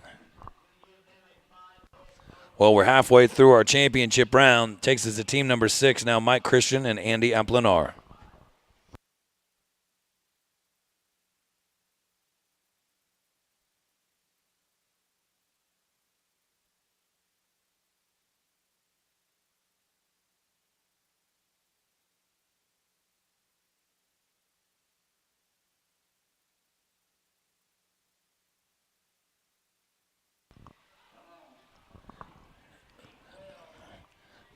Well, we're halfway through our championship round. Takes us to team number 6 now, Mike Christian and Andy Apolinar.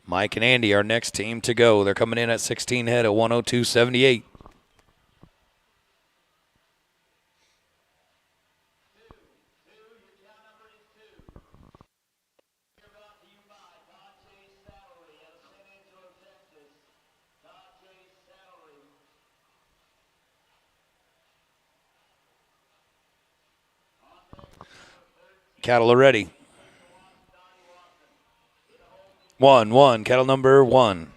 Mike and Andy, our next team to go. They're coming in at 16 head at 102.78. Cattle are ready. 1, cattle number 1.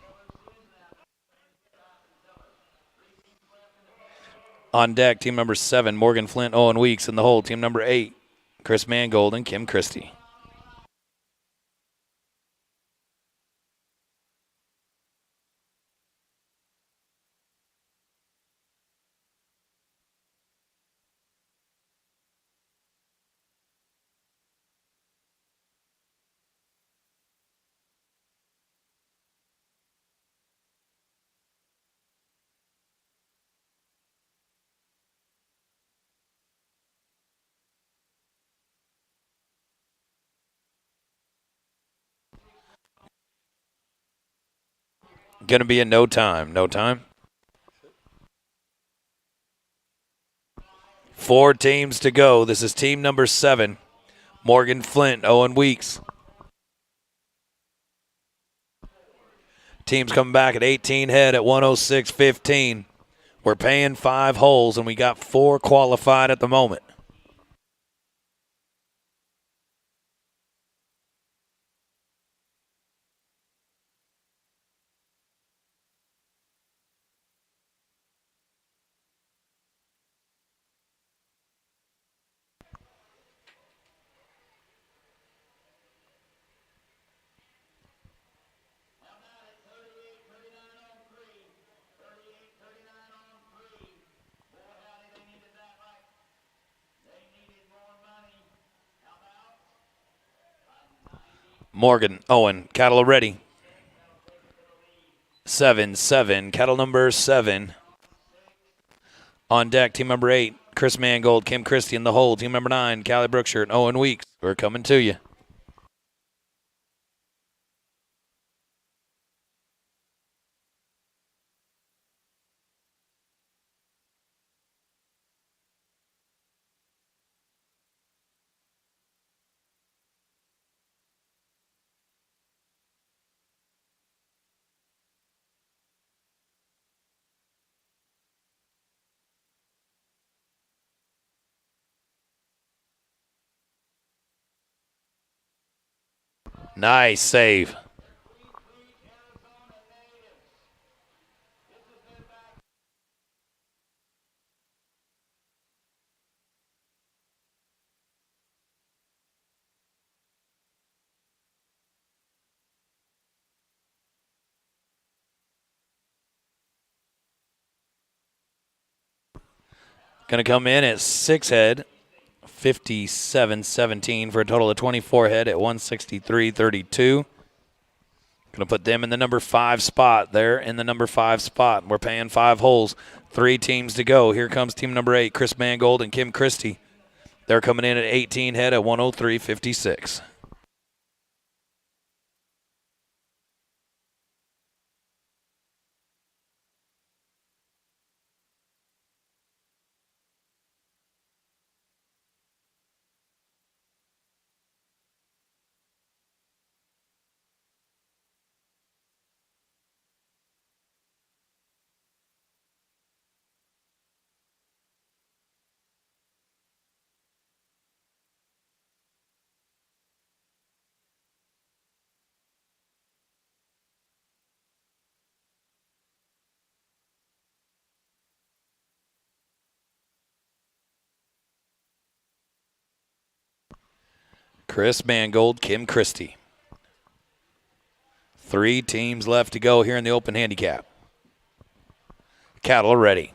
On deck, team number 7, Morgan Flint, Owen Weeks. In the hole, team number 8, Chris Mangold and Kim Christie. Going to be a no time. No time. 4 teams to go. This is team number 7. Morgan Flint, Owen Weeks. Teams coming back at 18 head at 106.15. We're paying 5 holes, and we got 4 qualified at the moment. Morgan, Owen, cattle are ready. 7-7, cattle number 7. On deck, team number 8, Chris Mangold, Kim Christie in the hole. Team number 9, Callie Brookshire and Owen Weeks. We're coming to you. Nice save. Going to come in at 6 head, 57-17 for a total of 24 head at 163.32. Going to put them in the number 5 spot. They're in the number 5 spot. We're paying 5 holes. 3 teams to go. Here comes team number 8, Chris Mangold and Kim Christie. They're coming in at 18 head at 103.56. Chris Mangold, Kim Christie. 3 teams left to go here in the open handicap. Cattle are ready.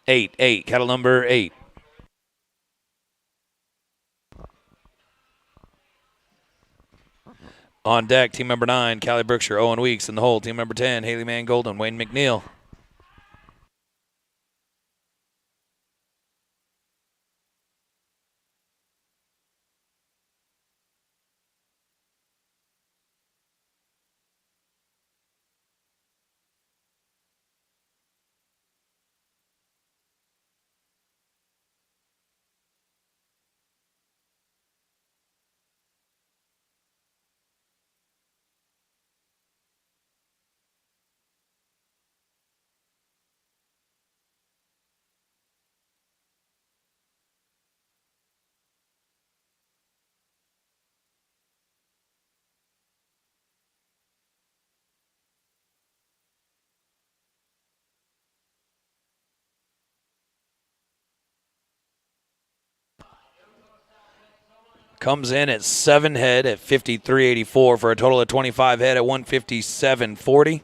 8, cattle number 8. On deck, team number 9, Callie Brookshire, Owen Weeks in the hole. Team number 10, Haley Mangold and Wayne McNeil. Comes in at 7 head at 53.84 for a total of 25 head at 157.40. Going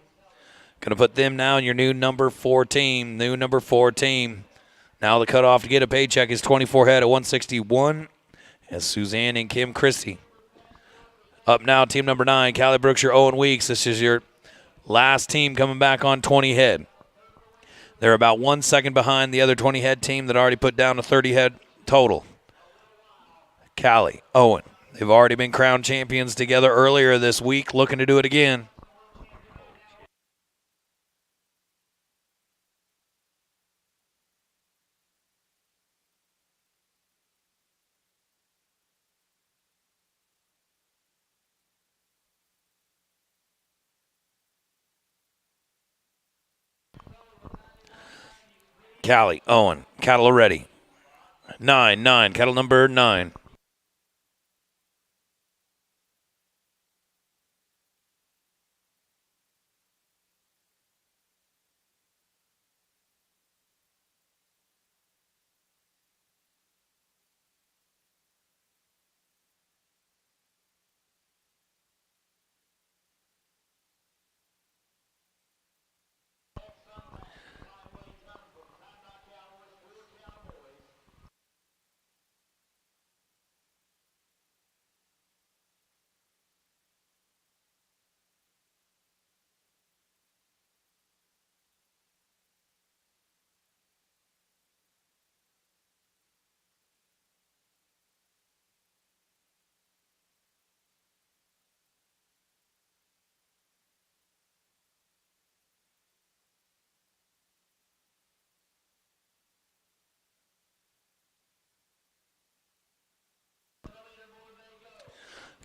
to put them now in your new number 4 team. New number 4 team. Now the cutoff to get a paycheck is 24 head at 161. As Suzanne and Kim Christie. Up now, team number 9, Callie Brookshire, Owen Weeks. This is your last team coming back on 20 head. They're about 1 second behind the other 20 head team that already put down a 30 head total. Callie, Owen, they've already been crowned champions together earlier this week, looking to do it again. Callie, Owen. Cattle are ready. 9, cattle number 9.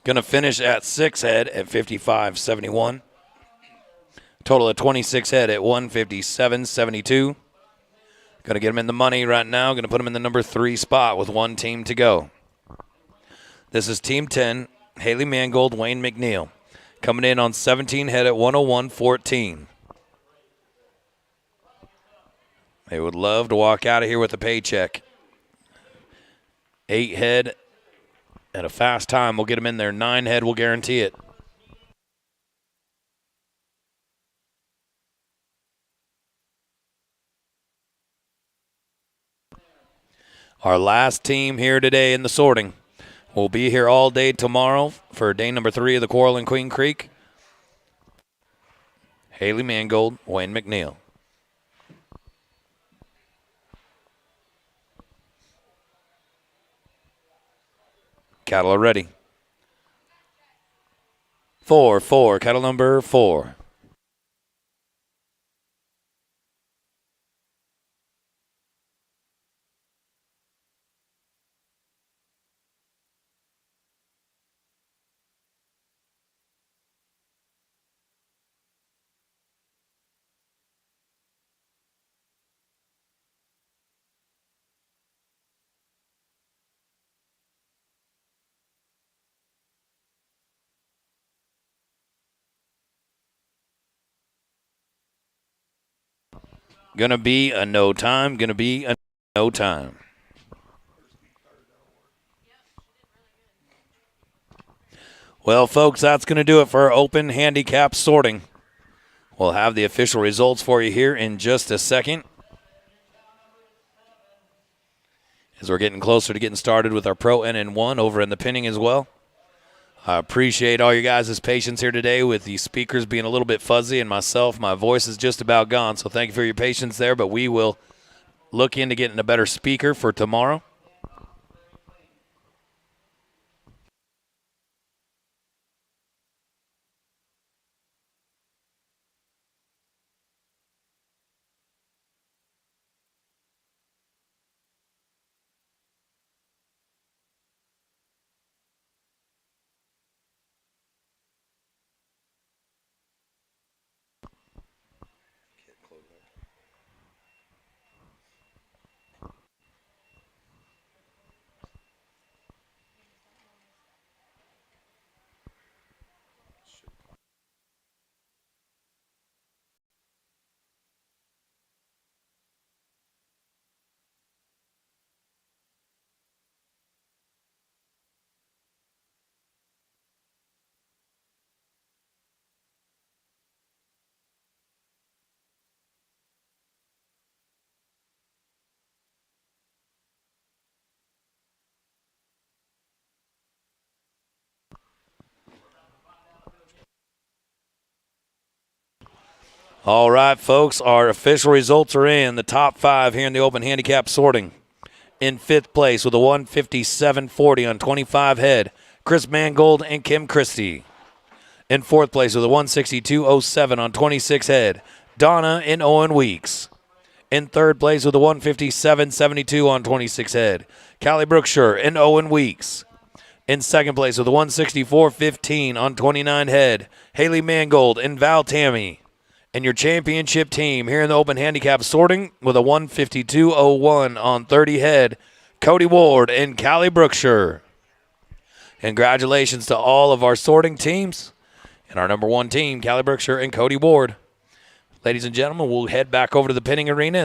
Going to finish at 6 head at 55.71. Total of 26 head at 157.72. Going to get them in the money right now. Going to put them in the number 3 spot with one team to go. This is Team 10, Haley Mangold, Wayne McNeil. Coming in on 17 head at 101.14. They would love to walk out of here with a paycheck. 8 head at a fast time. We'll get them in there. 9 head will guarantee it. Our last team here today in the sorting. We'll be here all day tomorrow for day number 3 of the Quarrel in Queen Creek. Haley Mangold, Wayne McNeil. Cattle are ready. 4, cattle number 4. Gonna be a no time. Gonna be a no time. Well, folks, that's going to do it for our open handicap sorting. We'll have the official results for you here in just a second. As we're getting closer to getting started with our Pro NN1 over in the pinning as well. I appreciate all you guys' patience here today with the speakers being a little bit fuzzy and myself. My voice is just about gone, so thank you for your patience there, but we will look into getting a better speaker for tomorrow. All right, folks, our official results are in. The top 5 here in the open handicap sorting. In 5th place with a 157.40 on 25 head, Chris Mangold and Kim Christie. In 4th place with a 162.07 on 26 head, Donna and Owen Weeks. In 3rd place with a 157.72 on 26 head, Callie Brookshire and Owen Weeks. In 2nd place with a 164.15 on 29 head, Haley Mangold and Val Tammy. And your championship team here in the open handicap sorting with a 152.01 on 30 head, Cody Ward and Callie Brookshire. Congratulations to all of our sorting teams and our number one team, Callie Brookshire and Cody Ward. Ladies and gentlemen, we'll head back over to the pinning arena.